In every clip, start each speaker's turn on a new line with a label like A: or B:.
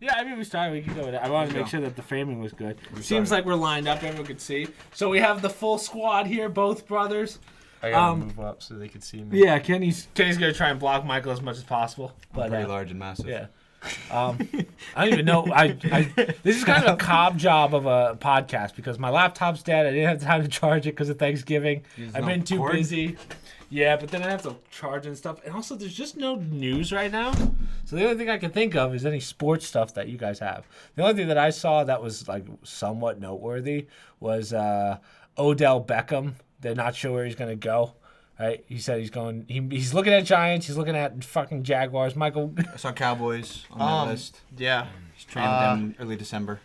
A: Yeah, I mean, we started. We can go with it. I wanted to make sure that the framing was good. Seems like we're lined up. Everyone could see. So we have the full squad here, both brothers.
B: I gotta move up so they can see me.
A: Yeah, Kenny's gonna try and block Michael as much as possible. But
C: I'm pretty large and massive.
A: Yeah. I don't even know. This is kind of a cob job of a podcast because my laptop's dead. I didn't have time to charge it because of Thanksgiving. I've been too busy. Yeah, but then I have to charge and stuff. And also, there's just no news right now. So the only thing I can think of is any sports stuff that you guys have. The only thing that I saw that was like somewhat noteworthy was Odell Beckham. They're not sure where he's going to go. Right? He said he's going. He's looking at Giants. He's looking at fucking Jaguars. Michael.
C: I saw Cowboys on that list.
B: Yeah.
C: He's training with them early December.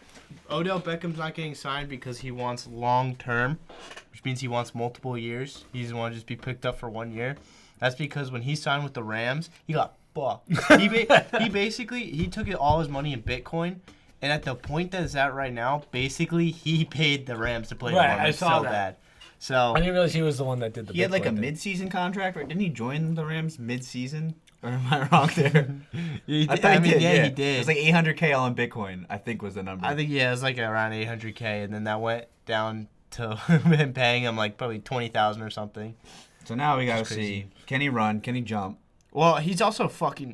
B: Odell Beckham's not getting signed because he wants long term, which means he wants multiple years. He doesn't want to just be picked up for 1 year. That's because when he signed with the Rams, he got fucked. He basically took all his money in Bitcoin, and at the point that it's at right now, basically he paid the Rams to play the Rams.
A: I saw that.
B: Bad. So
A: I didn't realize he was the one that did the.
C: He had like a mid-season contract, right? Didn't he join the Rams mid-season? Or am I wrong there? I thought he did.
B: He did.
C: It was like $800K all in Bitcoin, I think was the number.
B: I think, it was like around $800K, and then that went down to him paying him like probably $20,000 or something.
C: So now we got to see, can he run? Can he jump?
B: Well, he's also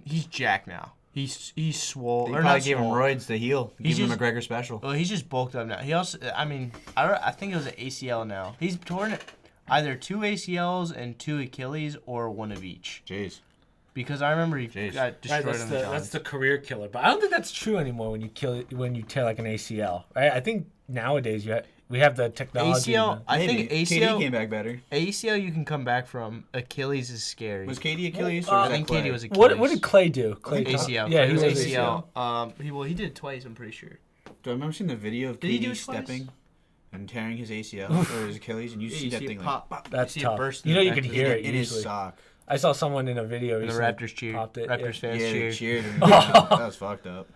B: he's jacked now. He's swole.
C: They
B: or
C: probably
B: not
C: gave him
B: swole.
C: roids to heal. Give him a McGregor special.
B: Well, he's just bulked up now. He also, I think it was an ACL now. He's torn either 2 ACLs and 2 Achilles or 1 of each.
C: Jeez.
B: Because I remember he got destroyed on the
A: That's the career killer. But I don't think that's true anymore when you tear like an ACL. Right? I think nowadays we have the technology.
B: ACL, I think ACL
C: KD came back better.
B: ACL you can come back from. Achilles is scary.
C: Was KD Achilles?
A: Well,
C: or
B: I think
C: Clay?
B: KD was Achilles.
A: What did Clay do? Clay
B: ACL.
A: Yeah,
B: he was
A: ACL.
B: He did it twice, I'm pretty sure.
C: Do I remember seeing the video of
B: Did he do
C: KD
B: it twice?
C: stepping and tearing his ACL or his Achilles, and you see that thing
B: pop.
C: like
A: That's
B: you see
A: tough.
B: it burst
A: You know you
B: back
A: can
B: to
A: hear
B: the-
A: it
C: in his
A: usually.
C: sock.
A: I saw someone in a video
B: And the
A: recently
B: Raptors cheered.
A: popped it,
B: Raptors fans
C: Yeah, they
B: cheered.
C: cheered. That was fucked up.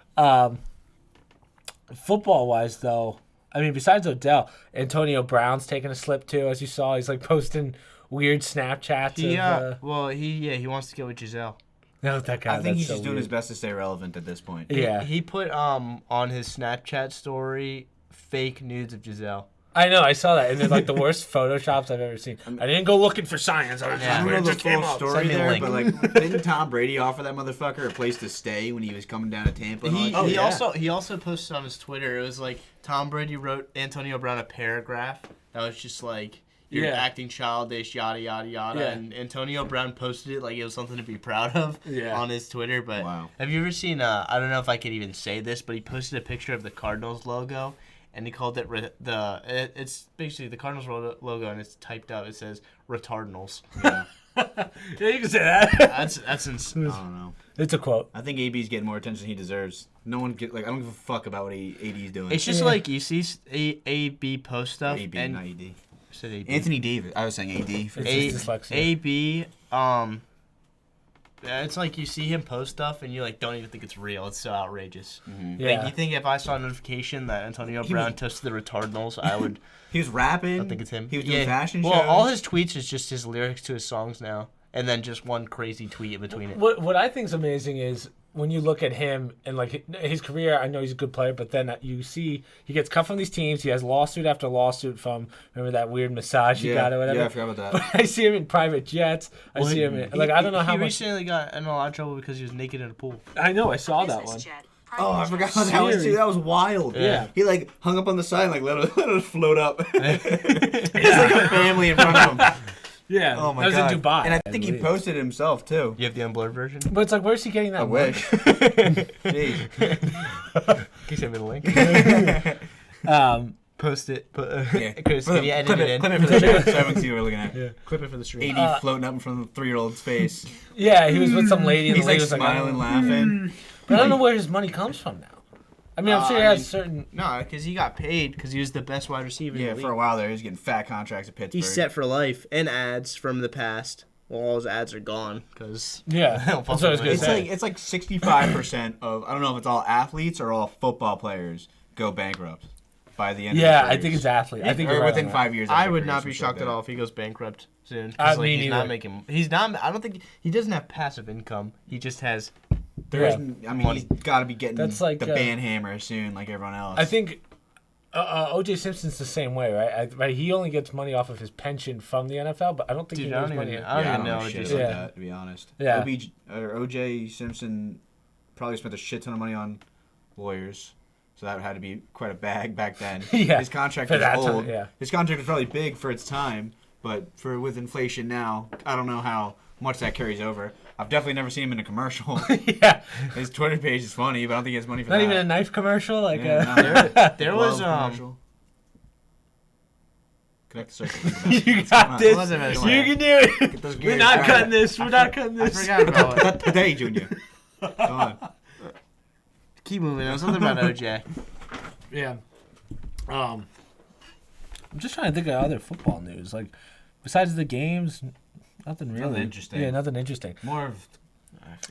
A: Football wise though, I mean besides Odell, Antonio Brown's taking a slip too, as you saw. He's like posting weird Snapchats.
B: He wants to get with Giselle.
A: No, that guy.
C: I think he's
A: that's
C: just
A: so
C: doing his
A: weird.
C: best to stay relevant at this point.
A: Yeah.
B: He put on his Snapchat story fake nudes of Giselle.
A: I know, I saw that, and they're like the worst photoshops I've ever seen. I didn't go looking for science. I was
C: I don't know the full story
B: Send me a
C: there,
B: link.
C: but like, didn't Tom Brady offer that motherfucker a place to stay when he was coming down to Tampa? and all that shit?
B: He also posted on his Twitter. It was like Tom Brady wrote Antonio Brown a paragraph that was just like you're acting childish, yada yada yada.
A: Yeah.
B: And Antonio Brown posted it like it was something to be proud of on his Twitter. But
C: Wow.
B: have you ever seen? I don't know if I could even say this, but he posted a picture of the Cardinals logo. And he called it it's basically the Cardinals logo, and it's typed out. It says "Retardinals."
C: Yeah.
A: Yeah, you can say that.
B: That's insane.
C: I don't know.
A: It's a quote.
C: I think AB's getting more attention than he deserves. No one I don't give a fuck about what AD's doing.
B: It's just like you see AB post stuff,
C: AB,
B: and
C: not AD.
B: said AB.
C: Anthony Davis. I was saying AD.
A: It's just dyslexia.
B: AB, it's like you see him post stuff and you like don't even think it's real. It's so outrageous.
C: Mm-hmm.
A: Yeah.
B: Like you think if I saw a notification that Antonio Brown toasted the Retardinals, I would.
C: He was rapping.
B: I think it's him.
C: He was doing fashion
B: well,
C: shows.
B: all his tweets is just his lyrics to his songs now, and then just one crazy tweet in between it.
A: What I think is amazing is when you look at him and like his career. I know he's a good player, but then you see he gets cut from these teams. He has lawsuit after lawsuit from remember that weird massage he got or whatever.
C: Yeah, I forgot about that.
A: But I see him in private jets. I see him in, like I don't know how
B: he
A: much.
B: recently got in a lot of trouble because he was naked in a pool.
A: I know I saw that one.
C: Oh, I forgot about that one too. That was wild.
A: Yeah.
C: He like hung up on the side and like let it float up. It's like a family in front of him.
A: Yeah.
C: Oh my
A: that was
C: god.
A: in Dubai.
C: And I think he
A: believe.
C: posted it himself too.
B: You have the unblurred version.
A: But it's like, where's he getting that?
C: I wish. Jeez.
B: Can you send me the link? Post it. Chris, can you edit it in?
C: Clip it for the stream so everyone can see what we're looking at.
A: Yeah.
B: Clip it for the stream.
C: AD floating up in front of the 3-year-old's face.
A: Yeah, he was with some lady, and
C: He's
A: the lady
C: like
A: was
C: smiling,
A: like,
C: laughing.
A: But I don't know where his money comes from now. I mean, I'm sure he
B: I
A: has
B: mean,
A: certain.
B: No, because he got paid because he was the best wide receiver.
C: Yeah,
B: in the
C: for a
B: league.
C: while there, he was getting fat contracts at Pittsburgh.
B: He's set for life and ads from the past. Well, all his ads are gone because
A: Yeah, that's what I was gonna
C: It's
A: say.
C: like 65% of I don't know if it's all athletes or all football players go bankrupt by the end.
A: Yeah,
C: of their
A: I think
C: careers.
A: it's athlete. I think
C: or
A: you're right
C: within
A: on
C: 5 years.
B: I would not be shocked at all if he goes bankrupt soon.
A: I
B: 'Cause,
A: mean,
B: he's
A: neither.
B: not making. He's not. I don't think he doesn't have passive income. He just has
C: I mean, he's got to be getting
A: That's like,
C: the band hammer soon, like everyone else.
A: I think O.J. Simpson's the same way, right? He only gets money off of his pension from the NFL, but I don't think he knows money.
B: I don't even know
C: shit about that, to be honest.
A: Yeah.
C: O.J. Simpson probably spent a shit ton of money on lawyers, so that had to be quite a bag back then.
A: Yeah.
C: His contract was old.
A: Yeah.
C: His contract was probably big for its time, but with inflation now, I don't know how much that carries over. I've definitely never seen him in a commercial.
A: Yeah.
C: His Twitter page is funny, but I don't think he has money for that.
A: Not even a knife commercial? Like
B: there was
C: commercial. Connect the circle.
A: You got this. You can do it. We're not cutting this. We're not cutting this.
B: I forgot about it.
C: Today, Junior. Go on.
B: Keep moving. There was something about OJ.
A: Yeah. I'm just trying to think of other football news. Like, besides the games, nothing really.
C: Nothing interesting.
A: Yeah, nothing interesting.
C: More of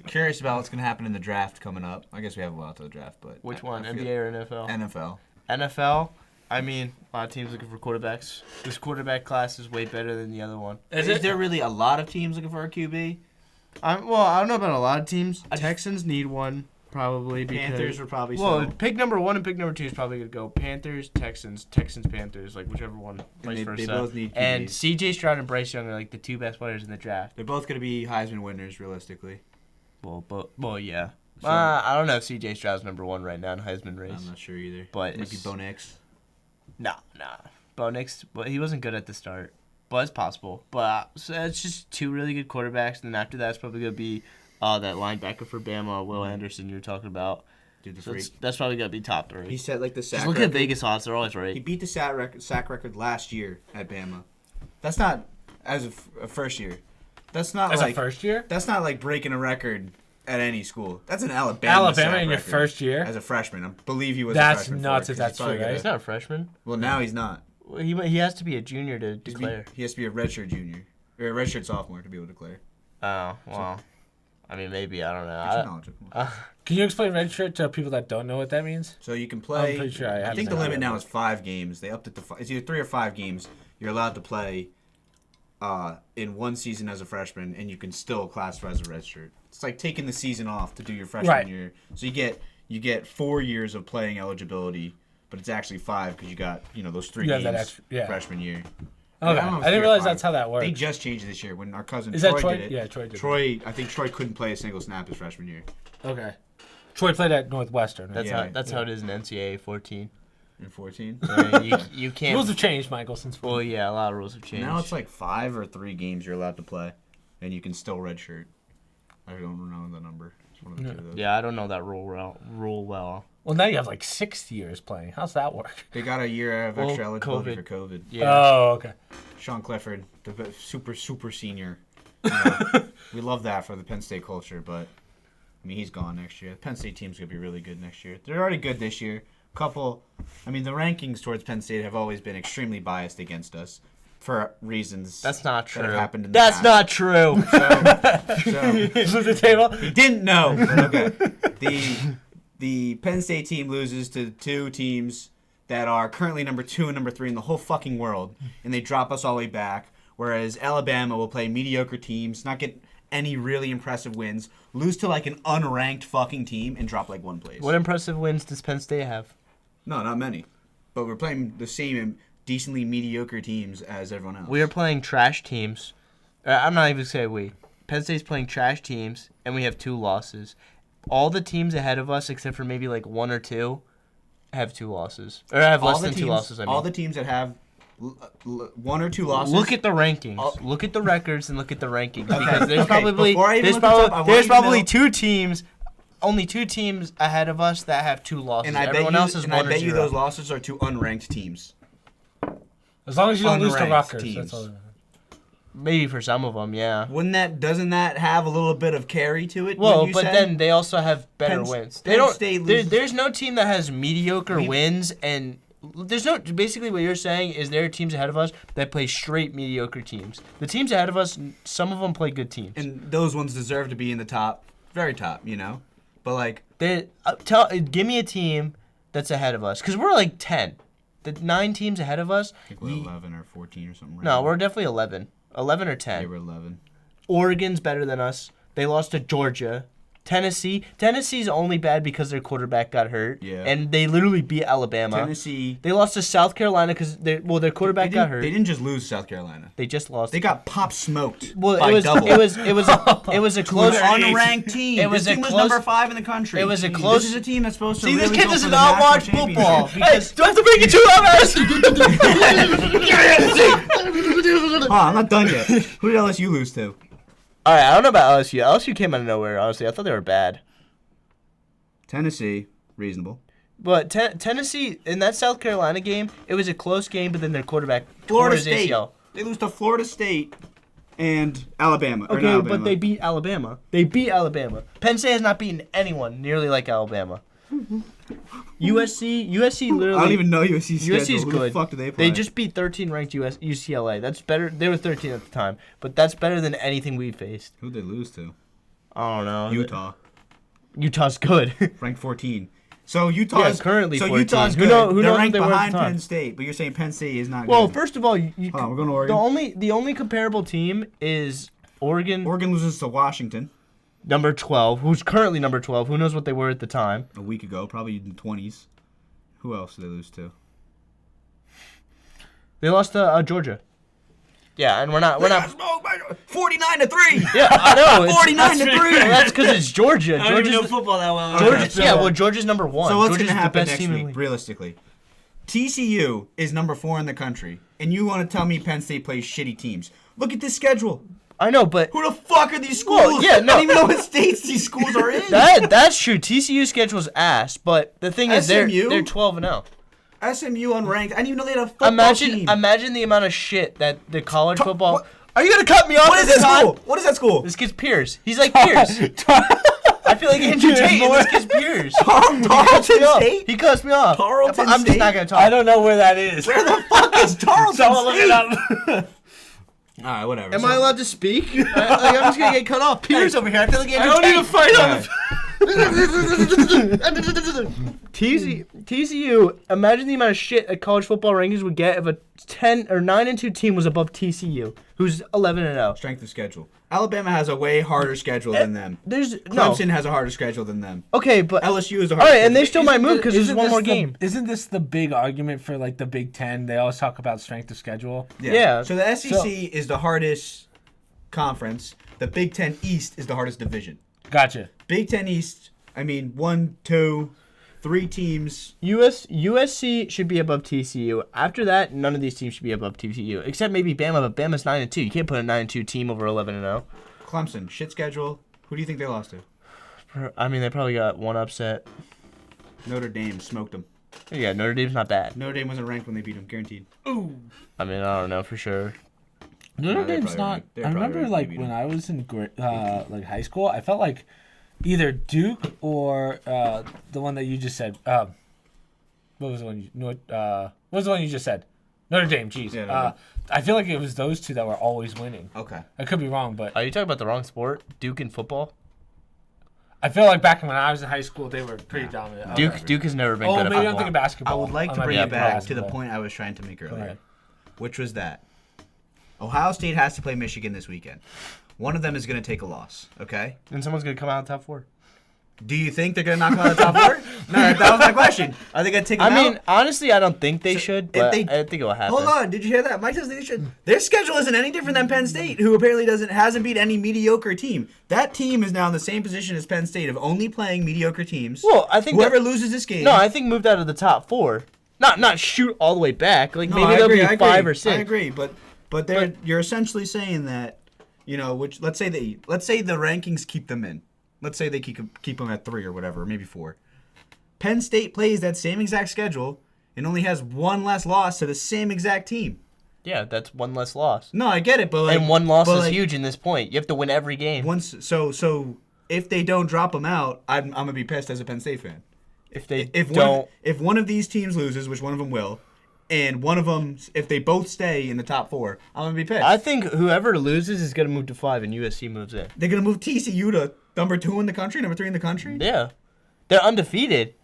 C: curious about what's going to happen in the draft coming up. I guess we have a lot to the draft, but
B: Which one, NBA or NFL?
C: NFL.
B: NFL. I mean, a lot of teams looking for quarterbacks. This quarterback class is way better than the other one.
C: Is there really a lot of teams looking for a QB?
B: I don't know about a lot of teams. Texans need one, probably.
C: Panthers were probably
B: pick number 1 and pick number 2 is probably going to go Panthers, Texans, Panthers, like whichever one. Vice versa.
C: They both need QBs.
B: And C.J. Stroud and Bryce Young are like the 2 best players in the draft.
C: They're both going to be Heisman winners, realistically.
B: Well, yeah.
C: So,
B: I don't know if C.J. Stroud's number 1 right now in Heisman race.
C: I'm not sure either.
B: But
C: maybe Bo Nix.
B: Nah. Bo Nix, but he wasn't good at the start. But it's possible. But so it's just 2 really good quarterbacks, and then after that, it's probably going to be that linebacker for Bama, Will Anderson, you're talking about.
C: Dude, the
B: So
C: freak.
B: that's probably going to be top 3.
C: He set like the sack
B: Just look
C: record.
B: at Vegas odds; they're always right.
C: He beat the sack record last year at Bama. That's not as a first year. That's not
A: As
C: like
A: a first year?
C: That's not like breaking a record at any school. That's an Alabama sack
A: in your
C: record
A: first year?
C: as a freshman. I believe he was.
A: That's
C: a freshman
A: nuts
C: for it,
A: if
C: 'cause
A: that's
C: he's probably
A: true, right?
C: gonna-
B: He's not a freshman.
C: Well, now he's not.
B: Well, he has to be a junior to declare.
C: He has to be a redshirt junior or a redshirt sophomore to be able to declare.
B: Oh well, I mean maybe I don't
C: Get your
B: know.
C: knowledge up.
A: Can you explain redshirt to people that don't know what that means?
C: So you can play.
A: I'm pretty sure I
C: think the
A: haven't
C: limit
A: heard
C: now
A: of
C: is 5 games. They upped it to 5. It's either 3 or 5 games. You're allowed to play in one season as a freshman, and you can still classify as a redshirt. It's like taking the season off to do your freshman year. So you get 4 years of playing eligibility, but it's actually 5 because you got those 3 games freshman year.
A: Okay. I didn't realize that's how that works.
C: They just changed it this year when our cousin
A: Is
C: Troy
A: that Troy?
C: did it.
A: Yeah, Troy did
C: Troy, I think Troy couldn't play a single snap his freshman year.
A: Okay. Troy played at Northwestern. Right?
B: That's how it is in NCAA 14.
C: In 14?
B: You can't.
A: Rules have changed, Michael, since.
B: Well, yeah, a lot of rules have changed.
C: Now it's like 5 or 3 games you're allowed to play, and you can still redshirt. I don't know the number. It's one of the 2 of those.
B: Yeah, I don't know that rule well.
A: Well, now you have like 6 years playing. How's that work?
C: They got a year of extra eligibility for COVID.
B: Yeah.
A: Oh, okay.
C: Sean Clifford, the super senior. We love that for the Penn State culture, but I mean he's gone next year. The Penn State team's gonna be really good next year. They're already good this year. The rankings towards Penn State have always been extremely biased against us for reasons.
B: That's not true.
C: That have happened in the
B: That's
C: past.
B: not true.
C: So
A: Flip the table.
C: he didn't know. But okay. The Penn State team loses to 2 teams that are currently number 2 and number 3 in the whole fucking world, and they drop us all the way back. Whereas Alabama will play mediocre teams, not get any really impressive wins, lose to like an unranked fucking team, and drop like 1 place.
B: What impressive wins does Penn State have?
C: No, not many. But we're playing the same decently mediocre teams as everyone else.
B: We are playing trash teams. I'm not even saying we. Penn State's playing trash teams, and we have 2 losses. All the teams ahead of us, except for maybe like 1 or 2, have 2 losses. Or have less than 2 losses, I mean.
C: All the teams that have 1 or 2 losses.
B: Look at the rankings. Look at the records and look at the rankings.
C: Okay,
B: Because there's
C: okay, before I even
B: there's
C: look this up, I want
B: there's
C: you to
B: probably
C: know-
B: 2 teams, only 2 teams ahead of us that have 2 losses.
C: And I
B: Everyone
C: bet you,
B: else is 1 or 0.
C: I bet you those losses are to unranked teams.
A: As long as you don't lose to
C: Unranked
A: Rutgers.
C: teams.
A: That's all.
B: Maybe for some of them, yeah.
C: Doesn't that have a little bit of carry to it?
B: Well,
C: wouldn't you
B: but
C: say?
B: then they also have better
C: Penn-
B: wins.
C: Penn
B: They don't.
C: State loses-
B: There's no team that has mediocre wins, and there's no. Basically, what you're saying is there are teams ahead of us that play straight mediocre teams. The teams ahead of us, some of them play good teams.
C: And those ones deserve to be in the top, very top, But like,
B: Give me a team that's ahead of us, because we're like 10. The 9 teams ahead of us.
C: I think we're 11 or 14 or something. Right
B: No,
C: now.
B: we're definitely 11. 11 or 10.
C: They were 11.
B: Oregon's better than us. They lost to Georgia. Tennessee's only bad because their quarterback got hurt.
C: Yeah.
B: And they literally beat Alabama.
C: Tennessee.
B: They lost to South Carolina because their quarterback got hurt.
C: They didn't just lose to South Carolina.
B: They just lost.
C: They got pop smoked.
B: Well,
C: by double.
B: it was a close
C: unranked team.
B: It was
C: this team was number 5 in the country.
B: It was a close.
C: This is a team that's supposed to.
B: See,
C: really
B: this kid
C: go
B: does
C: for the
B: not watch
C: national
B: football.
C: championship.
B: Do I have to bring it to him?
C: I'm not done yet. Who did LSU lose to?
B: All right, I don't know about LSU. LSU came out of nowhere. Honestly, I thought they were bad.
C: Tennessee, reasonable.
B: But Tennessee in that South Carolina game, it was a close game. But then their quarterback
C: Florida
B: tore his
C: State.
B: ACL.
C: They lose to Florida State and Alabama.
B: Okay,
C: Alabama.
B: but they beat Alabama. Penn State has not beaten anyone nearly like Alabama. USC literally.
C: I don't even know USC's schedule.
B: USC is
C: Who
B: good.
C: the fuck do they play?
B: They just beat 13 ranked UCLA. That's better. They were 13 at the time, but that's better than anything we faced.
C: Who'd they lose to?
B: I don't know.
C: Utah's
B: good.
C: ranked 14. So Utah's
B: currently 14.
C: Utah's good.
B: Who knows
C: They're
B: who
C: ranked
B: they were at the
C: behind
B: time?
C: Penn State, but you're saying Penn State is not
B: Well,
C: good.
B: first of all, we're going to
C: Oregon.
B: The only comparable team is
C: Oregon loses to Washington
B: number 12, who's currently number 12. Who knows what they were at the time?
C: a week ago, probably in the 20s. Who else did they lose to?
B: They lost to Georgia. Yeah, and we're not
C: 49-3.
B: Yeah, I know.
C: 49-3.
B: That's because it's Georgia.
A: I don't even know football that well.
B: Georgia's number 1.
C: So what's
B: Georgia's
C: going to happen
B: the best
C: next
B: team in the
C: week,
B: league.
C: realistically? TCU is number 4 in the country, and you want to tell me Penn State plays shitty teams. Look at this schedule.
B: I know, but
C: Who the fuck are these schools?
B: Well, yeah, no.
C: I don't even know what states these schools are in.
B: that's true. TCU schedule's ass, but the thing is they're
C: SMU?
B: 12-0.
C: SMU unranked. I didn't even know they had a football team.
B: Imagine the amount of shit that the college football. What? Are you gonna cut me off?
C: What is
B: this
C: that
B: time?
C: school? What is that school?
B: This kid's Pierce. He's like Pierce. I feel like Andrew Tate. And this kid's Pierce.
C: Tarleton State?
B: He cuts me off.
C: Tarleton
B: I'm just
C: State?
B: not gonna talk.
A: I don't know where that is.
C: Where the fuck is Tarleton
A: Someone look
C: State?
A: it up.
C: All right, whatever.
B: Am I allowed to speak? I'm just gonna get cut off. Pierce over here. I feel like Andrew
A: I don't
B: Tate.
A: need to fight on
B: TCU. Imagine the amount of shit a college football rankings would get if a 10 or 9-2 team was above TCU, who's 11-0.
C: Strength of schedule. Alabama has a way harder schedule than them. Clemson has a harder schedule than them.
B: Okay, but
C: LSU is a
B: all
C: harder
B: right, and they
C: schedule.
B: still might move because there's
A: Isn't
B: one
A: this
B: more
A: the-
B: game.
A: Isn't this the big argument for like the Big Ten? They always talk about strength of schedule.
B: Yeah.
C: So the SEC is the hardest conference. The Big Ten East is the hardest division.
A: Gotcha.
C: Big Ten East, 1, 2, 3 teams.
B: USC should be above TCU. After that, none of these teams should be above TCU, except maybe Bama. But Bama's 9-2. You can't put a 9-2 team over 11-0.
C: Clemson, shit schedule. Who do you think they lost to?
B: I mean, they probably got one upset.
C: Notre Dame smoked them.
B: Yeah, Notre Dame's not bad.
C: Notre Dame wasn't ranked when they beat them, guaranteed.
A: Ooh.
B: I mean, I don't know for sure.
A: Notre
C: they're
A: Dame's
C: probably
A: not.
C: right. They're
A: I
C: probably
A: remember
C: right.
A: like
C: Maybe
A: when
C: not.
A: I was in like high school, I felt like either Duke or the one that you just said. What was the one? What was the one you just said? Notre Dame. Jeez.
C: Yeah, Notre Dame.
A: I feel like it was those two that were always winning.
C: Okay.
A: I could be wrong, but
B: Are you talking about the wrong sport? Duke in football?
A: I feel like back when I was in high school, they were pretty dominant.
B: Duke has never been
A: Oh,
B: good at
A: maybe I'm
B: football.
A: thinking basketball.
C: I would like to
A: might
C: bring
A: be
C: it back to the
A: basketball.
C: point I was trying to make
A: Go
C: earlier,
A: ahead.
C: which was that Ohio State has to play Michigan this weekend. One of them is going to take a loss, okay?
B: And someone's going to come out in top 4.
C: Do you think they're going to knock them out of the top 4? No, that was my question. Are they going to take them
B: I mean,
C: out?
B: honestly, I don't think they should, but
C: they-
B: I think it will happen.
C: Hold on, did you hear that? Mike says they should. Their schedule isn't any different than Penn State, who apparently hasn't beat any mediocre team. That team is now in the same position as Penn State of only playing mediocre teams.
B: Well, I think
C: whoever loses this game.
B: No, I think moved out of the top 4. Not shoot all the way back. Like
C: No,
B: maybe
C: I
B: they'll
C: agree,
B: be
C: I
B: 5
C: agree,
B: or 6.
C: I agree, but you're essentially saying that, which let's say the rankings keep them in. Let's say they keep them at 3 or whatever, maybe 4. Penn State plays that same exact schedule and only has one less loss to the same exact team.
B: Yeah, that's one less loss.
C: No, I get it, but like,
B: And one loss
C: but
B: is
C: like,
B: huge in this point. You have to win every game.
C: So if they don't drop them out, I'm gonna be pissed as a Penn State fan.
B: If they
C: If
B: don't,
C: one of these teams loses, which one of them will, and one of them, if they both stay in the top 4, I'm gonna be pissed.
B: I think whoever loses is gonna move to 5, and USC moves in.
C: They're gonna move TCU to number 2 in the country, number 3 in the country.
B: Yeah, they're undefeated.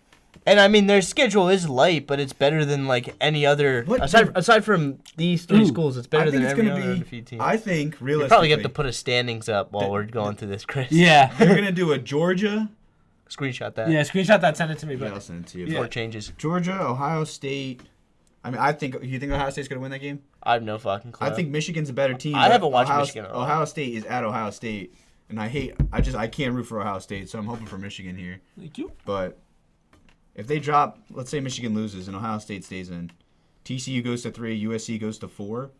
B: And I mean, their schedule is light, but it's better than like any other. Aside from these three schools, it's better than every other undefeated team.
C: I think realistically,
B: you probably have to put a standings up while we're going through this, Chris.
A: Yeah.
C: they're gonna do a Georgia.
B: Screenshot that.
A: Yeah, screenshot that, send it to me.
C: Yeah,
A: But
C: I'll send it to you.
B: Before it changes.
C: Georgia, Ohio State. I mean, you think Ohio State's gonna win that game?
B: I have no fucking clue.
C: I think Michigan's a better team.
B: I haven't watched
C: Ohio,
B: Michigan at all.
C: Ohio State is at Ohio State, and I can't root for Ohio State, so I'm hoping for Michigan here.
A: Thank you.
C: But if they drop, let's say Michigan loses and Ohio State stays in, TCU goes to 3, USC goes to 4.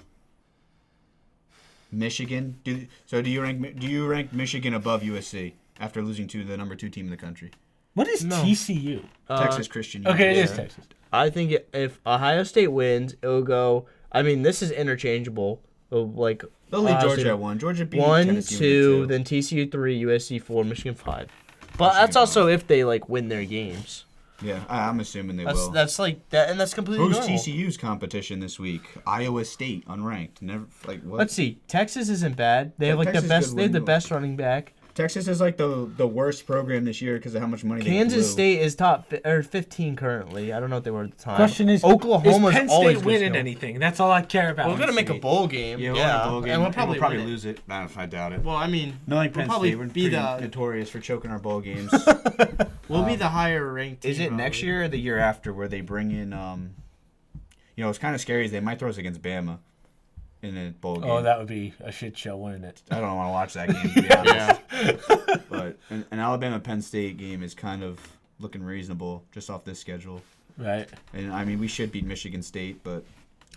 C: Michigan. Do you rank Michigan above USC after losing to the number 2 team in the country?
A: What is TCU?
C: Texas Christian
A: Okay,
C: University.
A: it is Texas.
B: I think if Ohio State wins, it'll go. I mean, this is interchangeable. Like
C: They'll leave Georgia at 1. Georgia beat
B: 1,
C: Tennessee
B: 2, then TCU 3, USC 4, Michigan 5. But that's also if they like win their games.
C: Yeah, I'm assuming they will.
B: That's like that, and that's completely
C: Who's
B: normal.
C: TCU's competition this week? Iowa State, unranked. Never like what?
B: Let's see. Texas isn't bad. They have like
C: Texas
B: the best.
C: good
B: They have the
C: win.
B: best running back.
C: Texas is like the worst program this year because of how much money they
B: Kansas
C: blew.
B: State is top 15 currently. I don't know what they were at the time.
A: Question is,
B: Oklahoma's
A: is Penn
B: always
A: State
B: gonna
A: winning
B: go.
A: anything? That's all I care about.
B: We're gonna make a bowl game.
C: Yeah, we'll have a bowl game,
B: and we'll probably, win it.
C: lose it. Nah, if I doubt it.
B: Well, I mean,
C: No, like
B: we'll
C: Penn
B: probably
C: State, we're
B: be
C: pretty
B: the
C: notorious for choking our bowl games.
B: we'll be the higher ranked.
C: Is
B: team,
C: it next
B: probably.
C: year or the year after where they bring in? It's kind of scary. Is they might throw us against Bama in a bowl game.
A: Oh, that would be a shit show, wouldn't it?
C: I don't want to watch that game. To be honest. But an Alabama Penn State game is kind of looking reasonable just off this schedule.
A: Right.
C: And I mean, we should beat Michigan State, but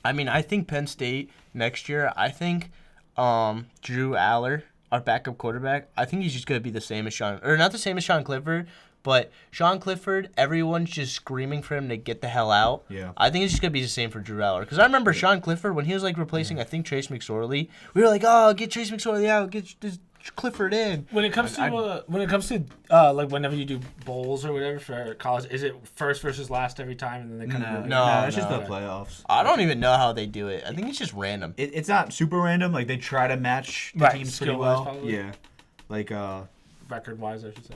B: I mean, I think Penn State next year. I think Drew Aller, our backup quarterback, I think he's just gonna be the same as not the same as Sean Clifford, but Sean Clifford, everyone's just screaming for him to get the hell out.
C: Yeah.
B: I think it's just gonna be the same for Drew Aller. Because I remember Sean Clifford when he was like replacing, I think Trace McSorley. We were like, oh, get Trace McSorley out, get this Clifford in.
A: When it comes to like whenever you do bowls or whatever for college, is it first versus last every time, and then they kind of
B: No,
C: it's just the
B: no.
C: playoffs.
B: I don't even know how they do it. I think it's just random.
C: It's not super random. Like they try to match the
A: Right,
C: teams pretty
A: skill-wise,
C: well.
A: probably.
C: Yeah, like
A: record wise, I should say.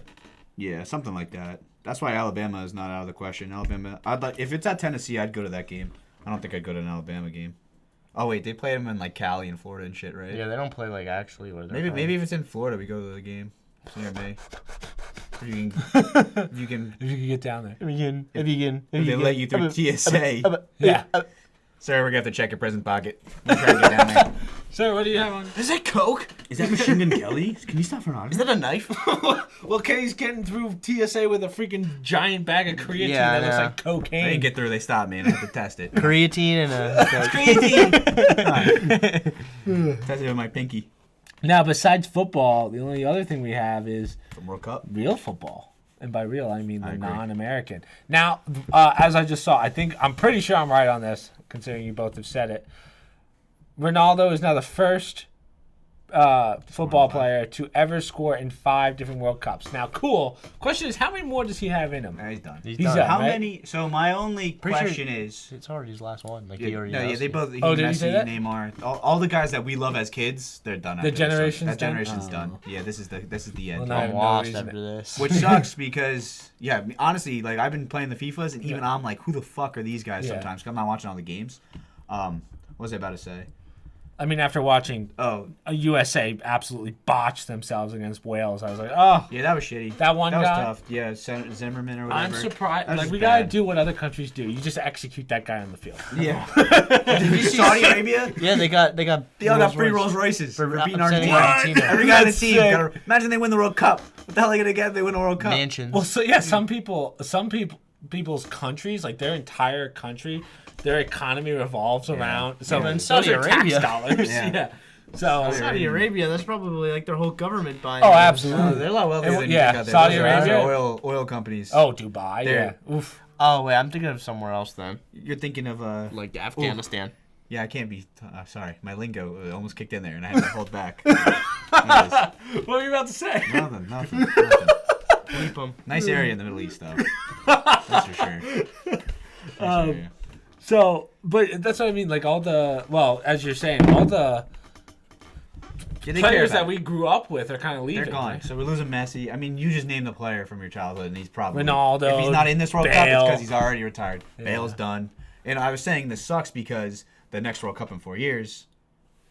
C: yeah, something like that. That's why Alabama is not out of the question. Alabama, if it's at Tennessee, I'd go to that game. I don't think I'd go to an Alabama game. Oh wait, they play them in like Cali and Florida and shit, right?
B: Yeah, they don't play like actually where they're
C: Maybe if it's in Florida, we go to the game. It's near May. If you can,
A: If you could get down there.
B: if
C: they let you through TSA.
A: Yeah.
C: Sir, we're gonna have to check your present pocket. We'll try to get down there.
A: Sir, what do you have on?
B: Is that Coke?
C: Is that Machine Gun Kelly? Can you stop for an
B: Is that a knife?
A: Well, Kenny's getting through TSA with a freaking giant bag of creatine
B: Yeah,
A: that looks
B: I
A: like cocaine.
C: I didn't get through. They stopped me, and I had to test it.
B: Creatine and a
C: Tested it with my pinky.
A: Now, besides football, the only other thing we have is
C: The World Cup.
A: real football. And by real, I mean the
C: agree.
A: non-American. Now, as I just saw, I'm pretty sure I'm right on this, considering you both have said it. Ronaldo is now the first football player to ever score in 5 different World Cups. Now, cool. Question is, how many more does he have in him?
C: Nah, he's done.
B: He's
A: He's
B: done.
A: done.
C: How
A: right?
C: many? So my only
B: Pretty sure-
C: question is.
B: It's already his last one. Like he
C: Yeah,
B: already
C: no, yeah,
B: has
C: they
B: it.
C: both.
A: Oh, did he say
C: Messi,
A: that?
C: Neymar, all the guys that we love as kids, they're done.
A: The
C: after this.
A: generation's
C: That generation's
A: done?
C: done. Yeah, this is the end.
A: Well, now I have
B: I'm
A: no
B: lost
A: reason
B: after this.
C: Which sucks because honestly, like I've been playing the FIFAs and even I'm like, who the fuck are these guys
A: Yeah.
C: sometimes? 'Cause I'm not watching all the games. What was I about to say?
A: I mean, after watching
C: Oh,
A: a USA absolutely botch themselves against Wales, I was like, oh,
C: yeah, that was shitty.
A: that one
C: That was
A: guy.
C: tough. Yeah, Zimmerman or whatever.
A: I'm surprised.
C: That was
A: Like, we
C: just
A: gotta
C: bad.
A: do what other countries do. You just execute that guy on the field.
C: Yeah. Did you see Saudi Arabia?
B: Yeah, they got
C: They all got
B: Rolls
C: free
B: Royce.
C: Rolls Royces for beating
B: upsetting
C: Argentina.
B: Argentina.
C: Every guy in the
A: That's
C: team.
A: sick.
C: Imagine they win the World Cup. What the hell are they gonna get if they win the World Cup?
B: mansions.
A: Well, so yeah, some people's countries, like their entire country, their economy revolves around. So
B: Yeah.
A: in
B: Saudi
A: Saudi Arabia,
B: Arabia.
A: tax dollars.
C: Yeah.
A: Yeah. So
B: Saudi Arabia, that's probably like their whole government buying.
A: oh,
B: it.
A: absolutely.
C: They're a lot wealthier
A: And,
C: than you
A: yeah,
C: think out there.
A: Saudi
C: Those are
A: Arabia.
C: oil companies.
A: Oh, Dubai.
C: They're-
A: Yeah. Oof.
B: Oh wait, I'm thinking of somewhere else then,
C: You're thinking of
B: like Afghanistan.
C: Yeah, I can't be. Sorry, my lingo almost kicked in there, and I had to hold back. Anyways,
A: What were you about to say?
C: nothing.
B: Keep them.
C: Nice area in the Middle East, though. That's for sure. Nice area.
A: So, but that's what I mean. Like as you're saying, all the players that we grew up with are kind of leaving.
C: They're gone.
A: Right?
C: So we're losing Messi. I mean, you just named the player from your childhood, and he's probably
A: Ronaldo.
C: If he's not in this World Cup, it's because he's already retired.
A: Yeah.
C: Bale's done. And I was saying this sucks because the next World Cup in 4 years,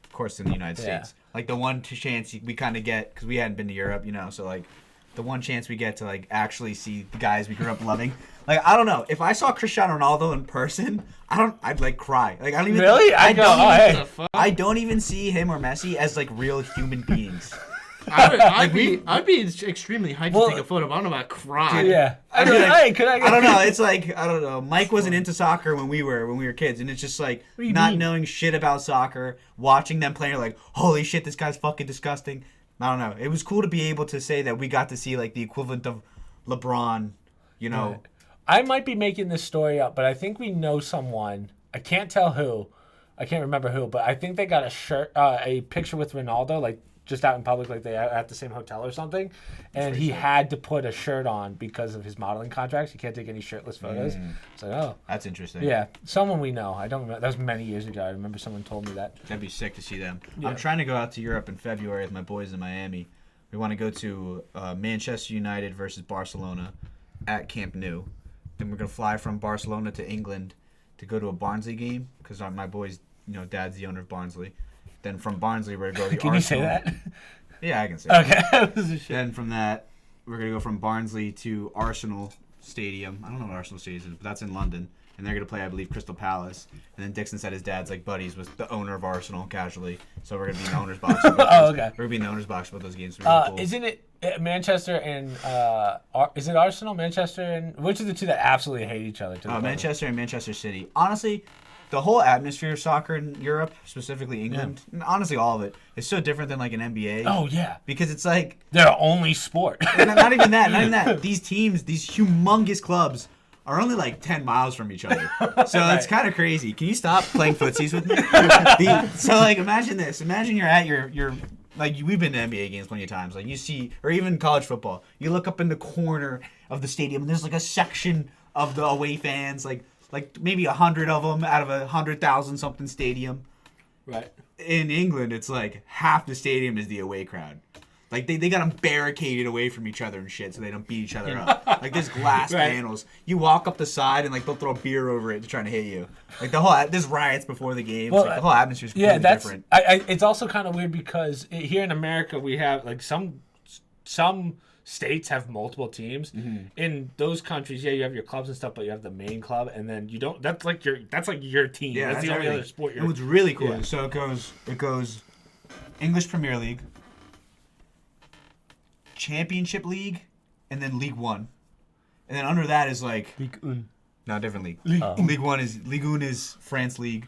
C: of course, in the United States. Like the one chance we kind of get because we hadn't been to Europe, so like the one chance we get to like actually see the guys we grew up loving. Like I don't know, if I saw Cristiano Ronaldo in person, I'd like cry. Like I don't even
A: really.
C: I don't even see him or Messi as like real human beings.
B: I'd be extremely hyped to take a photo. But I don't know about crying.
A: Yeah.
C: I don't know. It's like I don't know. Mike wasn't into soccer when we were kids, and it's just like not knowing shit about soccer, watching them play, like holy shit, this guy's fucking disgusting. I don't know. It was cool to be able to say that we got to see like the equivalent of LeBron.
A: Right. I might be making this story up, but I think we know someone. I can't tell who. I can't remember who, but I think they got a shirt, a picture with Ronaldo, like just out in public, like they at the same hotel or something, and he had to put a shirt on because of his modeling contracts. He can't take any shirtless photos. It's like, oh,
C: that's interesting.
A: Yeah, someone we know. I don't remember. That was many years ago. I remember someone told me that.
C: That'd be sick to see them.
A: Yeah.
C: I'm trying to go out to Europe in February with my boys in Miami. We want to go to Manchester United versus Barcelona at Camp Nou. Then we're gonna fly from Barcelona to England to go to a Barnsley game because my boys, Dad's the owner of Barnsley. Then from Barnsley, we're going to go to
A: Can
C: Arsenal.
A: you say that?
C: Yeah, I can say that.
A: Okay.
C: Then from that, we're going to go from Barnsley to Arsenal Stadium. I don't know what Arsenal Stadium is, but that's in London. And they're going to play, I believe, Crystal Palace. And then Dixon said his dad's like buddies with the owner of Arsenal casually. So we're going to be in the owner's box.
A: Okay.
C: We're going to be in the owner's box about those games. Really cool.
A: Isn't it Manchester and is it Arsenal, Manchester, and which of the two that absolutely hate each other?
C: Manchester and Manchester City. Honestly, the whole atmosphere of soccer in Europe, specifically England, and honestly all of it, is so different than like an NBA.
A: Oh yeah,
C: because it's like
A: their only sport.
C: not even that. Not even that. These teams, these humongous clubs, are only like 10 miles from each other. So it's kind of crazy. Can you stop playing footsies with me? So like, imagine this. Imagine you're at your like we've been to NBA games plenty of times. Like you see, or even college football. You look up in the corner of the stadium, and there's like a section of the away fans, like maybe 100 of them out of 100,000 something stadium.
A: Right.
C: In England, it's like half the stadium is the away crowd. Like they got them barricaded away from each other and shit, so they don't beat each other up. Like there's glass panels. You walk up the side and like they'll throw a beer over it to try to hit you. Like there's riots before the games. Well, like, the whole atmosphere is completely different.
A: It's also kind of weird because here in America we have like some states have multiple teams. Mm-hmm. In those countries, you have your clubs and stuff, but you have the main club, and then you don't. That's like your team.
C: Yeah,
A: that's the only other sport.
C: And what's really cool is so it goes English Premier League, Championship League, and then League One, and then under that is like
B: Ligue 1.
C: No, different league. League One is France league.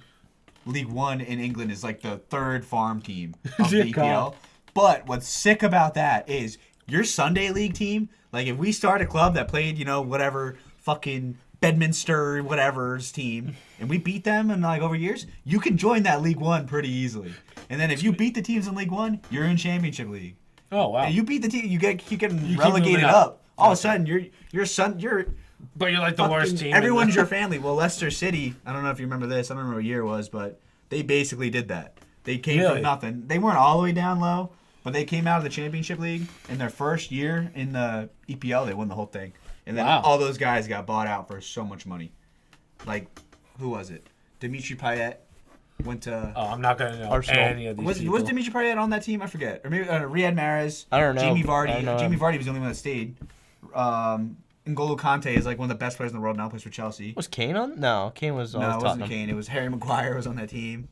C: League One in England is like the third farm team of the EPL. But what's sick about that is your Sunday league team, like if we start a club that played, whatever fucking Bedminster whatever's team, and we beat them in like over years, you can join that League One pretty easily. And then if you beat the teams in League One, you're in Championship League.
A: Oh wow!
C: And you beat the team, you keep getting relegated up. All of a sudden, you're.
A: But you're like the worst team.
C: Everyone's your family. Well, Leicester City, I don't know if you remember this. I don't remember what year it was, but they basically did that. They came from nothing. They weren't all the way down low. But they came out of the Championship League in their first year in the EPL. They won the whole thing, and then all those guys got bought out for so much money. Like, who was it? Dimitri Payet went to.
A: Oh, I'm not gonna know Arsenal. Any of these people.
C: Was Dimitri Payet on that team? I forget. Or maybe Riyad Mahrez.
B: I don't know.
C: Jamie Vardy. Jamie Vardy was the only one that stayed. N'Golo Kante is like one of the best players in the world now. Plays for Chelsea.
B: Was Kane on? No, Kane was on Tottenham.
C: No, it wasn't Kane. It was Harry Maguire was on that team.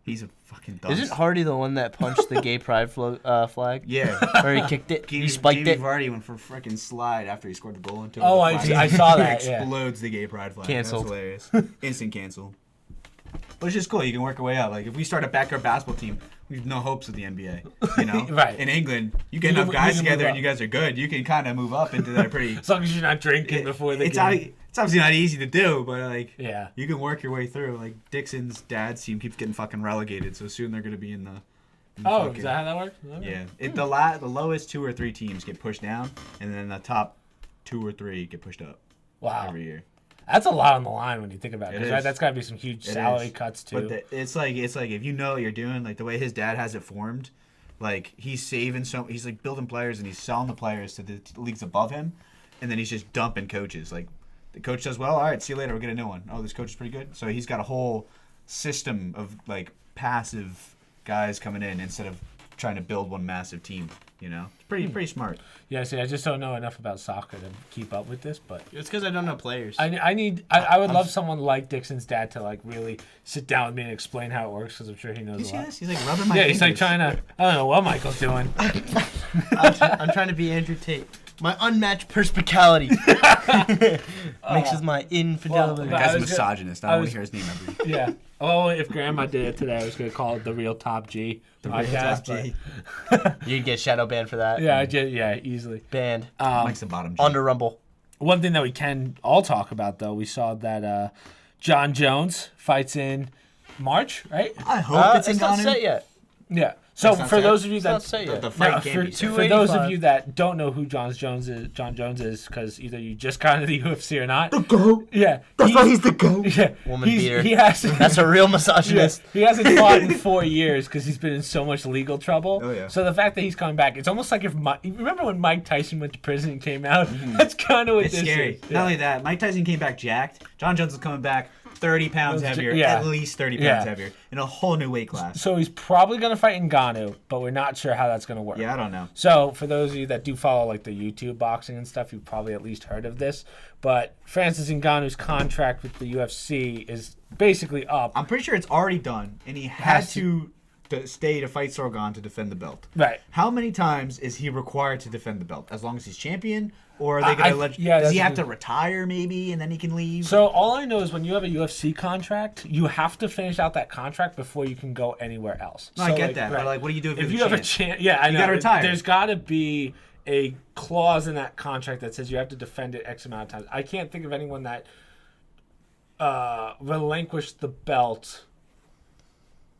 C: He's a fucking dust.
B: Isn't Hardy the one that punched the gay pride flag?
C: Yeah.
B: Or he kicked it? He spiked it?
C: Jamie Vardy went for a freaking slide after he scored the goal into it.
A: Oh, I saw that.
C: Explodes the gay pride flag.
B: Canceled.
C: That's hilarious. Instant cancel. But it's just cool. You can work your way up. Like, if we start a backyard basketball team, we have no hopes of the NBA.
A: Right.
C: In England, you get enough guys together and you guys are good. You can kind of move up into that pretty...
A: As long as you're not drinking before the game.
C: It's obviously not easy to do, but
A: you
C: can work your way through. Like Dixon's dad's team keeps getting fucking relegated, so soon they're going to be in the.
A: Is that how that works?
C: Okay. Yeah, the lowest 2 or 3 teams get pushed down, and then the top 2 or 3 get pushed up.
A: Wow.
C: Every year.
A: That's a lot on the line when you think about it. Right? That's got to be some huge salary cuts too.
C: But it's like if you know what you're doing, like the way his dad has it formed, Like he's saving he's like building players and he's selling the players to the leagues above him, and then he's just dumping coaches. Like the coach does well, all right, see you later, we'll get a new one. Oh, this coach is pretty good. So he's got a whole system of like passive guys coming in instead of trying to build one massive team. You know, it's pretty smart.
A: Yeah, see, I just don't know enough about soccer to keep up with this, but
B: It's because I don't know players.
A: I would love someone like Dixon's dad to like really sit down with me and explain how it works because I'm sure he knows
C: You
A: a
C: see
A: lot.
C: this? He's like rubbing my
A: Yeah,
C: fingers.
A: he's like trying to. I don't know what Michael's doing.
B: I'm trying to be Andrew Tate. My unmatched perspicality mixes my infidelity.
C: The
A: Well,
C: guy's
A: I
C: a
A: was
C: misogynist. I
A: I
C: don't want
A: was-
C: to hear his name ever.
A: Yeah. Oh, if Grandma did it today, I was gonna call it the Real Top G podcast.
B: You'd get shadow banned for that.
A: Yeah, easily.
B: Banned.
C: Mike's the bottom. G.
B: Under Rumble.
A: One thing that we can all talk about, though, we saw that John Jones fights in March, right?
C: I hope it's
B: It's not
C: Ngannou.
B: set yet.
A: Yeah. So
C: That's not
A: for
C: set.
A: those of you
B: It's not
A: that
B: set yet.
C: The fight
A: no,
C: can't be set.
A: for those of
B: 285.
A: you that don't know who John Jones is, because either you just got into the UFC or not.
C: The GOAT.
A: Yeah.
C: That's why he's the GOAT.
A: Yeah.
B: Woman
A: he's-
B: beater.
A: He has.
B: That's a real misogynist.
A: He hasn't fought in 4 years because he's been in so much legal trouble.
C: Oh, yeah.
A: So the fact that he's coming back, it's almost like if remember when Mike Tyson went to prison and came out? That's kind of what
C: It's
A: this
C: scary.
A: is.
C: Not only that, Mike Tyson came back jacked. John Jones is coming back 30 pounds heavier,
A: Yeah.
C: at least 30 pounds
A: Yeah.
C: heavier, in a whole new weight class.
A: So he's probably going to fight Ngannou, but we're not sure how that's going to work.
C: Yeah, I don't know.
A: So for those of you that do follow like the YouTube boxing and stuff, you've probably at least heard of this. But Francis Ngannou's contract with the UFC is basically up.
C: I'm pretty sure it's already done, and he had
A: Has
C: to stay to fight Sorgon to defend the belt.
A: Right.
C: How many times is he required to defend the belt? As long as he's champion? Or are they
A: I-
C: going to
A: yeah,
C: does he
A: that's
C: have
A: a
C: to
A: good-
C: retire maybe, and then he can leave?
A: So all I know is when you have a UFC contract, you have to finish out that contract before you can go anywhere else.
C: No,
A: So,
C: I get
A: like,
C: that.
A: right.
C: But like, what do you do if,
A: If
C: you
A: you have a
C: chance?
A: chance, yeah, I know.
C: gotta retire.
A: There's got to be a clause in that contract that says you have to defend it X amount of times. I can't think of anyone that relinquished the belt.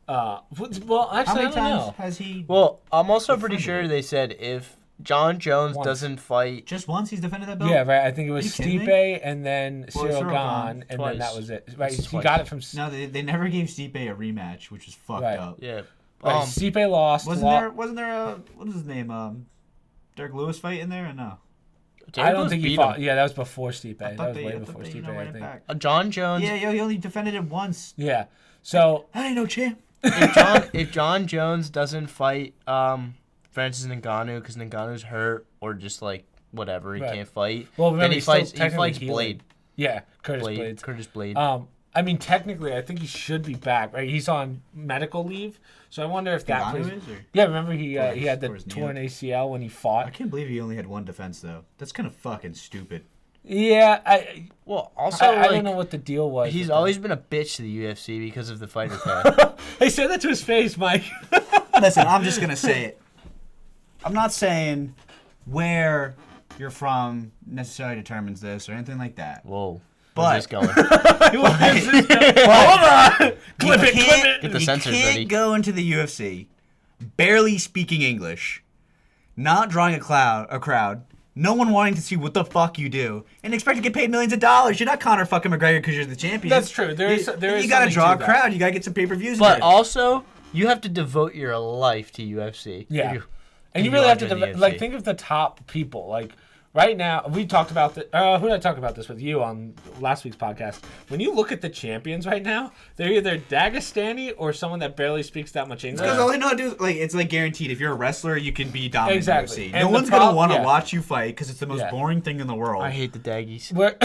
A: Well, actually,
C: How
A: I
C: many
A: don't
C: times
A: know.
C: has he?
B: Well, I'm also pretty
C: Defended
B: sure they said if John Jones
A: Once.
B: doesn't fight,
C: Just once he's defended that belt?
A: Yeah, right. I think it was
C: Are you kidding
A: Stipe and then Cyril
C: Cyril
A: Gane,
C: Gane,
A: and
B: twice.
A: then that was it. Right,
B: It's
A: he
B: twice.
A: got it from.
C: No, they never gave Stipe a rematch, which was fucked
A: Right.
C: up.
B: yeah,
A: Right, Stipe lost.
C: Wasn't there a what is his name? Derek Lewis fight in there or no?
A: I don't think he
B: beat
A: fought.
B: him.
A: Yeah, that was before Stipe.
C: I
A: That
C: thought
A: was
C: they,
A: way
C: I thought
A: before
C: they,
A: Stipe.
C: ran
A: I
C: it
A: think.
C: back.
B: John Jones.
C: Yeah, he only defended it once.
A: Yeah. So
C: I ain't no champ.
B: If John Jones doesn't fight Francis Ngannou because Ngannou's hurt or just like whatever he
A: Right.
B: can't fight,
A: Well,
B: then
A: remember,
B: he
A: he's still
B: fights
A: technically healing.
B: Blade.
A: yeah, Curtis Blades.
B: Curtis Blade.
A: I mean, technically, I think he should be back. Right, he's on medical leave, so I wonder if that.
C: Ngannou
A: plays-
C: is, or?
A: Yeah, remember he
C: Or
A: he had the
C: his knee
A: torn
C: up.
A: ACL when he
C: I
A: fought.
C: can't believe he only had one defense though. That's kind of fucking stupid.
A: Yeah,
B: well, also
A: I
B: like,
A: don't know what the deal was.
B: he's
A: with
B: always been a bitch to the UFC because of the fighter tag.
A: that. Hey, say that to his face, Mike.
C: Listen, I'm just gonna say it. I'm not saying where you're from necessarily determines this or anything like that.
B: Whoa,
C: But-
B: where's this going?
A: Hold on. Clip it, clip it.
B: Get the
C: you
B: censors
C: can't
B: ready.
C: go into the UFC barely speaking English, not drawing a crowd, no one wanting to see what the fuck you do, and expect to get paid millions of dollars. You're not Conor fucking McGregor because you're the champion.
A: That's true. There is
C: you
A: something
C: gotta draw a
A: to that.
C: crowd. You gotta get some pay-per-views.
B: But
C: in it.
B: also, you have to devote your life to UFC.
A: Yeah.
B: If
A: And you
B: if
A: really have
B: are
A: to
B: in the
A: like
B: UFC.
A: think of the top people. Like right now, we talked about the. Who did I talk about this with you on last week's podcast? When you look at the champions right now, they're either Dagestani or someone that barely speaks that much English.
C: Because all they know how to do is, like, it's like guaranteed. If you're a wrestler, you can be dominant
A: Exactly.
C: in
A: And
C: UFC. No
A: the
C: one's gonna
A: prob-
C: want to
A: yeah.
C: watch you fight because it's the most
A: Yeah.
C: boring thing in the world.
B: I hate the daggies.
A: Where-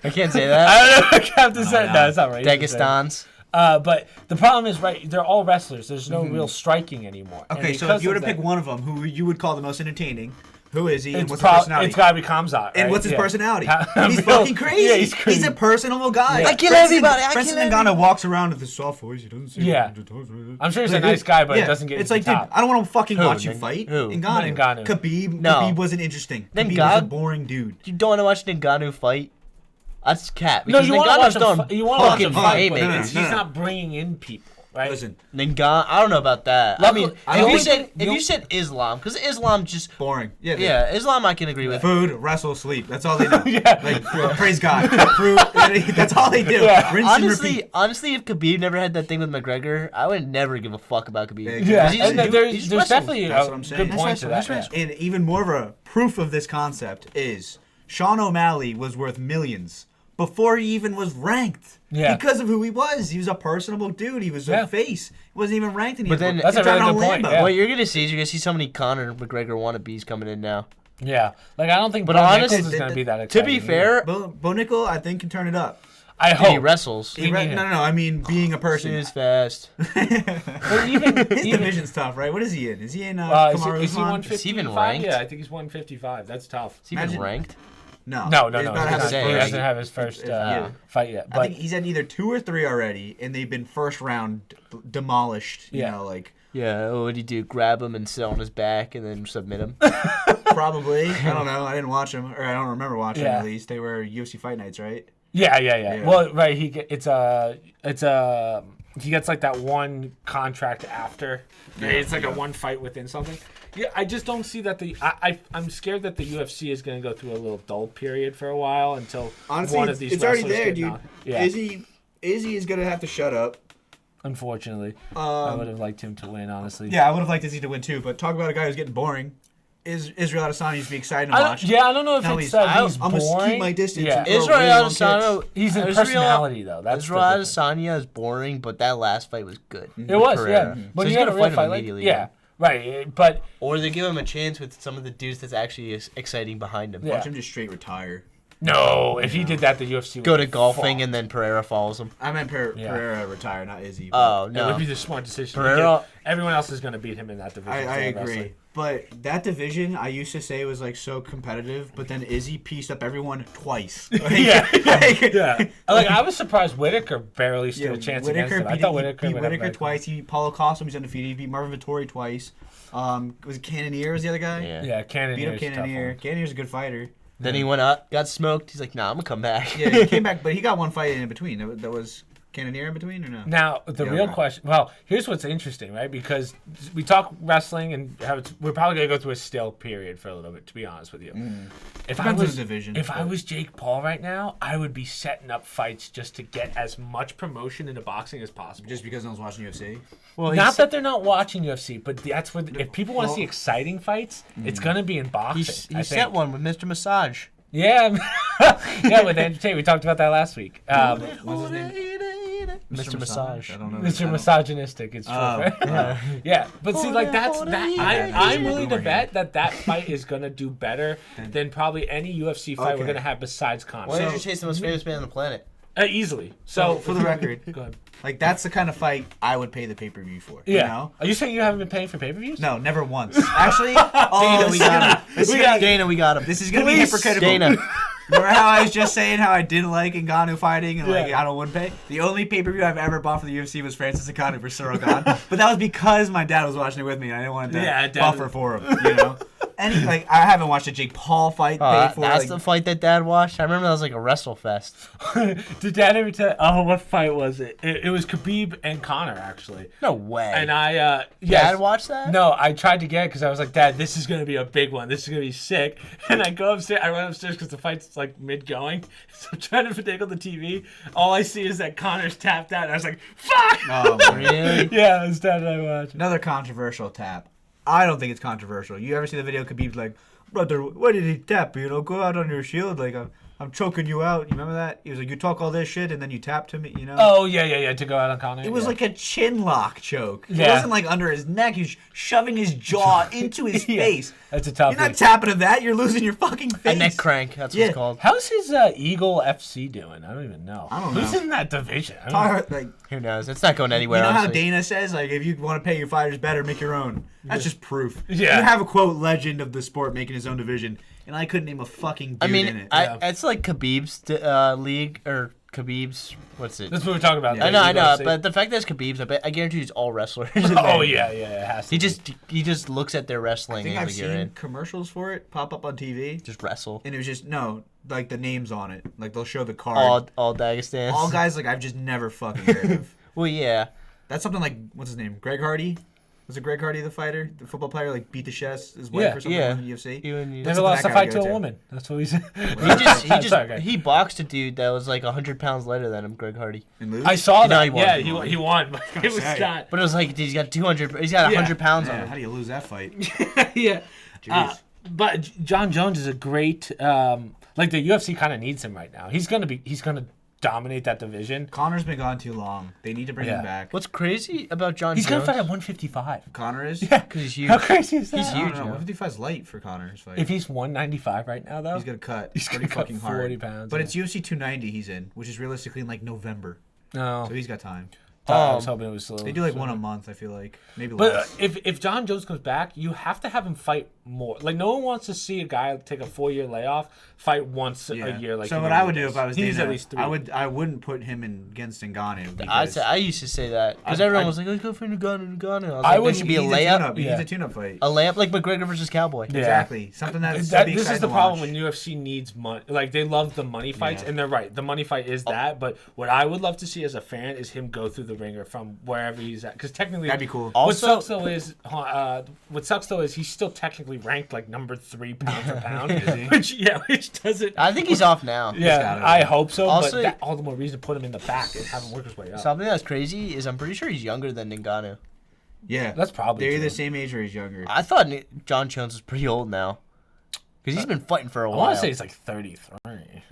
B: I can't say that.
A: I don't know. I have to say
C: no.
A: no. It's not right.
B: Dagestans.
A: But the problem is, right? They're all wrestlers. There's no real striking anymore. And
C: Okay, so
A: because
C: if you were to
A: of
C: pick
A: that-
C: one of them, who you would call the most entertaining, who is he, and
A: it's
C: what's his personality?
A: It's gotta be Kamzat.
C: And
A: right?
C: what's his
A: Yeah.
C: personality?
A: Ka-
C: He's
A: Bill-
C: fucking crazy.
A: Yeah, he's crazy.
C: He's a personable guy.
A: Yeah.
B: I kill everybody. I
C: Francis
B: kill
C: Ngannou walks around with his soft voice. He doesn't say
A: Yeah. I'm sure he's a nice guy, but it doesn't get
C: It's
A: to
C: like,
A: the
C: dude,
A: top.
C: I don't want to fucking
B: Who?
C: watch you fight.
B: Who?
C: Ngannou.
A: Ngannou.
C: Khabib.
B: No.
C: Khabib wasn't interesting.
B: Then
C: Khabib was a
B: God-
C: boring dude.
B: You don't want to watch Ngannou fight? That's cat.
A: No,
B: Because
A: you want to watch
B: Ngannou's
A: him.
B: throwing
A: You want to watch him
B: fucking
A: fight, but
B: haymakers.
A: he's not bringing in people. right?
C: Listen,
B: Ngan, I don't know about that.
A: Luckily-
B: I mean,
A: I
B: if you said Islam, because Islam just
C: boring.
B: yeah, Islam I can agree with.
C: Food, wrestle, sleep. That's all they know.
A: Yeah.
C: Like, praise God. Fruit, that's all they do.
A: Yeah.
C: Rinse and repeat.
B: Honestly, if Khabib never had that thing with McGregor, I would never give a fuck about Khabib.
A: Yeah,
B: He's-
A: and
B: he
A: there's
B: just wrestles.
A: definitely
C: That's
A: a
C: what I'm saying.
A: good point to that. Yeah.
C: And even more of a proof of this concept is Sean O'Malley was worth millions before he even was ranked.
A: Yeah.
C: Because of who he was. He was a personable dude. He was a face. He wasn't even ranked in
B: But then-
A: That's a really good point. Yeah.
B: What you're gonna see is you're gonna see so many Conor McGregor wannabes coming in now.
A: Yeah, like I don't think
B: But
A: Bo
B: honestly,
A: Nichols is going to be that
B: To
A: exciting.
B: be fair,
C: Bo Nickel, I think, can turn it up.
A: I
B: he
A: hope.
B: wrestles.
C: No, I mean being a person.
B: He's fast.
A: But even
C: His division's tough, right? What is he in? Is he in
A: is
C: Kamaru
A: he
C: Usman?
A: 155?
B: Is he even ranked?
A: Yeah, I think he's 155. That's tough.
B: Is he even
C: Imagine-
B: ranked?
C: No.
A: No.
C: He's about to have his
B: saying,
A: He
C: first-
A: doesn't have his first
C: Yeah.
A: fight yet.
C: I
A: But
C: think he's had either 2 or 3 already, and they've been first round demolished. You
A: Yeah.
C: know, like
B: Yeah. What would he do? Grab him and sit on his back and then submit him?
C: probably. I don't know. I didn't watch them, or I don't remember watching them
A: Yeah.
C: at least. They were UFC fight nights, right?
A: yeah. Well, right. He gets like that one contract after. It's like a one fight within something. Yeah, I just don't see that I'm scared that the UFC is going to go through a little dull period for a while until
C: Honestly,
A: one of these
C: it's already
A: wrestlers
C: there,
A: get
C: dude.
A: knocked. Yeah,
C: Izzy is gonna have to shut up.
A: unfortunately, I would have liked him to win. Honestly,
C: Yeah, I would have liked Izzy to win too. But talk about a guy who's getting boring. Israel Adesanya used to be exciting to watch.
A: I don't know if
C: Now
A: it's
C: he's-
A: that
C: I'm
A: he's
C: gonna
A: boring.
C: keep my distance
A: Yeah.
C: and throw
B: Israel
C: really long
B: Adesanya.
C: kicks.
A: He's in
B: Israel-
A: personality though. That's
B: Israel
A: the difference.
B: Adesanya is boring, but that last fight was good.
A: It was,
B: Pereira.
A: yeah.
B: So
A: But
B: he's
A: you had a
B: gonna
A: real
B: fight him
A: fight, like,
B: immediately.
A: yeah, right. But
B: Or they give him a chance with some of the dudes that's actually exciting behind him.
A: Yeah.
C: Watch him just straight retire.
A: no, if he did that, the UFC would
B: Go to
A: be
B: golfing
A: fucked.
B: and then Pereira follows him.
C: I meant
A: Yeah.
C: Pereira retire, not Izzy.
B: Oh
A: It
B: no.
A: would be the smart decision.
B: Pereira-
A: Everyone else is going to beat him in that division.
C: I
A: so
C: agree.
A: wrestling.
C: But that division, I used to say was like so competitive, but then Izzy pieced up everyone twice. Like,
A: Yeah,
C: like-
A: yeah. Like I was surprised Whitaker barely stood
C: Yeah,
A: a chance
C: Whitaker
A: against him. I
C: beat,
A: thought
C: he
A: Whitaker
C: beat
A: would have
C: Whitaker
A: like-
C: twice. He Paulo Costa was undefeated. He beat Marvin Vettori twice. Was it Cannonier was the other guy?
B: Yeah.
A: Yeah, Cannon.
C: Beat up Cannonier. Cannonier's a good fighter.
B: Then he went up, got smoked. He's like, nah, I'm gonna come back.
C: Yeah, he came back, but he got one fight in between. That was Cannonier in between or no?
A: Now the
C: Yeah,
A: real
C: okay.
A: question. Well, here's what's interesting, right? Because we talk wrestling and how we're probably gonna go through a still period for a little bit. To be honest with you, if I
C: Depends on
A: was
C: the division,
A: if I
C: but-
A: was Jake Paul right now, I would be setting up fights just to get as much promotion into boxing as possible.
C: Just because I was watching UFC.
B: Well,
A: Not that they're not watching UFC, but that's where if people want to
C: Well-
A: see exciting fights, it's gonna be in boxing.
B: he
A: I
B: set
A: think.
B: one with Mr. Massage.
A: Yeah, yeah, with Andrew Tate. We talked about that last week.
C: What's his name?
B: Mr. Massage.
C: I don't know.
A: Mr. Misogynistic. It's true.
C: Oh,
A: Yeah, but see, like that's that. I'm willing to
C: Boomer
A: bet that fight is gonna do better than probably any UFC fight we're
C: Okay.
A: gonna have besides Conor.
B: Why did you chase the most famous man on the planet?
A: Easily. So
C: for the record,
A: go ahead.
C: like that's the kind of fight I would pay the pay-per-view for.
A: Yeah.
C: You know?
A: Are you saying you haven't been paying for pay-per-views?
C: No, never once. Actually, oh,
B: Dana, we got him. Dana, we got him.
C: This is gonna be
A: Please,
C: hypocritical.
B: Dana.
C: Remember how I was just saying how I didn't like Ngannou fighting and like
A: Yeah.
C: I don't wouldn't pay? The only pay-per-view I've ever bought for the UFC was Francis Ngannou versus Cyril Gane. But that was because my dad was watching it with me and I didn't want to
A: Yeah, Dad-
C: buffer for him, you know? And like I haven't watched a Jake Paul fight paid for.
B: That's
C: Like,
B: the fight that Dad watched. I remember that was like a wrestle fest.
A: Did Dad ever tell? Oh, what fight was it? It was Khabib and Conor actually.
B: No way.
A: And I,
B: Dad watched that?
A: No, I tried to get it because I was like, Dad, this is gonna be a big one. This is gonna be sick. And I go upstairs. I run upstairs because the fight's like mid going. So I'm trying to finagle the TV. All I see is that Conor's tapped out. And I was like, fuck.
C: oh, man.
B: Really?
A: Yeah, it's Dad and I watched.
C: Another controversial tap. I don't think it's controversial. You ever see the video Khabib's like, brother, why did he tap? You know, go out on your shield. Like, I'm choking you out. You remember that? He was like, you talk all this shit and then you tapped him, you know?
A: Oh yeah. To go out on Conor.
C: It was
A: yeah.
C: like a chin lock choke. It
A: Yeah.
C: wasn't like under his neck. He was shoving his jaw into his
A: Yeah.
C: face.
A: That's a tough.
C: You're not tapping to that. You're losing your fucking face.
B: A neck crank. That's what
C: Yeah.
B: it's called.
A: How's his Eagle FC doing? I don't even know.
C: I don't
A: Who's
C: know.
A: in that division? I don't know.
C: Talk- like,
B: Who knows? It's not going anywhere.
C: you know how
B: honestly.
C: Dana says, like, if you want to pay your fighters better, make your own. That's just proof.
A: Yeah.
C: You have a quote legend of the sport making his own division, and I couldn't name a fucking dude
B: I mean,
C: in it.
A: Yeah.
B: it's like Khabib's league or Khabib's. What's it?
A: That's what we're talking about.
C: Yeah.
B: I know,
A: the
B: I know,
A: Eagle FC.
B: but the fact that it's Khabib's, I guarantee it's all wrestlers.
A: Oh yeah, it has to.
B: He just looks at their
C: I
B: wrestling
C: think
B: and
C: I've
B: like you're
C: seen
B: in.
C: commercials for it pop up on TV,
B: Just wrestle.
C: and it was just like the names on it. Like they'll show the card.
B: All Dagestans.
C: All guys like I've just never fucking heard of.
B: Well, yeah.
C: That's something like, what's his name? Greg Hardy? Was it Greg Hardy, the fighter? The football player, like, beat the chef's his wife or something in the UFC?
A: Never lost a fight to a woman. That's what he said.
B: He boxed a dude that was like 100 pounds lighter than him, Greg Hardy.
A: I saw that.
B: He won.
A: Yeah, he won. But it was not.
B: But it was like he's got 200. He's got 100 pounds on him.
C: How do you lose that fight?
A: Yeah.
C: Jeez.
A: But John Jones is a great. Like the UFC kind of needs him right now. He's gonna dominate that division.
C: Connor's been gone too long. They need to bring him back.
B: What's crazy about John
A: He's
B: Jones?
A: gonna fight at 155.
C: Connor is?
A: Yeah,
B: because he's huge.
A: How crazy is that?
B: He's huge.
C: 155 is light for Connor's fight.
A: If he's 195 right now, though,
C: he's gonna cut.
A: He's
C: pretty
A: gonna cut
C: fucking
A: 40
C: hard.
A: pounds.
C: But it's UFC 290 he's in, which is realistically in like November.
A: No,
C: So he's got time.
A: I was hoping it was slow.
C: They do like one a month, I feel like. Maybe
A: But
C: less.
A: if John Jones comes back, you have to have him fight more. Like no one wants to see a guy take a 4-year layoff, fight once a year. Like
C: so what I would do if I was
A: he's
C: Dana,
A: at least 3.
C: I wouldn't put him in against Ngannou.
B: I used to say that because everyone was like, "Let's go for Ngannou." I was like,
A: I
B: there
A: wouldn't-
B: should be a
C: He's
B: layup.
C: He's a tune-up fight.
B: A layup like McGregor versus Cowboy.
A: Yeah.
C: Exactly. Something that's
A: This is the problem when UFC needs money. Like they love the money fights,
C: Yeah.
A: and they're right. The money fight is that. But what I would love to see as a fan is him go through the ringer from wherever he's at. Because technically,
C: That'd be cool.
A: What sucks though is he's still technically ranked like number 3 pound for pound.
C: Is he?
A: Which doesn't.
B: I think he's off now.
A: Yeah,
C: gotta
A: I
C: be.
A: hope so.
B: Also-
A: but all the more reason to put him in the back and have him work his way up.
B: Something that's crazy is I'm pretty sure he's younger than Ngannou.
C: Yeah.
A: That's probably
C: They're
A: true.
C: the same age or he's younger.
B: I thought John Jones was pretty old now. Because he's been fighting for a
A: I
B: while.
A: want to say he's like 33.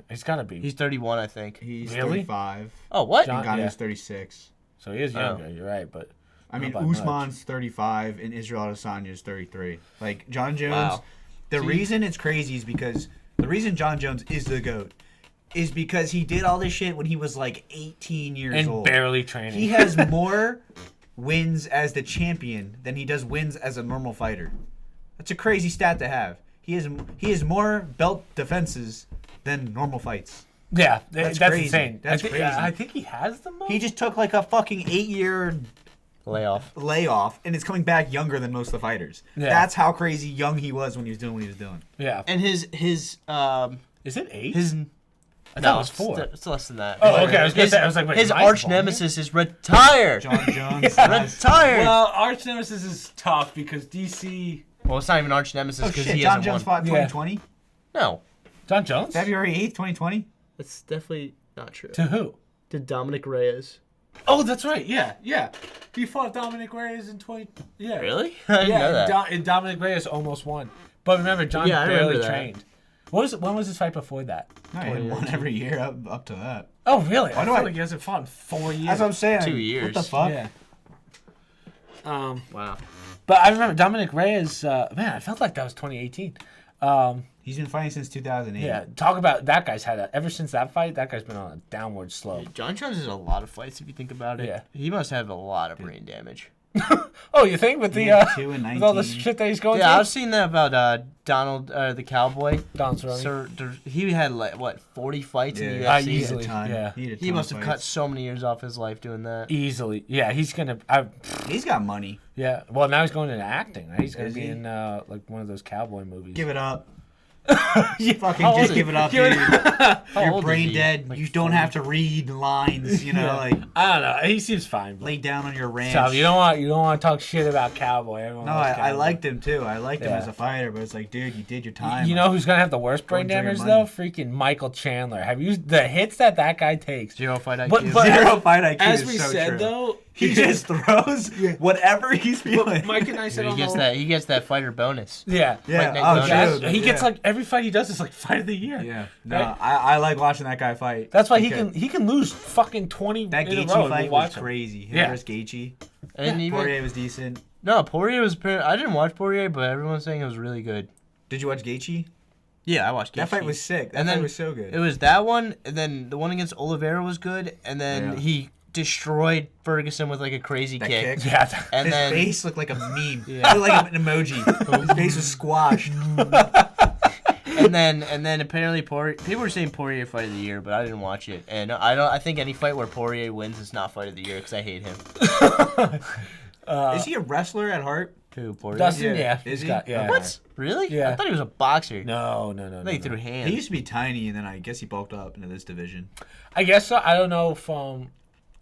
A: He's got to be.
B: He's 31, I think.
C: He's
A: Really?
C: 35.
B: Oh, what?
A: John-
C: Ngannou's
A: yeah.
C: 36.
A: So he is younger. You're right, but.
C: I mean,
A: Not by
C: Usman's 35 and Israel Adesanya is 33. Like, John Jones,
B: Wow.
C: the reason it's crazy is because the reason John Jones is the GOAT is because he did all this shit when he was like 18 years
A: And
C: old.
A: barely training.
C: He has more wins as the champion than he does wins as a normal fighter. That's a crazy stat to have. He has more belt defenses than normal fights.
A: Yeah,
C: That's
A: that's
C: crazy.
A: insane.
C: That's
A: crazy.
C: crazy.
A: I think he has the most.
C: He just took like a fucking 8-year
B: Layoff.
C: layoff and is coming back younger than most of the fighters.
A: Yeah.
C: That's how crazy young he was when he was doing what he was doing.
A: Yeah.
B: And his
A: Is it 8?
B: his
A: I thought it was 4.
B: It's less than that.
A: Oh, okay. I was gonna say. I was like, wait,
B: his
A: am I
B: arch
A: wrong here?
B: nemesis is retired.
C: John Jones. has-
B: Retired.
A: Well, arch nemesis is tough because DC.
B: Well, it's not even arch nemesis
C: Oh
B: because
C: shit!
B: he
C: John
B: hasn't
C: Jones
B: won.
C: fought in 2020.
B: No,
A: John Jones.
C: February 8th, 2020.
B: that's definitely not true.
A: To who?
B: To Dominic Reyes.
A: Oh, that's right. Yeah, yeah. He fought Dominic Reyes in 20. Yeah.
B: Really? I didn't know that.
A: And Dominic Reyes almost won. But remember, John
B: Yeah, I remember
A: barely
B: that.
A: trained. When was his fight before that?
C: No, he had one every year up to that.
A: Oh, really? I
C: do
A: feel
C: I-
A: like he hasn't fought in 4 years.
C: That's what I'm saying.
B: 2 years.
C: What the fuck?
A: Yeah.
B: Wow.
A: But I remember Dominic Reyes. Man, I felt like that was 2018.
C: He's been fighting since 2008.
A: Yeah, talk about that guy's had ever since that fight. That guy's been on a downward slope.
B: John Jones has a lot of fights if you think about it.
A: Yeah.
B: He must have a lot of brain damage.
A: Oh, you think with the
C: Yeah, 2 and
A: with all the
C: 19.
A: shit that he's going
B: Yeah, I've
A: through?
B: seen that about Donald the Cowboy.
A: Don Cerrone.
B: Sir, he had like what 40 fights in the
C: Yeah,
B: UFC.
C: he had a
A: easily,
C: ton.
A: yeah.
C: He, had a
B: He
C: ton
B: must
C: of
B: have cut
C: fights.
B: so many years off his life doing that.
A: Easily, yeah. He's gonna.
C: He's got money.
A: Yeah. Well, now he's going into acting. Right? He's gonna
C: Is
A: be
C: he?
A: in like one of those cowboy movies.
C: Give it up.
A: Yeah.
C: Fucking
B: How old
C: just
B: is
C: give
B: he?
C: it up,
A: Give it
C: dude.
B: How
C: You're
B: old is
C: brain
B: he?
C: dead.
B: Like
C: you don't have to read lines. You know,
A: Yeah.
C: like
A: I don't know. He seems fine. But
C: lay down on your ranch.
A: so you don't want to talk shit about Cowboy. Everyone
C: No,
A: loves
C: I
A: Cowboy.
C: liked him too. I liked him
A: Yeah.
C: as a fighter, but it's like, dude, you did your time.
A: You know who's gonna have the worst brain
C: Go enjoy your
A: damage
C: money.
A: though? Freaking Michael Chandler. Have you the hits that guy takes?
B: 0 fight IQ.
A: But
C: Zero fight IQ
A: as
C: is
A: we
C: so
A: said
C: true.
A: though,
C: He just throws whatever he's feeling.
A: Mike and I said
B: he
A: on
B: gets
A: the-
B: that. He gets that fighter bonus.
A: Yeah.
C: Yeah,
B: Like Nick
C: oh,
B: Jonas.
C: true.
A: He
C: Yeah.
A: gets like every fight he does is like fight of the year.
C: Yeah, no,
A: Right?
C: I like watching that guy fight.
A: That's why
C: because
A: he can lose fucking 20
C: that
A: in a row.
C: Gaethje
A: and
C: fight
A: we'll
C: was
A: watch him.
C: crazy. Him
A: Yeah.
C: versus Gaethje.
B: And even
C: Poirier was decent.
B: no, Poirier was. I didn't watch Poirier, but everyone's saying it was really good.
C: Did you watch Gaethje?
B: Yeah, I watched.
C: That
B: Gaethje.
C: fight was sick. That
B: And
C: fight
B: then
C: was so good.
B: It was that one, and then the one against Oliveira was good, and then
C: Yeah.
B: he destroyed Ferguson with like a crazy
C: That
B: kick.
C: kick?
A: Yeah.
B: And
C: His
B: then
C: face looked like a meme.
B: Yeah.
C: It looked like an emoji. His face was squashed.
B: and then apparently Poirier. People were saying Poirier fight of the year, but I didn't watch it. And I think any fight where Poirier wins is not fight of the year because I hate him.
C: Is he a wrestler at heart?
B: Who Poirier?
A: Dustin,
C: Yeah.
A: yeah.
C: Is
A: he's
C: he?
A: got- yeah.
B: What? Really?
A: Yeah.
B: I thought he was a boxer.
A: No.
B: I thought he threw hands.
C: He used to be tiny, and then I guess he bulked up into this division.
A: I guess so. I don't know from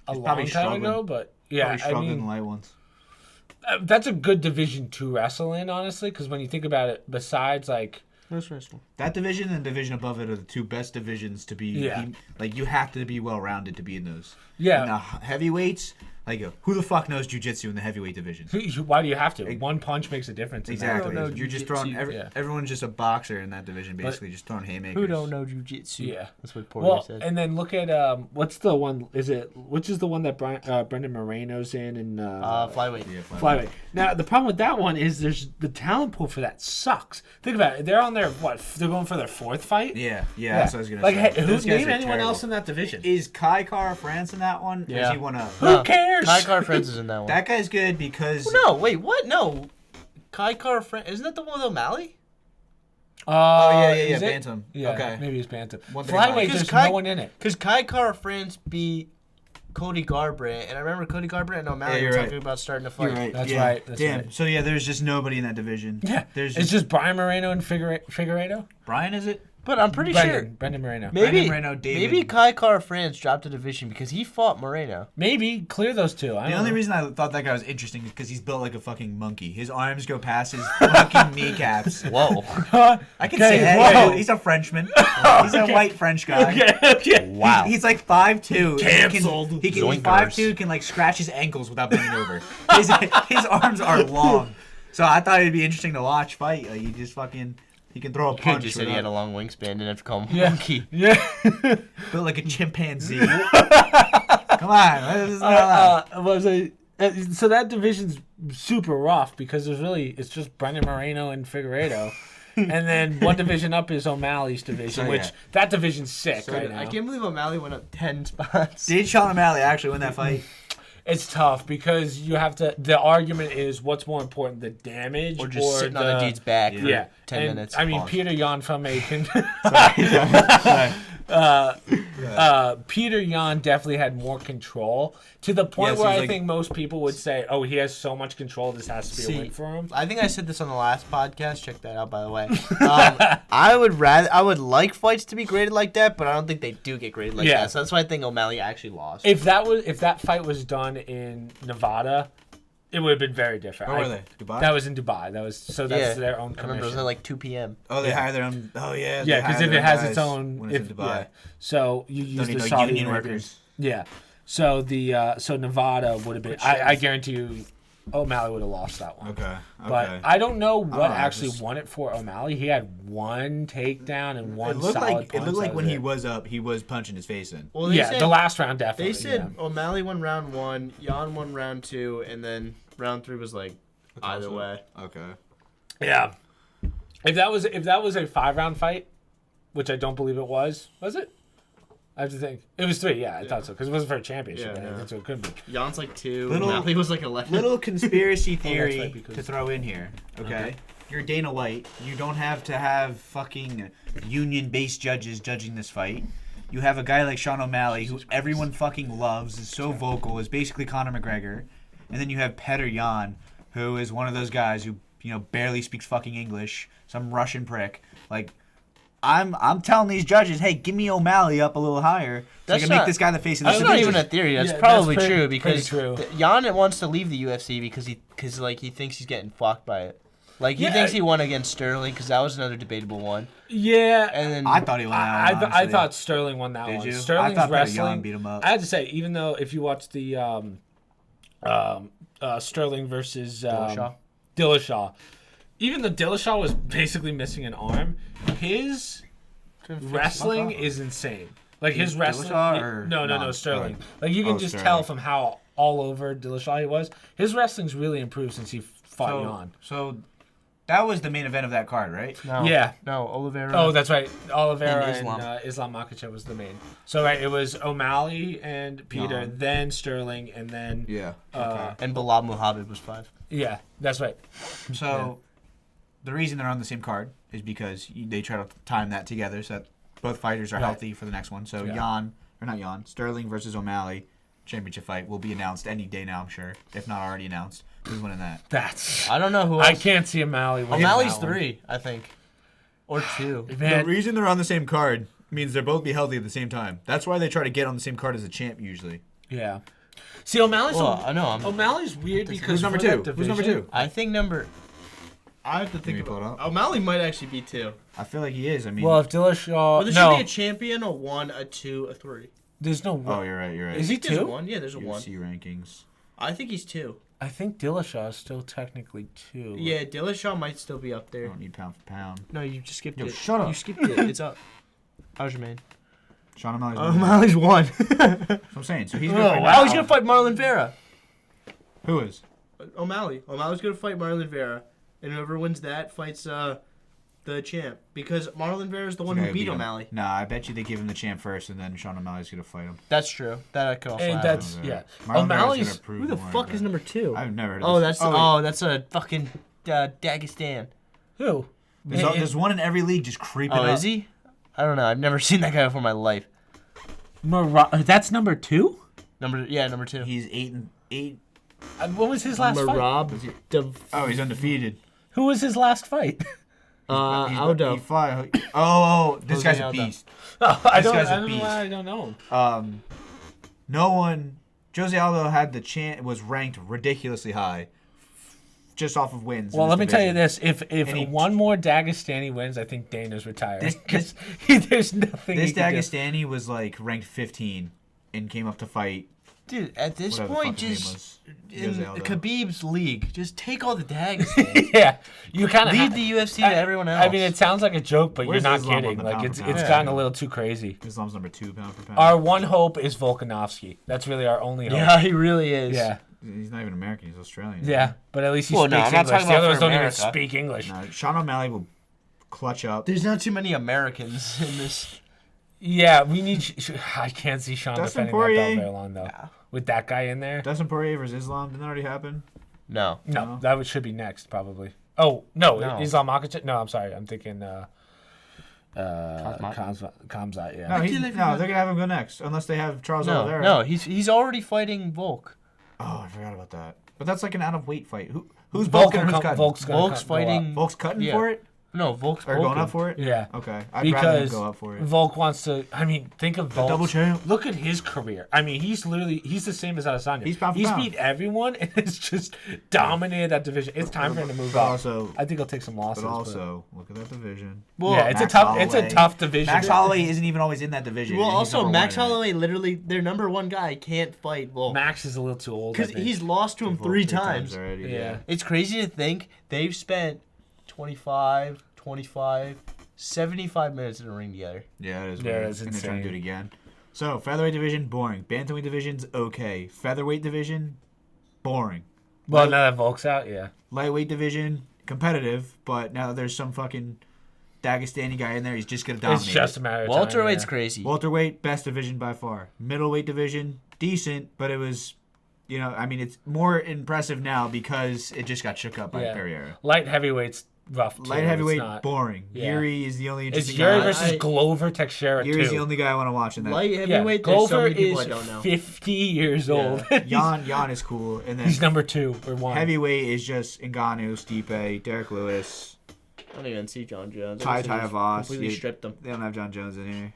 A: a
C: He's
A: long
C: probably
A: time
C: struggling.
A: ago, but Yeah,
C: Probably stronger
A: I mean,
C: than the light ones.
A: That's a good division to wrestle in, honestly, because when you think about it, besides like
C: That division and the division above it are the two best divisions to be.
A: Yeah.
C: Like you have to be well rounded to be in those.
A: Yeah.
C: And the heavyweights, like who the fuck knows jujitsu in the heavyweight division?
A: why do you have to? One punch makes a difference.
C: Exactly.
B: know
C: You're just throwing. Everyone's just a boxer in that division, basically, just throwing haymakers.
B: Who don't know jujitsu?
A: Yeah,
B: that's what Porter said.
A: And then look at what's the one? Which is the one that Brendan Moreno's in and
B: Flyweight.
C: Yeah,
A: Flyweight. Now the problem with that one is there's the talent pool for that sucks. Think about it. They're on their they're going for their fourth fight.
C: Yeah. That's what I was gonna
A: like,
C: say.
A: Hey,
C: Those guys
A: name
C: are
A: anyone
C: terrible.
A: else in that division?
C: Is Kai Kara France in that one?
B: Yeah.
C: Does he want to?
A: Who cares?
B: Kai Car France is in that one.
C: That guy's good because.
B: No, wait, what? No. Kai Car France. Isn't that the one with O'Malley?
C: Yeah,
A: is it?
C: Bantam.
A: Yeah,
C: Okay.
A: maybe it's Bantam.
C: 135.
A: Flyweight, there's
B: Kai-
A: no one in it.
B: Because Kai Car France beat Cody Garbrandt, and I remember Cody Garbrandt and O'Malley were talking about starting to fight.
C: You're right.
A: That's
C: yeah.
A: right. That's
C: Damn.
A: right.
C: So yeah, there's just nobody in that division.
A: Yeah,
C: There's
A: it's just Brian Moreno and Figueiredo.
C: Brian, is it?
B: But I'm pretty sure
A: Brendan Moreno.
B: maybe
C: Moreno, David.
B: maybe Kai Car France dropped a division because he fought Moreno.
A: Maybe clear those two.
C: The only reason I thought that guy was interesting is because he's built like a fucking monkey. His arms go past his fucking kneecaps.
B: Whoa.
C: I can say that.
A: whoa.
C: He's a Frenchman. He's a white French guy.
A: Okay.
B: Wow.
C: He's like 5'2".
A: Canceled.
C: He can
B: Zoinkers.
C: 5'2", can like scratch his ankles without bending over. His arms are long. So I thought it'd be interesting to watch fight. Like he just fucking he can throw a
B: Could
C: punch.
B: just said he had a long wingspan, didn't have to call him
A: Yeah.
B: monkey.
A: Yeah.
C: built like a chimpanzee. Come on, this is not allowed.
A: So that division's super rough because it's just Brendan Moreno and Figueiredo. And then one division up is O'Malley's division,
C: So,
A: which
C: yeah.
A: that division's sick
C: So,
A: right now.
B: I can't believe O'Malley went up 10 spots.
C: Did Sean O'Malley actually win that fight?
A: It's tough because you have to. The argument is what's more important, the damage
B: Or just sitting on the dude's back for
A: Yeah,
B: 10
A: and,
B: minutes.
A: I mean,
C: Pause.
A: Peter Yan from Aiken.
C: Sorry.
A: Peter Yan definitely had more control to the point
C: Yes,
A: where
C: he was
A: I
C: like-
A: think most people would say, "Oh, he has so much control. This has to be a
B: See,
A: win for him."
B: I think I said this on the last podcast. Check that out, by the way. I would like fights to be graded like that, but I don't think they do get graded like
A: Yeah.
B: that. So that's why I think O'Malley actually lost.
A: If that fight was done in Nevada, it would have been very different.
C: Where were they? Dubai?
A: That was in Dubai. That's their own
B: I remember it was
A: commission.
B: at like 2 p.m.
C: Oh, they
A: Yeah.
C: hire their own. Oh, yeah.
A: Yeah, because if it has its own,
C: when it's in Dubai.
A: yeah. So you use
C: Don't
A: the
C: need no
A: Saudi
C: union
A: Arabian-
C: workers.
A: Yeah. So so Nevada would have been. I guarantee you, O'Malley would have lost that one.
C: Okay.
A: But I don't know what
C: know, I
A: actually
C: just-
A: won it for O'Malley. He had one takedown and one
C: It looked
A: solid
C: like
A: punch. That
C: when
A: was
C: he
A: it.
C: was up, he was punching his face in.
B: Well,
A: Yeah, the last round definitely.
B: They said O'Malley won round 1, Jan won round 2, and then round 3 was like either way.
C: Okay.
A: Yeah. If that was a 5-round fight, which I don't believe it was it? I have to think. It was 3, yeah, I thought so, because it wasn't for a championship.
B: Yeah,
A: Yeah, so it couldn't be.
B: Jan's like 2,
C: Little-
B: O'Malley was like 11.
C: Little conspiracy
A: right,
C: theory
A: because-
C: to throw in here. Okay?
B: Okay.
C: You're Dana White. You don't have to have fucking union-based judges judging this fight. You have a guy like Sean O'Malley, who everyone fucking loves, is so vocal, is basically Conor McGregor. And then you have Petr Yan, who is one of those guys who, barely speaks fucking English, some Russian prick. Like, I'm telling these judges, hey, give me O'Malley up a little higher so I
B: That's
C: can
B: not-
C: make this guy the face of the
B: That's
C: division.
B: not even a theory. That's
A: Yeah,
B: probably
A: that's
B: true
A: pretty
B: because
A: true.
B: Jan wants to leave the UFC because he thinks he's getting fucked by it. Like he
A: Yeah,
B: thinks he won against Sterling because that was another debatable one.
A: Yeah.
B: And then
C: I thought he won that one,
A: I
C: honestly.
A: thought Sterling won that
C: Did
A: one.
C: you?
A: Sterling's
C: I thought Petr
A: wrestling.
C: Yan beat him up.
A: I had to say, even though if you watch the Sterling versus Dillashaw, even though Dillashaw was basically missing an arm, his wrestling is insane. Like his wrestling.
C: Dillashaw or
A: No,
C: Yan?
A: Sterling. Like you can just
C: Sterling.
A: tell from how all over Dillashaw he was. His wrestling's really improved since he fought Yan.
C: So that was the main event of that card, right?
B: no,
A: Yeah.
B: no Oliveira.
A: Oh, that's right. Oliveira
B: And
A: and
B: Islam.
A: Islam Makhachev was the main. So right, it was O'Malley and Peter,
C: Yan.
A: then Sterling, and then
C: Yeah.
B: and Bilal Muhammad was 5.
A: yeah, that's right.
C: So the reason they're on the same card is because they try to time that together so that both fighters are
A: Right.
C: healthy for the next one. So
A: Yeah.
C: Sterling versus O'Malley championship fight will be announced any day now, I'm sure, if not already announced. Who's winning that?
A: That's
B: I don't know who
A: I
B: else.
A: can't see O'Malley winning
B: O'Malley's
A: that one.
B: 3, I think, or 2.
A: Man,
C: The reason they're on the same card means they'll both be healthy at the same time. That's why they try to get on the same card as a champ usually.
A: yeah. See, O'Malley's
B: O'Malley's
A: weird because
C: who's number
A: for
C: two?
A: that
C: Who's number
A: division-
C: two?
B: I think I have to think
C: pull it
B: about
C: up?
B: O'Malley might actually be 2.
C: I feel like he is. I mean,
A: Well, if Dillashaw,
B: But there should be a champion, a 1, a 2, a 3.
A: there's no.
C: oh, you're right. You're right.
A: Is he
B: There's
A: 2?
B: 1. Yeah, there's a 1.
C: UFC rankings.
B: I think he's 2.
A: I think Dillashaw is still technically 2.
B: Yeah, Dillashaw might still be up
C: I
B: there.
C: don't need pound for pound.
B: No, you just skipped
C: Yo,
B: it.
C: shut up.
B: You skipped it. It's up. How's your man?
C: Sean O'Malley's.
B: O'Malley's 1.
C: That's what I'm saying. So he's
B: Oh,
C: gonna fight.
B: wow. He's gonna fight Marlon Vera.
C: Who is?
B: O'Malley's gonna fight Marlon Vera, and whoever wins that fights the champ, because Marlon Vera is the one who beat O'Malley.
C: Nah, I bet you they give him the champ first, and then Sean O'Malley's gonna fight him.
B: That's true. That I could also.
A: And
B: happen.
A: that's yeah.
C: Marlon
A: O'Malley's.
C: Vera's gonna prove
B: Who the
C: more,
B: fuck
C: but
B: is number 2?
C: I've never heard of
B: Oh,
C: this.
B: that's a fucking Dagestan.
A: Who?
C: There's one in every league just creeping up.
B: Oh, is he? I don't know. I've never seen that guy before in my life.
A: That's number 2.
B: Number 2.
C: He's 8-8.
A: What was his last fight?
B: Marab.
C: Oh, he's undefeated.
A: Who was his last fight?
B: Aldo.
C: This
B: Jose
C: guy's a
B: Aldo.
C: beast.
A: I
C: This guy's a
A: don't know
C: beast.
A: why I don't know him.
C: No one. Jose Aldo had the chance. Was ranked ridiculously high, just off of wins.
A: Well,
C: in
A: let me tell you
C: division.
A: this: if
C: And he-
A: one more Dagestani wins, I think Dana's retired.
C: This-
A: Because there's nothing.
C: This
A: he can do.
C: Dagestani was like ranked 15 and came up to fight.
B: Dude, at this
C: Whatever the
B: point,
C: fucking name
B: just
C: was.
B: in
C: Jose Aldo.
B: Khabib's league, just take all the dags.
A: Yeah, you kind of
B: Leave the UFC to everyone else.
A: I mean, it sounds like a joke, but
C: Where's
A: you're not
C: Islam on
A: kidding.
C: the
A: Like
C: pound
A: it's
C: for pound?
A: gotten a little too crazy.
C: Islam's number 2 pound for pound.
A: Our one hope is Volkanovski. That's really our only hope.
B: yeah, he really is.
A: Yeah.
C: He's not even American. He's Australian.
A: Yeah, but at least he
B: Well,
A: speaks
B: no, I'm not
A: English.
B: talking
A: The
B: about
A: others
B: for
A: don't even
B: America.
A: speak English.
C: No, Sean O'Malley will clutch up.
B: There's not too many Americans in this.
A: Yeah, we need. I can't see Sean
C: Dustin
A: defending
C: Poirier?
A: that belt very long though. With that guy in there.
C: Dustin Poirier versus Islam. Didn't that already happen?
B: No.
A: No, that should be next probably. Oh no,
B: No.
A: Islam Makhachev. No, I'm sorry, I'm thinking. Khamzat. Yeah.
C: No, they're gonna have him go next unless they have Charles Oliveira.
B: No, he's already fighting Volk.
C: Oh, I forgot about that. But that's like an out of weight fight. Who's
A: Volk
C: Volk and who's cutting?
A: Volk's
B: Volk's fighting.
C: Volk's cutting
B: Yeah.
C: for it
B: No, Volk's
C: or going
B: Volkin.
C: up for it?
A: Yeah.
C: Okay, I'd rather him
A: Because
C: go up for it.
A: Volk wants to. I mean, think of Volk.
C: double champ.
A: Look at his career. I mean, he's the same as Adesanya.
C: He's pound for pound.
A: beat everyone and it's just dominated that division. It's time for him to move
C: But
A: up.
C: also,
A: I think he'll take some losses.
C: but also, look at that division.
B: Well,
A: yeah, it's
C: Max
A: a
C: Holloway.
A: tough division.
C: Max Holloway isn't even always in that division.
B: Well,
C: and he's
B: also
C: number
B: Max
C: one in it.
B: Holloway, literally their number 1 guy, can't fight Volk
A: Max is a little too old. I
B: because
A: think.
B: he's lost to him
C: Volk
B: 3 times.
C: already.
A: Yeah.
B: It's crazy to think they've spent 25, 75 minutes in a ring together.
C: Yeah, it is
A: Yeah,
C: weird.
A: it's
C: And they're trying to do it
A: insane.
C: again. So, featherweight division, boring. Bantamweight division's okay. Featherweight division, boring.
A: Well, now that Volk's out, yeah.
C: Lightweight division, competitive, but now there's some fucking Dagestani guy in there. He's just gonna dominate.
A: It's just a matter of time.
B: Welterweight's
A: yeah.
B: crazy.
C: Welterweight, best division by far. Middleweight division, decent, but it was, I mean, it's more impressive now because it just got shook up by
A: Yeah.
C: Pereira.
A: Light heavyweight's rough. Too.
C: Light
A: It's
C: heavyweight,
A: not-
C: boring.
A: Yeah.
C: Yuri is the only
A: It's
C: interesting
A: Yuri
C: guy.
A: versus Glover Teixeira
C: Yuri's
A: too.
C: the only guy I want to watch in that.
B: Light
A: Yeah,
B: heavyweight, there's so
A: Glover
B: many people
A: is
B: I don't know.
A: 50 years old.
C: Jan is cool, and then
A: He's number 2 or 1.
C: heavyweight is just Ngannou, Stipe, Derek Lewis,
B: I don't even see John Jones.
C: Tai Voss.
B: Completely
C: Yeah.
B: stripped him.
C: They don't have John Jones in here.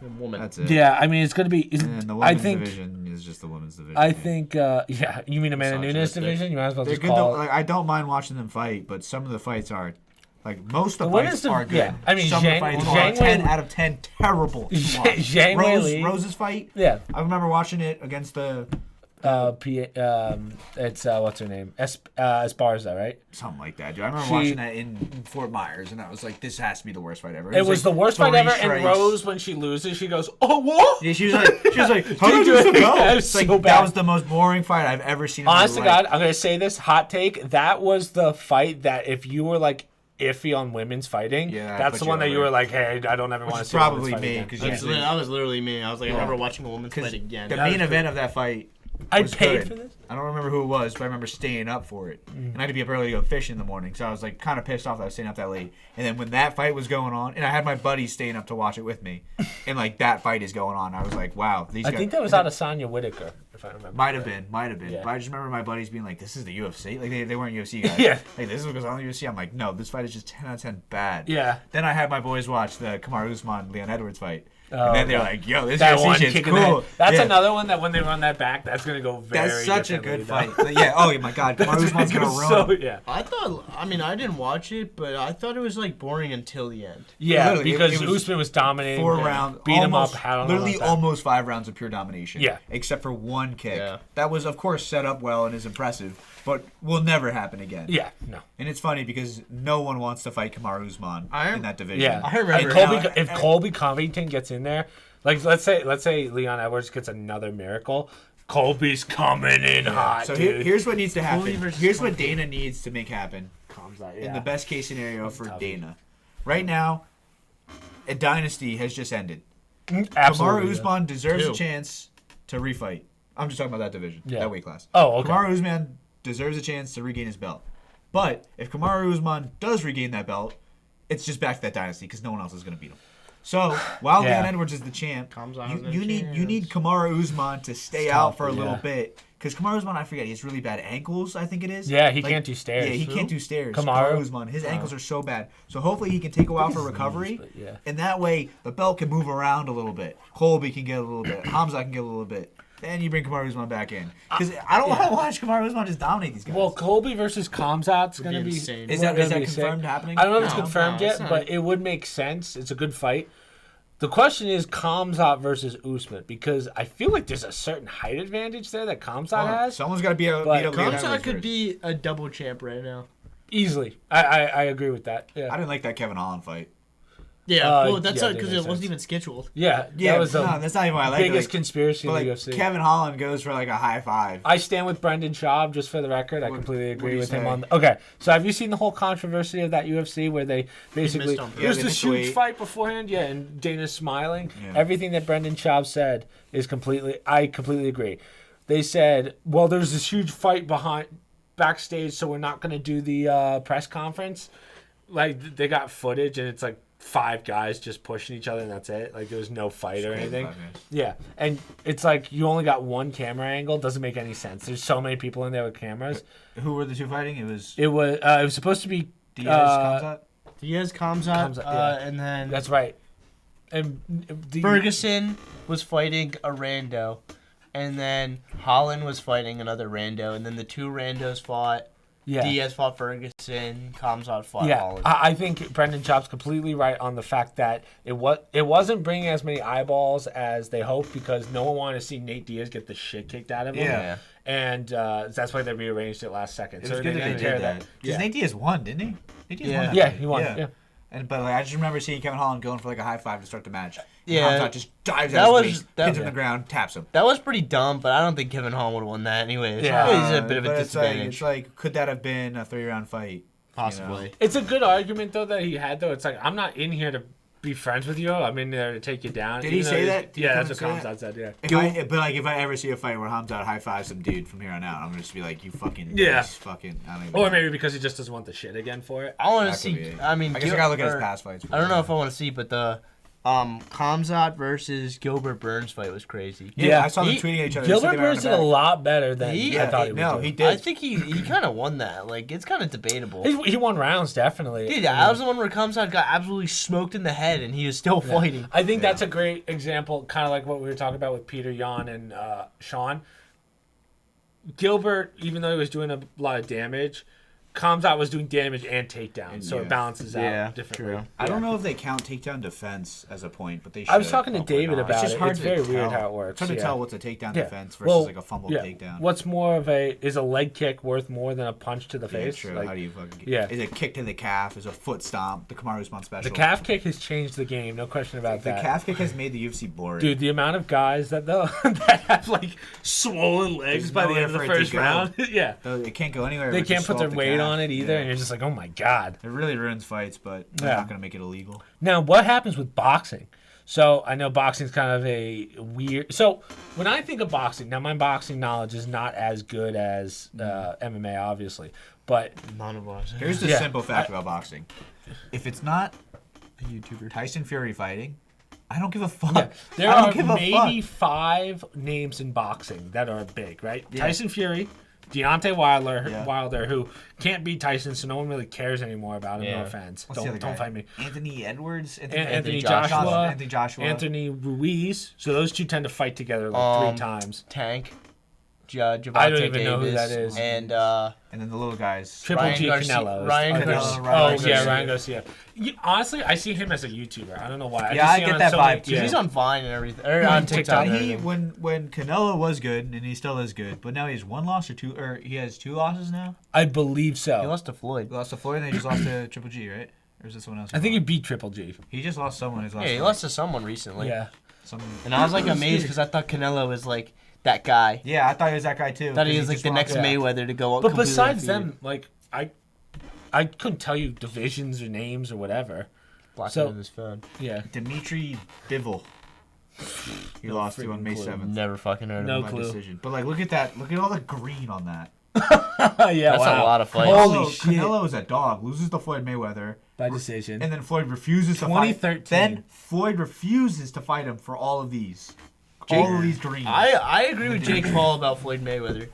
B: A woman.
C: That's it.
A: Yeah, I mean it's gonna be.
C: And then the
A: I
C: women's
A: think.
C: division is just the women's division.
A: I think. Yeah, you mean Amanda
C: Massage
A: Nunes
C: stick.
A: division? You might as well
C: they're
A: just
C: good. Though,
A: call it.
C: like, I don't mind watching them fight, but some of the fights are, like most of the
A: women's
C: fights are good.
A: yeah, I mean,
C: some
A: Zhang-
C: of the fights
A: Zhang
C: are 10
A: Wei-
C: out of 10 terrible. To
A: Zhang-
C: watch.
A: Zhang Wei Li.
C: Rose's fight.
A: Yeah.
C: I remember watching it against the
A: It's what's her name? Esparza, right?
C: something like that, dude. I remember
A: She-
C: watching that in Fort Myers, and I was like, "This has to be the worst fight ever."
A: It was
C: like
A: the worst fight
C: 3
A: ever. And
C: strikes.
A: Rose, when she loses, she goes, "Oh what?"
C: Yeah, she was like, "How did
A: Dude,
C: this go?"
A: that was
C: It's like,
A: so
C: that
A: bad.
C: was the most boring fight I've ever seen.
A: Honest to
C: in my life.
A: God, I'm gonna say this hot take. That was the fight that if you were like iffy on women's fighting,
C: Yeah,
A: that's
C: put
A: the
C: you
A: one that
C: over.
A: you were like, hey, I don't ever want to
C: is
A: see a women's
C: probably
A: fight
C: me,
A: again.
C: 'cause
A: Yeah.
C: usually-
B: That was literally me. I was like,
C: Yeah.
B: I'm never watching a woman's
C: 'Cause
B: fight again.
C: the
A: That
C: main
A: was
C: event of that fight
A: I
C: was
A: paid
C: good.
A: for this.
C: I don't remember who it was, but I remember staying up for it. And I had to be up early to go fishing in the morning, so I was like kind of pissed off that I was staying up that late. And then when that fight was going on, and I had my buddies staying up to watch it with me, and like that fight is going on, I was like, wow, these
A: I
C: guys.
A: think that was Adesanya Whitaker. if I remember.
C: Might have
A: right.
C: been.
A: Yeah.
C: But I just remember my buddies being like, "This is the UFC." Like they weren't UFC guys.
A: Yeah.
C: Like this is what goes on in the UFC. I'm like, no, this fight is just 10 out of 10 bad.
A: Yeah.
C: Then I had my boys watch the Kamaru Usman Leon Edwards fight.
A: Oh,
C: And then they're like, yo, this
A: that
C: UFC
A: one
C: shit's
A: kick in the
C: cool.
A: head. That's
C: Yeah.
A: another one that when they run that back, that's going to go very
C: That's such a good
A: differently,
C: fight. Yeah. Oh my God. Kamaru Usman's going to run.
A: So, yeah.
B: I mean, I didn't watch it, but I thought it was like boring until the end.
A: Yeah,
C: Literally,
A: because
C: it was
A: Usman was dominating.
C: 4 rounds.
A: Beat him up.
C: Literally almost 5 rounds of pure domination.
A: Yeah.
C: Except for one kick.
B: Yeah.
C: That was, of course, set up well and is impressive, but will never happen again.
A: Yeah, no.
C: And it's funny because no one wants to fight Kamaru Usman in that division.
A: Yeah,
B: I remember.
A: if Colby Covington gets in there, like let's say Leon Edwards gets another miracle, Colby's coming in hot.
C: So
A: dude.
C: here's what needs to happen.
B: versus
C: Here's what Dana needs to make happen
A: Comes out,
C: in the best case scenario for
A: tough.
C: Dana. Right now, a dynasty has just ended.
A: Absolutely.
C: Kamaru Usman deserves a
B: Two.
C: chance to refight. I'm just talking about that division, that weight class.
A: Oh, okay.
C: Kamaru Usman deserves a chance to regain his belt. But if Kamaru Usman does regain that belt, it's just back to that dynasty because no one else is going to beat him. So while
A: Yeah.
C: Leon Edwards is the champ,
B: Kamzat has
C: you
B: a
C: need
B: chance.
C: Kamaru Usman to stay
A: It's
C: out
A: tough,
C: for a little
A: yeah.
C: bit because Kamaru Usman, I forget, he has really bad ankles. I think it is.
A: Yeah, he can't do stairs.
C: Yeah, he
A: Who?
C: can't do stairs.
A: Kamaru?
C: Usman, his ankles are so bad. So hopefully he can take a while for recovery,
A: but yeah.
C: and that way the belt can move around a little bit. Colby can get a little bit. Hamza can get a little bit. Then you bring Kamaru Usman back in because I don't want to watch Kamaru Usman just dominate these guys.
A: Well, Colby versus Kamzat's going to
B: be
A: be
B: insane.
C: is
A: gonna
C: that
A: be
C: confirmed
A: sick.
C: happening?
A: I don't know if it's
B: No,
A: confirmed
B: no,
A: yet,
B: it's not.
A: but it would make sense. It's a good fight. The question is Kamzat versus Usman because I feel like there's a certain height advantage there that Kamzat has.
C: Someone's got to beat up
A: But
C: Leon Edwards
B: Kamzat could
C: first.
B: be a double champ right now.
A: Easily. I agree with that. Yeah.
C: I didn't like that Kevin Holland fight.
B: Yeah, well, that's
A: yeah,
B: because
A: that
B: it
A: makes
B: wasn't
A: sense.
B: even scheduled.
A: Yeah,
C: Yeah,
A: that was the
C: no, that's not even why I like
A: biggest
C: it.
A: conspiracy in
C: But
A: the
C: like
A: UFC.
C: Kevin Holland goes for like a high five.
A: I stand with Brendan Schaub, just for the record. I
C: What-
A: completely
C: what do
A: agree
C: you
A: with him
C: say?
A: on. Okay, so have you seen the whole controversy of that UFC where they basically
B: missed on purpose.
A: there's
C: Yeah, they
A: this
C: missed the
A: huge
C: weight.
A: fight beforehand, yeah, and Dana's smiling.
C: Yeah.
A: Everything that Brendan Schaub said is I completely agree. They said, well, there's this huge fight backstage, so we're not going to do the press conference. Like they got footage, and it's like 5 guys just pushing each other, and that's it. Like there was no fight or anything. Yeah, and it's like you only got one camera angle. Doesn't make any sense. There's so many people in there with cameras.
C: Who were the two fighting? It was
A: It was supposed to be
C: Diaz, Kamzat?
B: Diaz, Kamzat,
A: Kamzat, yeah.
B: and then
A: That's right. And
B: Ferguson was fighting a rando, and then Holland was fighting another rando, and then the two randos fought.
A: Yeah.
B: Diaz fought Ferguson, Kamzat fought
A: Yeah,
B: Holland.
A: I think Brendan Schaub's completely right on the fact that it wasn't bringing as many eyeballs as they hoped because no one wanted to see Nate Diaz get the shit kicked out of him.
C: Yeah.
A: And that's why they rearranged it last second.
C: It
A: so
C: was good that they
A: didn't care
C: did that. Because
A: Yeah.
C: Nate Diaz won, didn't he? Nate Diaz
B: Yeah.
C: won that
A: Yeah,
C: fight.
A: he won. Yeah.
C: But like, I just remember seeing Kevin Holland going for like a high five to start the match.
B: Yeah.
C: And Hamzat just dives
B: That
C: out
B: was-
C: his waist,
B: that-
C: hits him on the ground, taps him.
B: That was pretty dumb, but I don't think Kevin Holland would have won that anyways.
A: Yeah.
B: He's a bit of a
C: But
B: disadvantage.
C: it's like, could that have been a 3-round fight?
B: Possibly.
A: It's a good argument though that he had though. It's like I'm not in here to be friends with you. I'm in there to take you down.
C: Did he
A: Even
C: say
A: though
C: that? Did he
A: Yeah,
C: come
A: that's
C: and
A: what
C: say
A: Kamzat said. Yeah.
C: If I ever see a fight where Hamzat high fives some dude from here on out, I'm gonna just be like, you fucking,
A: Yeah.
C: fucking. I don't even
A: Or
C: know.
A: maybe because he just doesn't want the shit again for it.
B: I want to
C: That could be
B: see.
C: it.
B: I mean,
C: I guess I gotta look at his past fights.
B: I don't know if I want to see, but the Kamzat versus Gilbert Burns fight was crazy.
C: Yeah, I saw them
B: He-
C: tweeting at each other.
A: Gilbert
C: They said they were
A: Burns did
C: on
A: a
C: the back.
A: lot better than
B: He-
A: I thought he would.
C: No,
A: do.
C: he did.
B: I think he kind of won that. Like, it's kind of debatable.
A: He won rounds definitely.
B: Dude, that was the one where Kamzat got absolutely smoked in the head, and he was still fighting.
A: I think that's a great example, kind of like what we were talking about with Peter Yan and Sean. Gilbert, even though he was doing a lot of damage, Kamzat was doing damage and takedowns, so
C: Yeah.
A: it balances
B: Yeah,
A: out differently.
B: true.
C: I don't know if they count takedown defense as a point, but they should.
A: I was talking to
C: Hopefully
A: David
C: not.
A: about
C: just
A: it.
C: hard
A: It's
C: to
A: very weird
C: tell.
A: how it works,
C: It's hard to
A: yeah.
C: tell what's a takedown
A: Yeah.
C: defense versus
A: Well,
C: like a fumbled
A: yeah.
C: takedown.
A: What's more of is a leg kick worth more than a punch to the
C: Yeah,
A: face?
C: true.
A: Like,
C: How do you fucking get?
A: yeah.
C: Is a kick to the calf? Is a foot stomp? The Kamaru Usman special.
A: the calf kick has changed the game, no question about
C: The
A: that.
C: calf kick has made the UFC boring.
A: Dude, the amount of guys that that have like swollen legs
C: There's
A: by the
C: nowhere
A: end of the
C: for it to
A: first
C: go.
A: round. Yeah.
C: It can't go anywhere.
A: They
C: but
A: can't
C: just
A: put
C: slow
A: their
C: up the
A: weight
C: calf.
A: on it either,
C: Yeah.
A: and you're just like, oh my god.
C: It really ruins fights, but they're
A: Yeah.
C: not going to make it illegal.
A: Now, what happens with boxing? So I know boxing's kind of a weird. So when I think of boxing, now my boxing knowledge is not as good as MMA, obviously, but
B: None of us.
C: Here's the
A: Yeah.
C: simple fact about boxing: if it's not
B: a YouTuber.
C: Tyson Fury fighting, I don't give a fuck.
A: Yeah, there
C: I don't
A: are
C: give a
A: maybe
C: fuck.
A: 5 names in boxing that are big, right?
C: Yeah.
A: Tyson Fury, Deontay Wilder, who can't beat Tyson, so no one really cares anymore about him.
B: Yeah.
A: No offense.
C: What's the other
A: Don't
C: guy?
A: fight me.
C: Anthony Edwards?
A: Anthony Joshua.
C: Anthony Joshua.
A: Anthony Ruiz. So those two tend to fight together like 3 times.
B: Tank. Javante
A: I don't even know who
B: Davis,
A: that is.
B: And
C: And then the little guys.
A: Triple
B: Ryan
A: G
B: Garcia-
A: Canelo.
B: Ryan
A: Oh,
B: Garcia-
A: Ryan Garcia. Honestly, I see him as a YouTuber. I don't know why.
C: Yeah,
A: just
C: I
A: see him
C: get
A: on
C: that
A: so
C: vibe,
A: many-
C: too.
A: yeah.
B: he's on Vine and everything. Or on TikTok. and
C: He
B: everything.
C: when Canelo was good, and he still is good, but now he has 1 loss or 2, or he has 2 losses now.
A: I believe so.
B: He lost to Floyd.
C: He lost to Floyd, and then he just lost to Triple G, right? Or is it someone else?
A: I think he beat Triple G.
C: he just lost someone. His last
B: Yeah, he
C: fight.
B: lost to someone recently.
A: Yeah.
C: Someone.
B: And I was like amazed because I thought Canelo was like that guy.
C: Yeah, I thought he was that guy too.
B: Thought he
C: 'cause
B: was like
C: just
B: the next
C: walked-
B: Mayweather to go up.
A: But
B: completely
A: besides
B: undefeated.
A: them, like I couldn't tell you divisions or names or whatever.
B: Blocking
A: so-
B: on his phone.
A: Yeah.
C: Dimitri Bivol. He lost to on
A: freaking
C: May
A: clue.
C: 7th.
B: Never fucking heard
A: No
B: of
C: By
B: him.
A: clue.
C: decision. But like, look at that. Look at all the green on that.
A: Yeah.
B: That's a lot of fights.
A: Holy
C: Canelo,
A: shit.
C: Canelo is a dog. Loses to Floyd Mayweather.
A: By decision.
C: And then Floyd refuses to fight.
A: 2013.
C: Then Floyd refuses to fight him for all of these. All of these greens.
B: I agree with Jake Paul about Floyd Mayweather.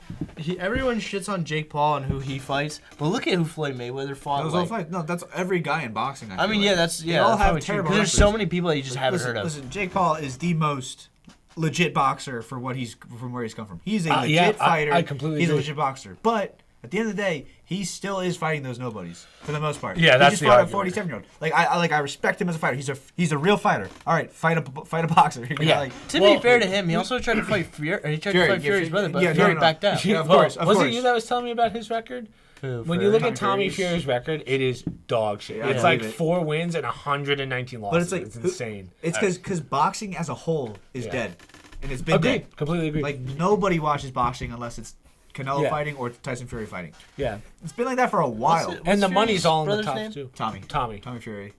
D: Everyone shits on Jake Paul and who he fights.
B: But look at who Floyd Mayweather fought.
C: Those
B: like-
C: all fight. No, that's every guy in boxing.
B: I mean,
C: feel
B: yeah,
C: like.
B: that's
C: They all
B: that's
C: have
B: probably true.
C: terrible
B: Because there's so
C: records.
B: many people that you just haven't heard of.
C: Listen, Jake Paul is the most legit boxer from where he's come from. He's a legit
A: yeah,
C: fighter.
A: I completely
C: He's a
A: agree.
C: legit boxer. But at the end of the day, he still is fighting those nobodies for the most part.
A: Yeah, that's
C: he just
A: the
C: fought a
A: argument.
C: 47-year-old. Like I respect him as a fighter. He's a real fighter. All right, fight a boxer. You know,
A: Yeah.
C: like,
B: To
A: Well,
B: be fair to him, he also tried to fight Fury. He tried
C: Fury,
B: to fight
C: yeah,
B: Fury's brother, but
C: yeah, no,
B: Fury
C: no.
B: backed out.
C: Yeah, of course, of
A: Was
C: course.
A: it you that was telling me about his record? When you
B: For-
A: look at
C: Tommy
A: Tommy Fury's record, it is dog shit.
C: Yeah, I
A: it's like
C: believe it.
A: 4 wins and 119 losses.
C: But it's like
A: it's insane.
C: It's because boxing as a whole is
A: Yeah.
C: dead, and it's been
A: Agreed.
C: dead.
A: Completely agree.
C: Like nobody watches boxing unless it's Canelo
A: Yeah.
C: fighting or Tyson Fury fighting.
A: yeah.
C: It's been like that for a while.
B: it?
A: And the
B: Fury's
A: money's all in the
B: brother's
A: top
B: name?
A: too.
C: Tommy
A: Tommy.
C: Fury.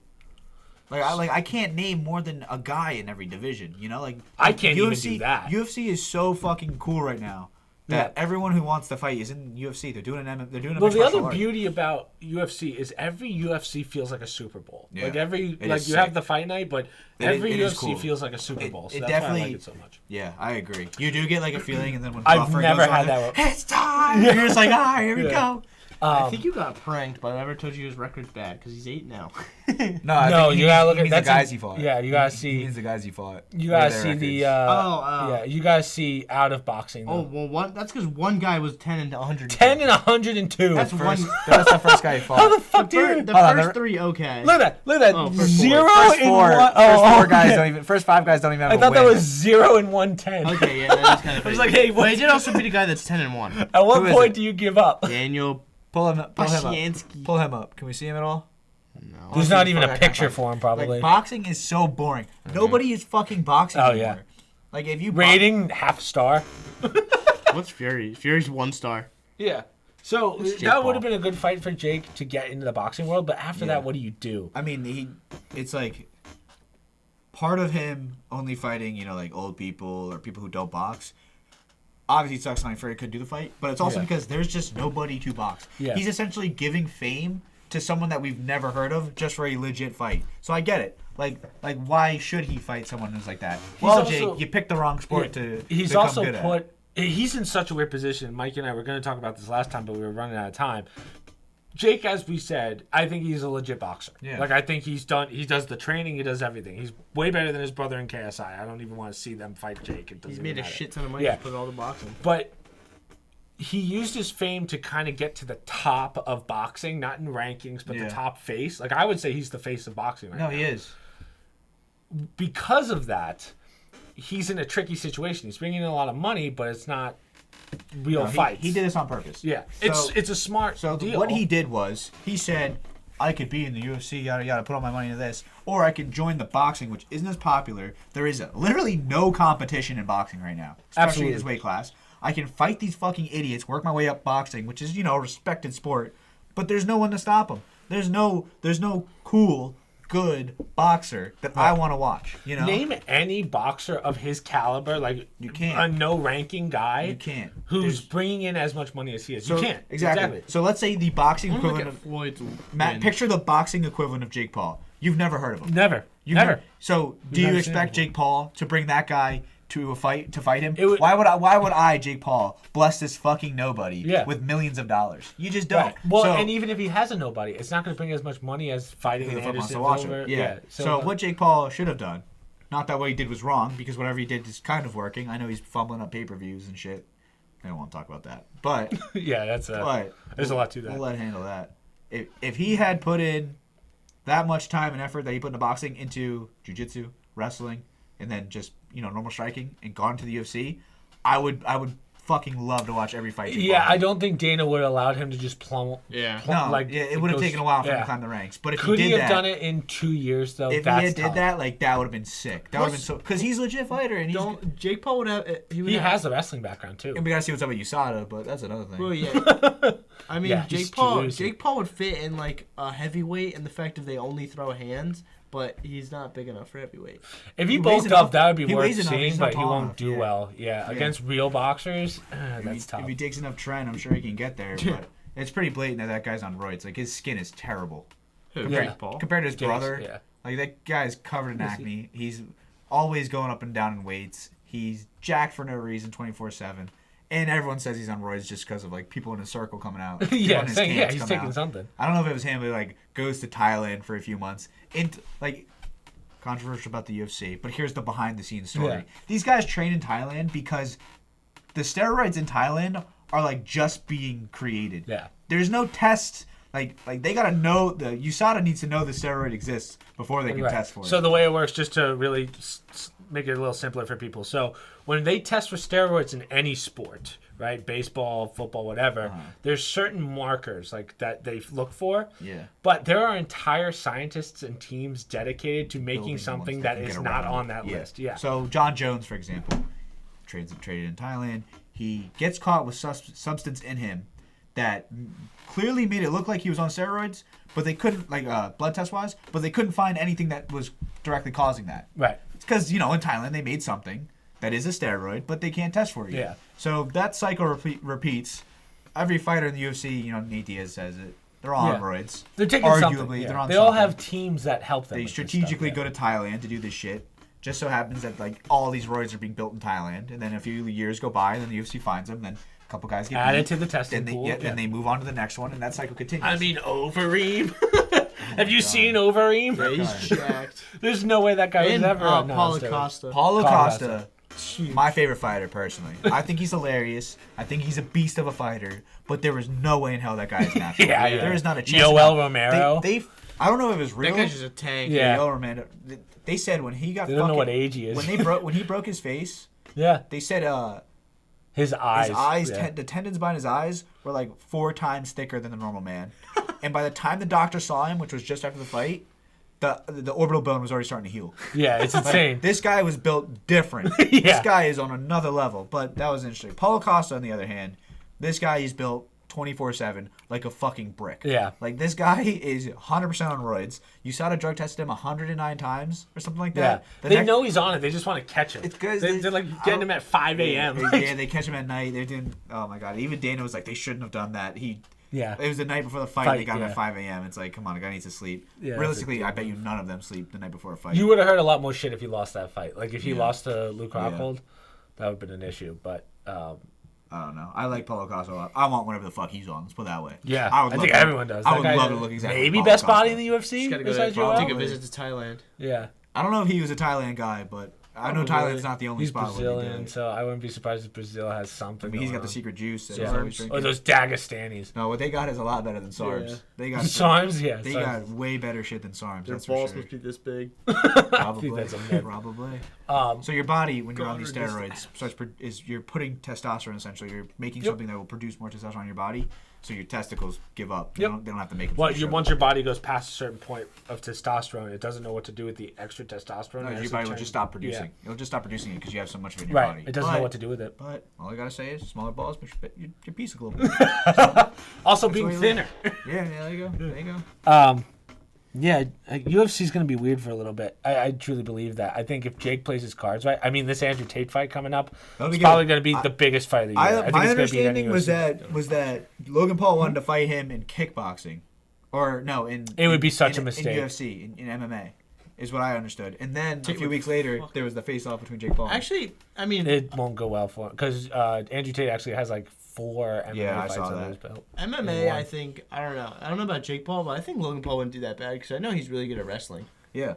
C: I can't name more than a guy in every division. You know, like
A: I can't even
C: UFC,
A: do that.
C: UFC is so fucking cool right now that everyone who wants to fight is in UFC. They're doing they're doing a
A: Well,
C: mixed
A: the
C: martial
A: other
C: art.
A: beauty about UFC is every UFC feels like a Super Bowl.
C: Yeah.
A: Like every
C: It
A: like
C: is
A: you
C: sick.
A: have the fight night, but every
C: it is
A: UFC
C: cool.
A: feels like a Super
C: It-
A: Bowl.
C: it
A: So that's why I
C: definitely-
A: like it so much.
C: Yeah, I agree. You do get like a feeling, and then when
A: I've
C: Crawford
A: never
C: goes
A: had
C: on
A: that
C: there, it's time. You're just like, here we
A: Yeah.
C: go.
D: I think you got pranked, but I never told you his record's bad because he's 8 now.
A: No, you gotta look at
C: the
A: that's
C: guys he fought.
A: Yeah, you gotta
C: He
A: see.
C: means the guys he fought.
A: You
C: What are
A: gotta
C: their
A: see the.
C: records?
A: Yeah, you gotta see out of boxing.
D: Oh,
A: Though.
D: well, that's because one guy was 10 and 100.
A: 10 and 102.
D: That's one.
C: That's the first guy he fought.
A: How the fuck do
D: The
A: you?
D: first
C: Hold on,
D: 3, okay.
A: Look at that! Look at that!
D: Oh, first
A: 0
C: First
A: and
C: four,
A: 1.
C: first
A: Oh,
C: four guys
A: okay.
C: don't even. First 5 guys don't even have
A: I
C: a
A: thought that
C: win.
A: was 0 and 110.
D: Okay, yeah, that is kind of
A: I was like, hey,
D: But
A: what?
D: he did also beat a guy that's 10 and 1.
A: At what
C: Who is
A: point
C: it?
A: do you give up?
D: Daniel
C: Pull him up.
D: Pashiansky.
C: Pull him up. Can we see him at all?
D: No.
A: There's not even
C: Fuck
A: a
C: that guy.
A: picture for him, probably.
C: Like boxing is so boring. Nobody is fucking boxing
A: Oh,
C: anymore.
A: yeah.
C: Like if you
A: Rating half star.
D: What's Fury? Fury's 1 star.
A: Yeah. So
C: Jake
A: that would
C: Paul.
A: have been a good fight for Jake to get into the boxing world, but after that, what do you do?
C: I mean, it's like part of him only fighting, like old people or people who don't box. Obviously, it sucks Tommy Fury couldn't do the fight, but it's also
A: Yeah.
C: because there's just nobody to box.
A: Yeah.
C: He's essentially giving fame to someone that we've never heard of just for a legit fight. So I get it. Like why should he fight someone who's like that? Well,
A: also-
C: Jake, you picked the wrong sport to
A: He's
C: become
A: also
C: good at.
A: put. He's in such a weird position. Mike and I were going to talk about this last time, but we were running out of time. Jake, as we said, I think he's a legit boxer.
C: Yeah.
A: Like I think he does the training, he does everything. He's way better than his brother in KSI. I don't even want to see them fight Jake. It doesn't
D: He's made
A: even
D: a
A: matter.
D: shit ton of money
A: Yeah.
D: to put all the boxing.
A: But he used his fame to kind of get to the top of boxing, not in rankings, but
C: Yeah.
A: the top face. Like I would say he's the face of boxing right
C: No,
A: now.
C: he is.
A: Because of that, he's in a tricky situation. He's bringing in a lot of money, but it's not real
C: No,
A: fights.
C: he did this on purpose.
A: Yeah,
C: So-
A: it's a smart
C: So
A: deal.
C: what he did was he said, I could be in the UFC, yada yada, put all my money into this, or I could join the boxing, which isn't as popular. There is literally no competition in boxing right now, especially
A: Absolutely.
C: in his weight class. I can fight these fucking idiots, work my way up boxing, which is a respected sport, but there's no one to stop him. There's no cool, good boxer that I want to watch.
A: Name any boxer of his caliber, like
C: You can't.
A: a no-ranking guy.
C: You can't.
A: Who's
C: There's-
A: bringing in as much money as he is.
C: So,
A: you can't.
C: exactly. So let's say the boxing
D: Look
C: equivalent
D: at
C: of
D: Floyd's
C: Matt.
D: win.
C: Picture the boxing equivalent of Jake Paul. You've never heard of him.
A: Never. Never.
C: So do
A: We've
C: you
A: never seen
C: expect
A: it before.
C: Jake Paul to bring that guy to fight him?
A: It would-
C: Why would I, Jake Paul, bless this fucking nobody with millions of dollars? You just don't.
A: Right. Well,
C: so,
A: and even if he has a nobody, it's not going to bring as much money as fighting
C: the
A: an
C: fuck wants
A: Anderson
C: to watch
A: Silva.
C: it. Yeah. So what Jake Paul should have done, not that what he did was wrong, because whatever he did is kind of working. I know he's fumbling up pay-per-views and shit. I don't want to talk about that, but
A: yeah, that's there's a lot to that.
C: We'll let him handle that. If he had put in that much time and effort that he put into boxing, into jiu-jitsu, wrestling, and then just normal striking, and gone to the UFC, I would fucking love to watch every fight.
A: I don't think Dana would have allowed him to just plummet.
B: Yeah.
C: It would have taken a while for him to climb the ranks. But if
A: could
C: he did
A: have done it in 2 years though?
C: If
A: that's
C: he did
A: tough.
C: that, that would have been sick. That would have been so, because he's a legit fighter, and
B: Jake Paul would have.
A: He has a wrestling background too.
C: And we gotta see what's up with USADA, but that's another thing.
B: Well, yeah. I mean,
A: Yeah, he's
B: Jake Paul.
A: juicy.
B: Jake Paul would fit in like a heavyweight in the fact of they only throw hands, but he's not big enough for heavyweight.
A: If he
C: He weighs
A: bulked
C: enough-
A: up, that would be
C: he
A: worth
C: weighs enough,
A: seeing,
C: he's not
A: but he
C: tall
A: won't
C: enough,
A: do
C: yeah.
A: well. Yeah, against real boxers, that's tough.
C: If he takes enough Trent, I'm sure he can get there. But it's pretty blatant that guy's on roids. Like, his skin is terrible.
B: Who?
A: Yeah.
B: Jake Paul.
C: Compared to his
A: James,
C: brother,
A: yeah.
C: like, that guy's covered in acne. He's always going up and down in weights. He's jacked for no reason 24/7. And everyone says he's on roids just because of, like, people in his circle coming out. People in his camps
A: he's
C: come
A: taking
C: out.
A: something.
C: I don't know if it was him, but, like, goes to Thailand for a few months. Controversial about the UFC, but here's the behind-the-scenes story.
A: Yeah.
C: These guys train in Thailand because the steroids in Thailand are, like, just being created.
A: Yeah.
C: There's no tests. Like they gotta know, the USADA needs to know the steroid exists before they can
A: Right.
C: test for it.
A: So the way it works, just to really make it a little simpler for people. So when they test for steroids in any sport, right, baseball, football, whatever, there's certain markers like that they look for.
C: Yeah.
A: But there are entire scientists and teams dedicated to making
C: Building
A: something
C: ones
A: that
C: can
A: is
C: get
A: not
C: around
A: on
C: it.
A: that list. Yeah.
C: So John Jones, for example, traded in Thailand. He gets caught with substance in him that clearly made it look like he was on steroids, but they couldn't, like, blood test wise, but they couldn't find anything that was directly causing that.
A: Right.
C: It's because, in Thailand they made something that is a steroid, but they can't test for it yet.
A: Yeah.
C: So that cycle repeats. Every fighter in the UFC, Nate Diaz says it. They're all on roids.
A: They're taking
C: Arguably,
A: something. Yeah.
C: they're on
A: They all
C: something.
A: have teams that help them.
C: They
A: with this
C: strategically
A: stuff,
C: go to Thailand to do this shit. Just so happens that, like, all these roids are being built in Thailand, and then a few years go by, and then the UFC finds them, then a couple guys get
A: Add
C: beat,
A: it to the testing
C: then they,
A: pool.
C: yeah, then they move on to the next one, and that cycle continues.
A: I mean, Overeem. Have you seen Overeem?
B: Yeah, he's jacked.
A: There's no way that guy was
B: And
A: ever on
B: Paulo
A: steroids.
B: Costa.
C: Paulo
A: Costa.
C: Costa, my favorite fighter, personally. I think he's hilarious. I think he's a beast of a fighter, but there is no way in hell that guy is natural.
A: Yeah, yeah.
C: There is not a chance.
A: Yoel Romero.
C: They I don't know if it was real.
B: That guy's just a tank.
A: Yeah.
C: Yoel Romero. They said when he got
A: They don't know what age he is.
C: when he broke his face,
A: Yeah.
C: they said
A: His eyes.
C: his eyes,
A: Yeah.
C: the tendons behind his eyes were like 4 times thicker than the normal man. And by the time the doctor saw him, which was just after the fight, the orbital bone was already starting to heal.
A: Yeah, it's insane.
C: This guy was built different.
A: Yeah.
C: This guy is on another level. But that was interesting. Paulo Costa, on the other hand, this guy is built 24/7 like a fucking brick.
A: Yeah.
C: Like, this guy is 100% on roids. USADA drug tested him 109 times or something like that.
A: Yeah. They know he's on it. They just want to catch him.
C: It's 'cause
A: they're like getting him at 5 a.m.
C: Yeah, they catch him at night. They're doing. Oh my god! Even Dana was like, they shouldn't have done that.
A: Yeah.
C: It was the night before the fight.
A: Fight,
C: They got him
A: yeah.
C: at 5 a.m. It's like, come on, a guy needs to sleep.
A: Yeah, that's
C: Realistically, I bet
A: ridiculous.
C: you none of them sleep the night before a fight.
A: You would have heard a lot more shit if he lost that fight. Like if he
C: Yeah.
A: lost to Luke
C: Yeah.
A: Rockhold, that would have been an issue. But
C: I don't know. I like Paulo Costa a lot. I want whatever the fuck he's on. Let's put it that way.
A: yeah,
C: I
A: I,
C: would love
A: think
C: to-
A: everyone does.
C: I
A: That
C: would
A: guy-
C: love to look exactly
A: maybe
C: like
A: best
C: Paulo
A: body
C: Costa.
A: in the UFC
B: Just gotta go
A: besides
B: there.
A: Joel.
B: Take a visit to Thailand.
A: Yeah,
C: I don't know if he was a Thailand guy, but I know
B: Probably.
C: Thailand's not the only
A: he's
C: spot where he
A: Brazilian,
C: did it.
A: so I wouldn't be surprised if Brazil has
C: I
A: something.
C: mean, he's got
A: going
C: the secret juice that
A: on.
C: he's always
A: Yeah. Or
C: drinking.
A: those Dagestanis.
C: No, what they got is a lot better than SARMs.
B: Yeah.
C: They got
A: SARMs, yeah.
C: They got way better shit than SARMs.
B: Their
C: That's
B: balls
C: for sure.
B: must be this big.
C: Probably.
A: that's a myth.
C: Probably.
A: Um,
C: So your body, when you're on these
B: God,
C: steroids, you're putting testosterone essentially. You're making
A: Yep.
C: something that will produce more testosterone in your body, so your testicles give up.
A: Yep.
C: They don't have to make them.
A: well, once your body goes past a certain point of testosterone, it doesn't know what to do with the extra testosterone.
C: No,
A: It
C: your
A: actually
C: body will
A: turns-
C: just stop producing.
A: Yeah.
C: It'll just stop producing it because you have so much of it in your
A: Right.
C: body.
A: It doesn't know what to do with it.
C: But all I gotta say is smaller balls, but your piece a little bit.
A: Also, being
C: what you
A: thinner.
C: Yeah, there you go. There you go.
A: Yeah, UFC is going to be weird for a little bit. I truly believe that. I think if Jake plays his cards right, I mean, this Andrew Tate fight coming up
C: That'll be
A: is
C: good.
A: probably going to be the biggest fight of the year. I think
C: My
A: it's going to beat any
C: understanding was
A: UFC.
C: that Logan Paul wanted to fight him in kickboxing, or no, in
A: It would be such
C: in,
A: a mistake.
C: in UFC in MMA. is what I understood. And then a few weeks later, there was the face-off between Jake Paul.
B: Actually, I mean,
A: It won't go well for him because Andrew Tate actually has like 4 MMA
C: I
A: fights
C: saw
A: under
C: that.
A: his belt.
B: MMA, I think, I don't know about Jake Paul, but I think Logan Paul wouldn't do that bad because I know he's really good at wrestling.
C: Yeah.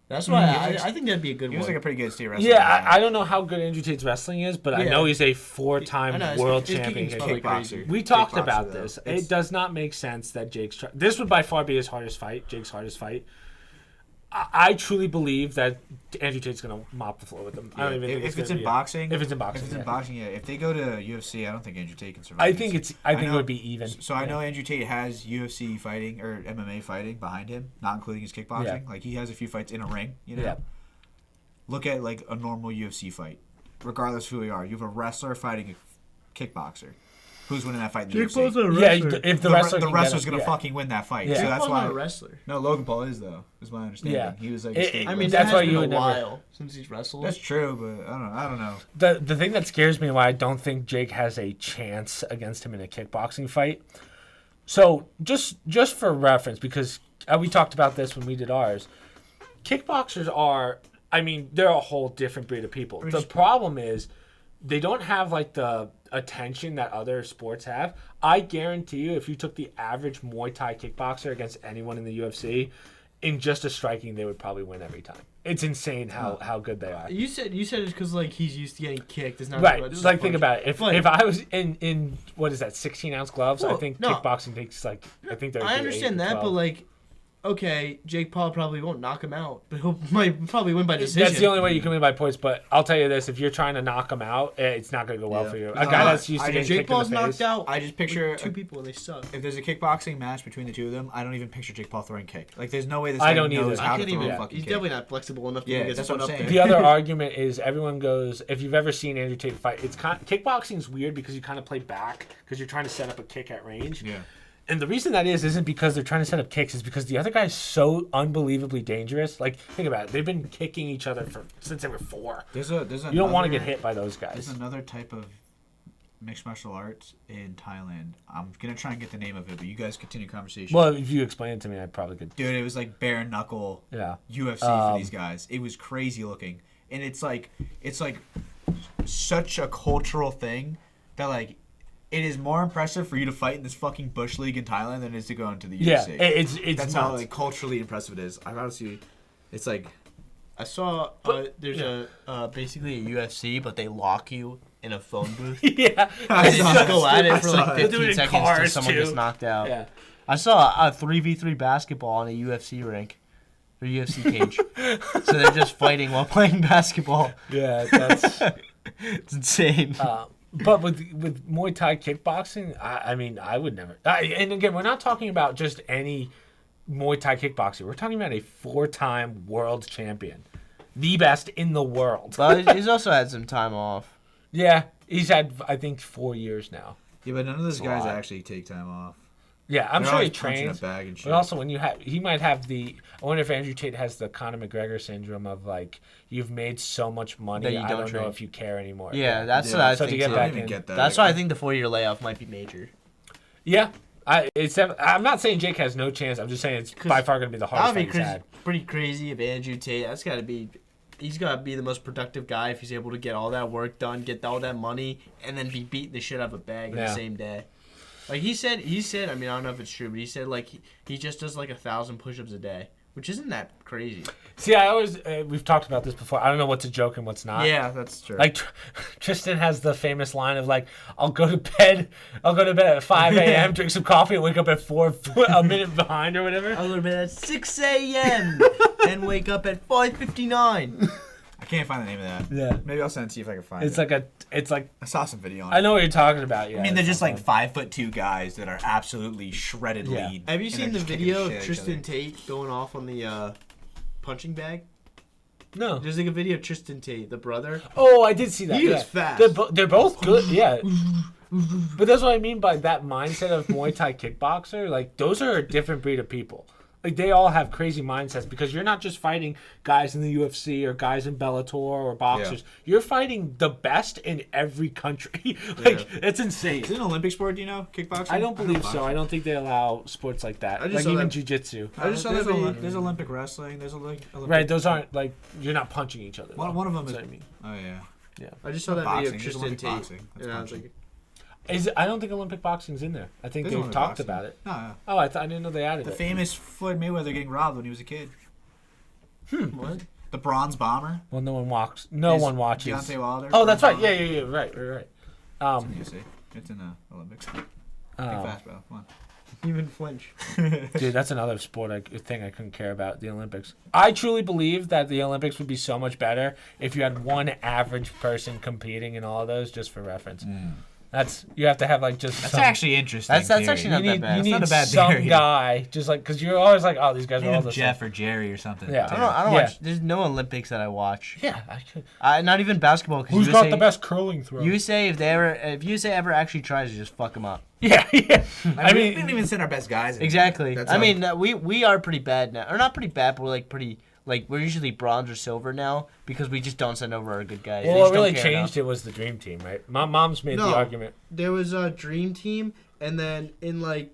B: That's why I think that'd be a good
C: He
B: one.
C: was like a pretty good state wrestler.
A: Yeah, I don't know how good Andrew Tate's wrestling is, but I
B: Yeah.
A: know he's a
B: I
A: 4-time
B: know,
A: world
B: his
A: champion.
B: kicking's probably
C: Kickboxer.
B: crazy.
A: We talked
C: Kickboxer,
A: about
C: though.
A: this.
C: It's-
A: It does not make sense that this would by far be his hardest fight, Jake's hardest fight. I truly believe that Andrew Tate's going to mop the floor with him. I don't even think
C: if it's
A: gonna
C: in
A: be
C: boxing.
A: If it's in boxing,
C: If it's in
A: yeah.
C: boxing, yeah. If they go to UFC, I don't think Andrew Tate can survive.
A: I think
C: this.
A: it
C: know-
A: would be even.
C: So I know Andrew Tate has UFC fighting or MMA fighting behind him, not including his kickboxing.
A: Yeah.
C: Like he has a few fights in a ring. You know.
A: Yeah.
C: Look at like a normal UFC fight, regardless of who you are. You have a wrestler fighting a kickboxer. Who's winning that fight in the
B: Jake Paul's
C: UFC?
B: a
A: Yeah,
B: wrestler.
A: if the wrestler
C: the
A: can get
C: wrestler's
A: him,
C: gonna
A: yeah.
C: fucking win that fight.
A: Yeah.
C: So
B: Jake
C: that's
B: Paul's
C: why.
B: not a wrestler.
C: No, Logan Paul is though. Is my understanding.
A: Yeah.
C: He was like.
A: It-
C: a state
B: I mean,
A: That's
B: that's
A: why
B: why
A: you
B: you
A: would
B: a
A: never-
B: while since he's wrestled.
C: That's true, but I don't know.
A: The thing that scares me why I don't think Jake has a chance against him in a kickboxing fight. So just for reference, because we talked about this when we did ours, kickboxers are, I mean, they're a whole different breed of people. The problem is they don't have like the attention that other sports have. I guarantee you, if you took the average Muay Thai kickboxer against anyone in the UFC, in just a striking, they would probably win every time. It's insane how good they are.
B: You said it's because like he's used to getting kicked. It's not
A: Right,
B: about-
A: like think about it. If
B: Like-
A: I was in what is that, 16-ounce gloves? I
B: Well,
A: think
B: no.
A: kickboxing takes like I think they're.
B: I understand that, but like, okay, Jake Paul probably won't knock him out, but he'll might probably win by decision.
A: that's the only way you can win by points. But I'll tell you this: if you're trying to knock him out, it's not going to go well
C: Yeah.
A: for you.
C: No,
A: A guy that's used to
C: I
A: getting
C: just-
A: kicked
B: Jake Paul's
A: in the
B: knocked
A: face.
B: out.
C: I just picture
B: two people and they suck.
C: if there's a kickboxing match between the two of them, I don't even picture Jake Paul throwing kick. Like, there's no way this
A: I
C: guy
A: don't
C: knows
A: either.
C: how
B: I
C: to
B: can't
C: throw
B: even.
C: a fucking
B: He's
C: kick.
B: definitely not flexible enough to
C: Yeah,
B: get
C: that's
B: spun
C: what I'm
B: up
C: saying.
B: there.
A: The other argument is everyone goes, if you've ever seen Andrew Tate fight, kickboxing is weird because you kind of play back because you're trying to set up a kick at range.
C: Yeah.
A: And the reason that isn't because they're trying to set up kicks, is because the other guy is so unbelievably dangerous. Like, think about it. They've been kicking each other since they were 4.
C: There's
A: You don't want to get hit by those guys.
C: There's another type of mixed martial arts in Thailand. I'm gonna try and get the name of it, but you guys continue conversation.
A: Well, if you explain it to me, I probably could.
C: Dude, it was like bare knuckle
A: Yeah.
C: UFC for these guys. It was crazy looking, and it's like such a cultural thing that like it is more impressive for you to fight in this fucking bush league in Thailand than it is to go into the
A: Yeah,
C: UFC.
A: it's
C: That's
A: nuts.
C: how like culturally impressive it is. I honestly, it's like
B: I saw there's basically a UFC, but they lock you in a phone booth.
A: yeah.
B: And you just go at it for like
A: They do
B: 15
A: it in
B: seconds till
A: cars,
B: someone
A: too.
B: gets knocked out.
A: Yeah.
B: I saw a 3v3 basketball on a UFC rink. Or UFC cage. So they're just fighting while playing basketball.
A: Yeah, that's.
B: It's insane.
A: But with Muay Thai kickboxing, I mean, I would never. And again, we're not talking about just any Muay Thai kickboxer. We're talking about a 4-time world champion, the best in the world.
B: But he's also had some time off.
A: Yeah, he's had I think 4 years now.
C: yeah, but none of those
A: a
C: guys
A: lot.
C: actually take time off.
A: Yeah, I'm
C: They're
A: sure he
C: always punching
A: trains.
C: a bag and shit.
A: But also, when he might have the. I wonder if Andrew Tate has the Conor McGregor syndrome of like you've made so much money,
B: That you
A: I
B: don't
A: don't
B: train.
A: know if you care anymore.
B: Yeah, that's
C: Yeah,
B: what I
A: so to
B: think
A: get
B: too.
C: I
A: back
C: don't even
A: in.
C: get that.
B: That's why I think the 4-year layoff might be major.
A: Yeah. I'm not saying Jake has no chance. I'm just saying it's by far going to be the
B: That
A: hardest
B: would
A: thing
B: be
A: he's
B: crazy,
A: had.
B: pretty crazy if Andrew Tate. That's got to be. He's got to be the most productive guy if he's able to get all that work done, get all that money, and then be beating the shit out of a bag in the
A: Yeah.
B: same day. Like he said. I mean, I don't know if it's true, but he said like he just does like 1,000 push-ups a day, which isn't that crazy.
A: See, I always we've talked about this before. I don't know what's a joke and what's not.
B: Yeah, that's true.
A: Like Tristan has the famous line of like, I'll go to bed at 5 a.m., drink some coffee, and wake up at 4 a minute behind or whatever.
B: I go to bed at 6 a.m. and wake up at 5:59.
C: I can't find the name of that.
A: Yeah.
C: Maybe I'll send it to you if I can find
A: It's
C: it.
A: like
C: I saw some video on
A: I
C: it.
A: know what you're talking about. Yeah.
C: I mean, they're
A: it's
C: just
A: not
C: like
A: fun.
C: 5'2" guys that are absolutely shredded
A: Yeah.
C: lead.
B: Have you
C: and
B: seen
C: they're
B: the
C: just kicking
B: video
C: shit
B: of
C: at each
B: Tristan
C: other.
B: Tate going off on the punching bag?
A: No.
B: There's like a video of Tristan Tate, the brother.
A: Oh, I did see that.
B: He
A: yeah.
B: was fast.
A: They're both good. Yeah. But that's what I mean by that mindset of Muay Thai kickboxer. Like those are a different breed of people. Like, they all have crazy mindsets because you're not just fighting guys in the UFC or guys in Bellator or boxers. Yeah. You're fighting the best in every country. It's insane.
C: Is it an Olympic sport, do you know? Kickboxing?
A: I don't believe so. I don't think they allow sports like that. Like, even jiu-jitsu.
C: I just saw that there's Olympic wrestling. There's Olympic...
A: Right, those aren't, like, you're not punching each other.
C: One of them is...
A: I mean.
C: Oh, yeah.
B: Yeah. I just saw that
C: boxing.
B: video of Tristan Tate.
C: Boxing. That's
A: I don't think Olympic boxing's in there. I think they've talked about it.
C: No.
A: Oh, I didn't know they added it.
C: The famous Floyd Mayweather getting robbed when he was a kid.
A: What?
C: The bronze bomber.
A: Well, no one watches.
C: Deontay Wilder.
A: Oh, that's right. Yeah. Right.
C: It's in the UFC. It's in the Olympics. Big fast, bro. Come on.
B: Even flinch.
A: Dude, that's another thing I couldn't care about, the Olympics. I truly believe that the Olympics would be so much better if you had one average person competing in all of those, just for reference. You have to have like just.
C: That's actually interesting.
B: That's actually not that bad.
A: You need
C: not a bad
A: some
C: theory.
A: guy, just like, because you're always like, oh, these guys are all the
C: Jeff
A: same.
C: or Jerry or something.
A: Yeah.
B: I don't watch. There's no Olympics that I watch.
A: Yeah, I could.
B: Not even basketball.
A: Who's
B: USA,
A: got the best curling throw?
B: USA, if USA ever actually tries to just fuck them up.
A: Yeah.
C: I mean, we didn't even send our best guys in.
B: Exactly. We are pretty bad now, or not pretty bad, but we're like pretty. Like, we're usually bronze or silver now because we just don't send over our good guys.
A: Well, what really changed it was the Dream Team, right? My mom's made the argument.
B: There was a Dream Team, and then in, like,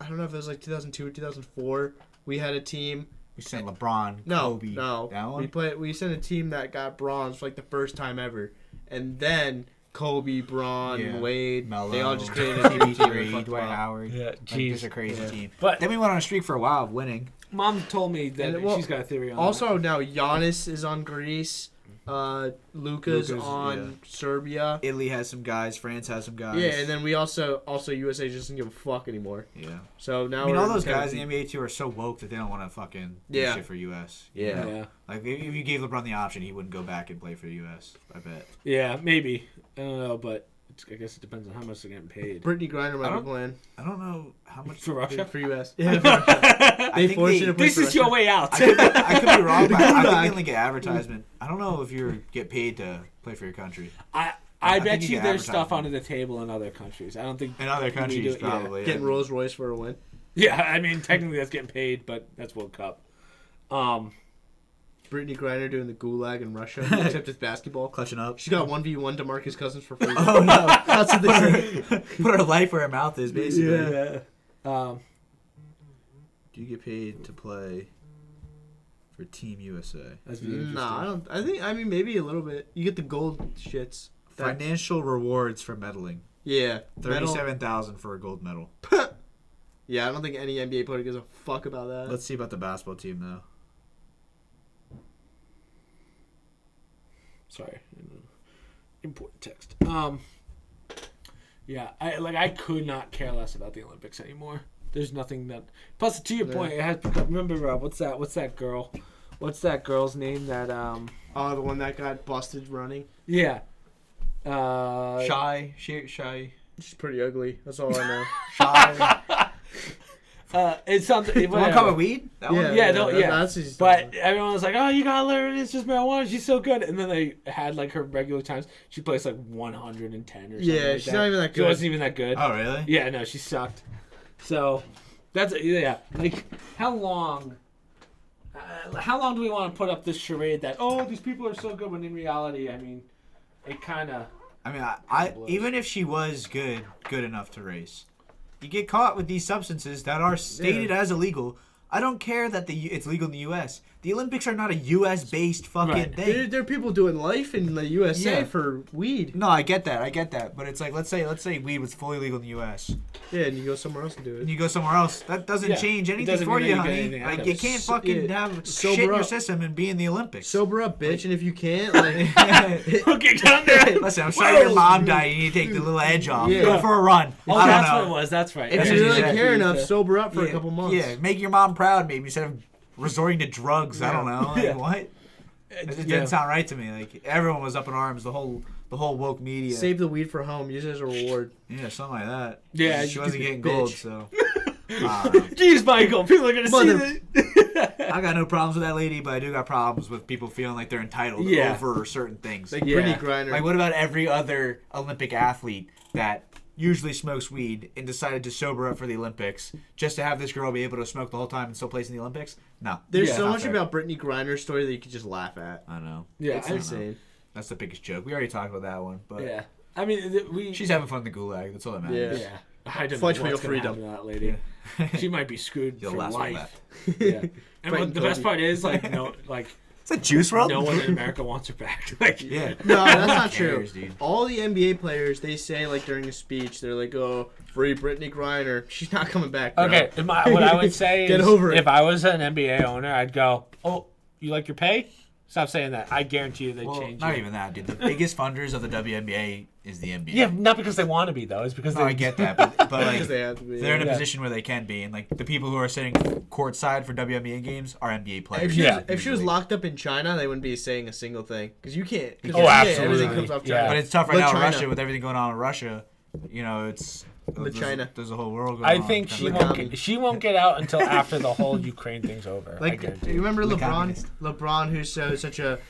B: I don't know if it was, like, 2002 or 2004, we had a team.
C: We sent LeBron, Kobe.
B: No.
C: That one?
B: We sent a team that got bronze for, like, the first time ever. And then Kobe, Braun, Wade,
C: Melo,
B: they all just created a Dream Team.
C: Dwight Howard.
A: Yeah,
C: Like, just a crazy team.
A: But
C: then we went on a streak for a while of winning.
A: Mom told me that she's got a theory on
B: also, now Giannis is on Greece. Luka's on Serbia.
C: Italy has some guys. France has some guys.
B: Yeah, and then we also USA just doesn't give a fuck anymore.
C: Yeah.
B: So now
C: all those guys in the NBA too are so woke that they don't want to fucking do shit for US.
B: Yeah.
A: Yeah.
C: Like if you gave LeBron the option, he wouldn't go back and play for the US. I bet.
A: Yeah, maybe. I don't know, but I guess it depends on how much they're getting paid.
B: Brittany Griner might be playing.
C: I don't know how much
A: for Russia.
B: For US. Yeah, for Russia.
C: They forced you to
A: play for Russia. This is your way out.
C: I could be wrong, but I think they only get advertisement. I don't know if you get paid to play for your country.
A: I bet you there's stuff under the table in other countries. I don't think
C: in other countries probably
B: getting Rolls Royce for a win.
A: Yeah, I mean technically that's getting paid, but that's World Cup.
B: Brittany Griner doing the gulag in Russia, except it's basketball.
C: Clutching up.
B: She's got 1v1 DeMarcus Cousins for free.
C: Oh no! That's what they say. Put her life where her mouth is, basically.
A: Yeah.
C: Do you get paid to play for Team USA?
A: That's really interesting.
B: No, I don't. I mean, maybe a little bit. You get the gold shits.
C: Financial rewards for medaling.
B: Yeah.
C: $37,000 for a gold medal.
B: Yeah, I don't think any NBA player gives a fuck about that.
C: Let's see about the basketball team though.
A: Sorry, important text. Yeah, I could not care less about the Olympics anymore. There's nothing that. Plus, to your point, it has become. Remember, what's that girl? What's that girl's name? That
B: Oh, the one that got busted running.
A: Yeah.
C: Shy.
B: She's pretty ugly. That's all I know.
C: Shy.
A: It's something.
C: One cup of weed? That one?
A: Yeah. But everyone was like, "Oh, you gotta learn. It's just marijuana. She's so good." And then they had like her regular times. She placed like 110 or something.
B: Yeah,
A: like
B: she's
A: that.
B: not even that good.
A: She wasn't even that good.
C: Oh, really?
A: Yeah, no, she sucked. So that's like how long do we want to put up this charade that these people are so good when in reality, I mean, it kind of.
C: I mean, I even if she was good enough to race, you get caught with these substances that are stated as illegal. I don't care that it's legal in the U.S. The Olympics are not a U.S.-based fucking thing.
B: There are people doing life in the USA for weed.
C: No, I get that. But it's like, let's say weed was fully legal in the U.S.
B: Yeah, and you go somewhere else and do it.
C: And you go somewhere else. That doesn't change anything for you, honey. Like, you can't fucking have shit in your system and be in the Olympics.
B: Sober up, bitch. And if you can't, like...
A: Okay, come there.
C: Listen, I'm sorry your mom died. You need to take the little edge off.
B: Yeah.
C: Go for a run.
A: Oh, that's what it was. That's right.
B: If you really care enough, sober up for a couple months.
C: Yeah, make your mom proud, maybe, instead of resorting to drugs. I don't know. Like, what? It just didn't sound right to me. Like, everyone was up in arms. The whole woke media.
B: Save the weed for home. Use it as a reward.
C: Yeah, something like that.
A: Yeah,
C: she wasn't getting gold, so.
A: Jeez, Michael, people are gonna see this.
C: I got no problems with that lady, but I do got problems with people feeling like they're entitled over certain things.
B: Like Brittany Griner.
C: Like, what about every other Olympic athlete that usually smokes weed and decided to sober up for the Olympics just to have this girl be able to smoke the whole time and still place in the Olympics? No.
B: There's so much about Brittany Griner's story that you could just laugh at.
C: I know.
A: Yeah,
B: It's insane.
C: That's the biggest joke. We already talked about that one, but
A: Yeah. I mean,
C: she's having fun in the gulag. That's all that matters.
A: Yeah. I don't
B: Fight
A: know
B: for your
A: what's gonna
B: freedom.
A: happen to that lady. She might be screwed
C: You'll
A: for
C: last one
A: life.
C: left.
A: Yeah. And
B: Fighting
A: the best
B: Kobe.
A: part is, like, no, like,
C: Is that Juice WRLD?
A: no one in America wants her back. Like,
C: Yeah.
B: No, that's not
C: cares,
B: true.
C: dude?
B: All the NBA players, they say, like, during a speech, they're like, oh, free Brittany Griner. She's not coming back, bro.
A: okay, what I would say
B: Get
A: is,
B: over it.
A: if I was an NBA owner, I'd go, oh, you like your pay? Stop saying that. I guarantee you they
C: Well,
A: change
C: not
A: it.
C: even that, dude. The biggest funders of the WNBA is the NBA.
A: Yeah, not because they want to be, though. It's because
C: No,
A: they
C: I get that, but like
B: Because they have to be.
C: they're in a
A: Yeah.
C: position where they can be, and like the people who are sitting courtside for WNBA games are NBA players.
B: If she,
A: Yeah.
B: was, if she was locked up in China, they wouldn't be saying a single thing. Because you can't. 'Cause
A: Oh,
B: yeah,
A: absolutely.
B: Everything comes off China.
A: Yeah.
C: But it's tough right
B: But
C: now in
B: China.
C: Russia with everything going on in Russia. You know, it's
B: With China.
C: There's a whole world going
A: I
C: on.
A: think she
B: Look
A: won't,
B: at me.
A: she won't get out until after the whole Ukraine thing's over. I
B: Like,
A: guarantee
B: you
A: you.
B: remember
C: The
B: LeBron?
C: communist.
B: LeBron, who's such a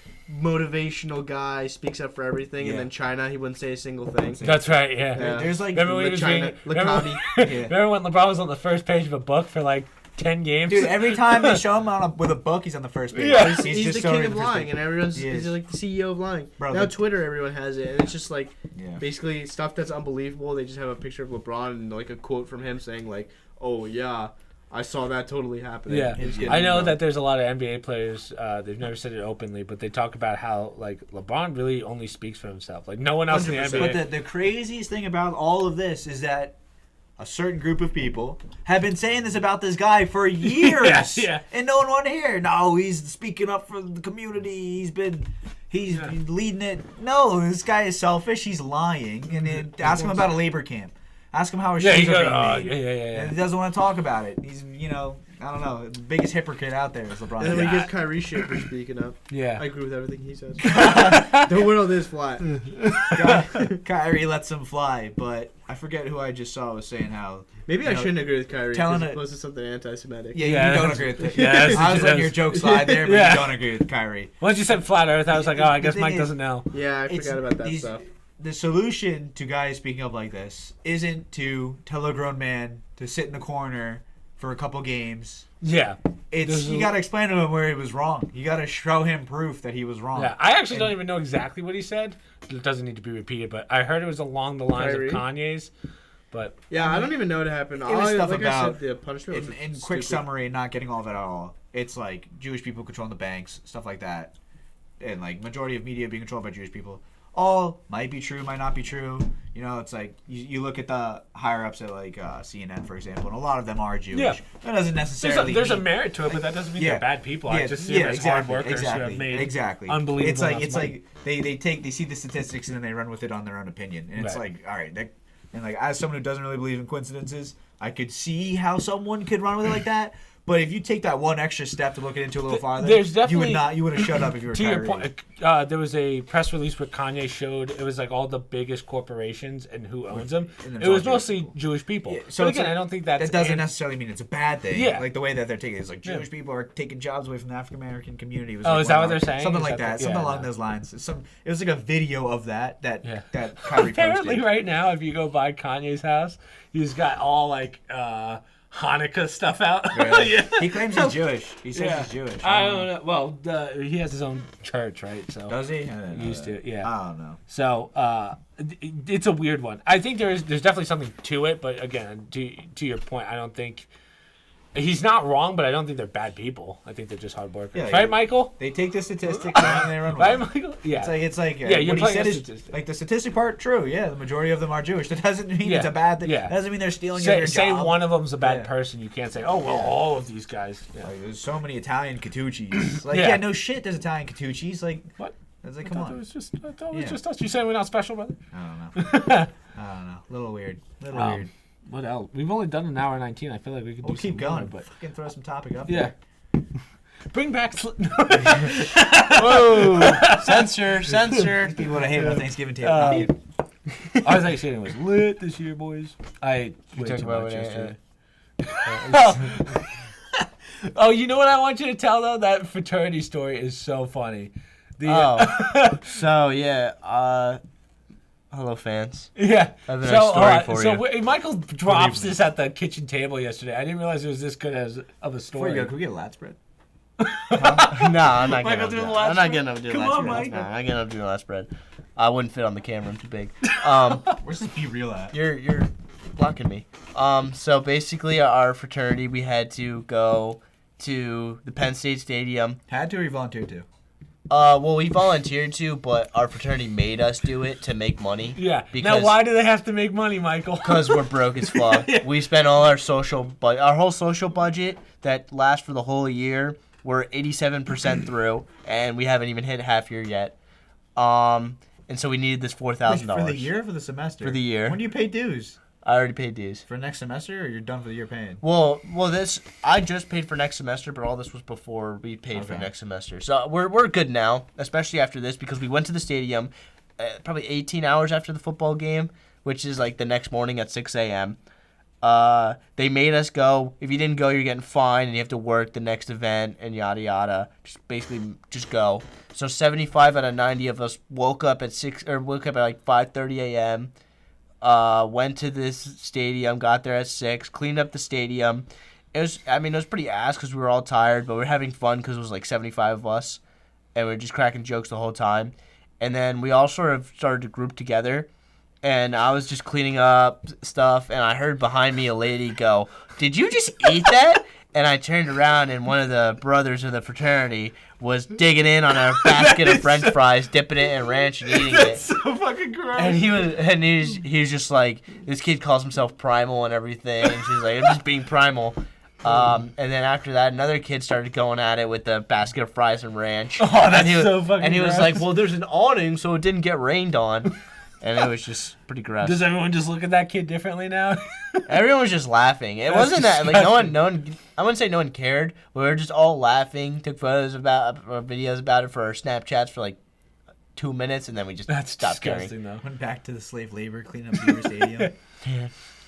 B: motivational guy, speaks up for everything,
C: Yeah.
B: and then China, he wouldn't say a single thing.
A: That's right, yeah.
B: Yeah.
C: There's like
A: Remember when he
B: Le
A: was
B: China,
A: being,
B: Le
A: remember,
B: County.
C: Yeah.
A: remember when LeBron was on the first page of a book for like 10 games?
C: dude, every time they show him with a book, he's on the first page.
A: Yeah.
B: He's
C: just
B: the
C: so
B: king
C: in
B: of
C: the first
B: lying,
C: page.
B: and everyone's
C: He
B: he's
C: is.
B: like the CEO of lying.
C: Bro,
B: now
C: the-
B: Twitter, everyone has it, and it's just like
C: Yeah.
B: basically stuff that's unbelievable. They just have a picture of LeBron and like a quote from him saying like, "Oh yeah, I saw that totally happening."
A: Yeah,
B: He's getting
A: I know
B: emailed.
A: that there's a lot of NBA players. They've never said it openly, but they talk about how like LeBron really only speaks for himself. Like no one else in the
B: 100%.
A: NBA.
C: But the craziest thing about all of this is that a certain group of people have been saying this about this guy for years.
A: Yeah.
C: And no one wanted to hear. No, he's speaking up for the community. He's leading it. No, this guy is selfish. He's lying. And then ask him about a labor camp. Ask him how his
A: Yeah,
C: shoes
A: he
C: are
A: goes,
C: being made.
A: yeah.
C: And he doesn't want to talk about it. He's, I don't know. The biggest hypocrite out there is LeBron.
B: And then we
A: Yeah.
B: get Kyrie shit for speaking up. I
A: Yeah.
B: agree with everything he says. The world is flat.
C: Kyrie lets him fly, but I forget who I just saw was saying how.
B: Maybe I
C: You know,
B: shouldn't agree with Kyrie
C: telling
B: because
C: it-
B: he posted something anti-Semitic.
C: Yeah,
A: Yeah,
C: you don't
A: that's-
C: agree with it.
A: yeah, that's-
C: I was letting your
A: that's-
C: joke slide there, but
A: Yeah.
C: you don't agree with Kyrie.
A: Once you said flat Earth, I was like, oh, I guess
C: The
A: Mike
C: thing is-
A: doesn't know.
B: Yeah, I
C: It's
B: forgot about that
C: these-
B: stuff.
C: The solution to guys speaking up like this isn't to tell a grown man to sit in the corner for a couple games.
A: Yeah.
C: It's
A: There's
C: you
A: a-
C: got to explain to him where he was wrong. You got to show him proof that he was wrong.
A: Yeah, I actually don't even know exactly what he said. It doesn't need to be repeated, but I heard it was along the lines
B: Kyrie?
A: of Kanye's. But
B: Yeah, I don't even know what happened.
C: It was stuff
B: like I
C: about-
B: said, the punishment was
C: In
B: stupid.
C: quick summary, not getting all of it at all. It's like Jewish people controlling the banks, stuff like that, and like majority of media being controlled by Jewish people. All might be true, might not be true. It's like you look at the higher ups at like CNN, for example, and a lot of them are Jewish.
A: Yeah.
C: That doesn't necessarily
A: there's a
C: mean-
A: merit to it, but that doesn't mean
C: Yeah.
A: they're bad people. I
C: Yeah,
A: just see them as hard
C: exactly,
A: workers who have made
C: exactly.
A: unbelievable
C: It's like
A: amounts of money.
C: they see the statistics and then they run with it on their own opinion, and it's
A: Right.
C: like all right. And like as someone who doesn't really believe in coincidences, I could see how someone could run with it like that. But if you take that one extra step to look into it a little farther,
A: there's definitely-
C: you would have shut up if you were
A: To your
C: Kyrie.
A: point, there was a press release where Kanye showed it was like all the biggest corporations and who owns them.
C: And
A: It
C: it's
A: was
C: all
A: mostly Jewish people.
C: Yeah,
A: So
C: it's
A: again,
C: like-
A: I don't think that's
C: that doesn't necessarily mean it's a bad thing.
A: Yeah.
C: Like the way that they're taking it is like
A: Yeah.
C: Jewish people are taking jobs away from the African American community. It was
A: Oh,
C: like
A: is that
C: one
A: what they're
C: of-
A: saying?
C: Something
A: Is
C: like
A: that
C: that.
A: the-
C: Something
A: yeah,
C: along
A: no.
C: those lines. It was like a video of that
A: Yeah.
C: that Kyrie
A: Apparently,
C: posted.
A: right now, if you go by Kanye's house, he's got all like Hanukkah stuff out.
C: Really?
A: Yeah.
C: He claims he's Jewish. He says
A: Yeah.
C: he's Jewish.
A: I don't know. Well, he has his own church, right? So
C: Does he? I didn't know
A: used
C: that.
A: to, yeah.
C: I don't know.
A: So it's a weird one. I think there's definitely something to it, but again, to your point, I don't think he's not wrong, but I don't think they're bad people. I think they're just hard workers,
C: Yeah,
A: right,
C: yeah.
A: Michael?
C: They take the statistics and they run with
A: Right,
C: it.
A: Michael? Yeah.
C: It's like
A: Yeah, you're
C: what he
A: playing
C: said
A: a
C: is
A: statistic.
C: like the statistic part true. Yeah, the majority of them are Jewish. That doesn't mean
A: Yeah,
C: it's a bad thing.
A: yeah.
C: That doesn't mean they're stealing your
A: say
C: job.
A: one of them's a bad
C: Yeah.
A: person. You can't say, oh well,
C: Yeah.
A: all of these guys. Yeah.
C: Like, there's so many Italian Catucci's. Like,
A: Yeah.
C: yeah, no shit, there's Italian Catucci's. Like,
A: What?
C: it's like,
A: I
C: come
A: thought it
C: on.
A: was just
C: Yeah.
A: us. You saying we're not special, brother?
C: I don't know. I don't know. A little weird. Weird.
A: What else? We've only done an hour 19. I feel like we could
C: We'll
A: do
C: keep
A: some more,
C: going.
A: but
C: Fucking throw some topic up.
A: yeah. Bring back.
B: Whoa! Censor.
C: People would have hated our Thanksgiving table.
A: Our Thanksgiving was lit this year, boys. I ate way
B: talking
A: too
B: about
A: much
B: when
A: yesterday. Oh, you know what I want you to tell though? That fraternity story is so funny.
B: So yeah, Hello, fans.
A: Yeah.
B: I have a nice story for you.
A: So Michael drops this at the kitchen table yesterday. I didn't realize it was this good of a
C: Before
A: story.
C: you go, can we get a lat spread?
B: No, I'm not
A: Michael
B: getting up
A: doing
B: to
A: the
B: that.
A: last
B: I'm not
A: spread?
B: getting up to do
A: Come
B: last
A: on,
B: spread.
A: Michael.
B: No, I'm not getting up to do last spread. I wouldn't fit on the camera. I'm too big.
C: Where's this Be Real at?
B: You're blocking me. So basically, our fraternity, we had to go to the Penn State Stadium.
C: Had to or you volunteered to?
B: Well, we volunteered to, but our fraternity made us do it to make money.
A: Yeah.
B: Because,
A: Now, why do they have to make money, Michael?
B: Because we're broke as fuck.
A: Yeah.
B: We spent all our our whole social budget that lasts for the whole year. We're 87% through, and we haven't even hit half year yet. And so we needed this $4,000
C: For the year or for the semester?
B: For the year.
C: When do you pay dues?
B: I already paid dues.
C: For next semester or you're done for the year paying?
B: Well, I just paid for next semester, but all this was before we paid for
C: Okay.
B: next semester. So we're good now, especially after this, because we went to the stadium probably 18 hours after the football game, which is like the next morning at 6 a.m. They made us go. If you didn't go, you're getting fined, and you have to work the next event, and yada yada. Just go. So 75 out of 90 of us woke up at like 5:30 a.m. Went to this stadium, got there at 6, cleaned up the stadium. It was pretty ass because we were all tired, but we were having fun because it was like 75 of us, and we were just cracking jokes the whole time. And then we all sort of started to group together, and I was just cleaning up stuff, and I heard behind me a lady go, "Did you just eat that?" And I turned around, and one of the brothers of the fraternity was digging in on a basket of French fries, dipping it in ranch and eating
A: That's
B: it.
A: so fucking gross.
B: And he was just like, this kid calls himself Primal and everything. And she's like, I'm just being primal. And then after that, another kid started going at it with the basket of fries and ranch.
A: Oh, that's
B: and
A: so fucking
B: And he was
A: gross.
B: like, well, there's an awning, so it didn't get rained on. And it was just pretty gross.
A: Does everyone just look at that kid differently now?
B: Everyone was just laughing. It
A: That's
B: wasn't that like no
A: disgusting.
B: one. I wouldn't say no one cared. We were just all laughing. Took photos videos about it for our Snapchats for like 2 minutes, and then we just
A: That's
B: stopped caring.
A: disgusting, though.
C: Went back to the slave labor, clean up Beaver Stadium.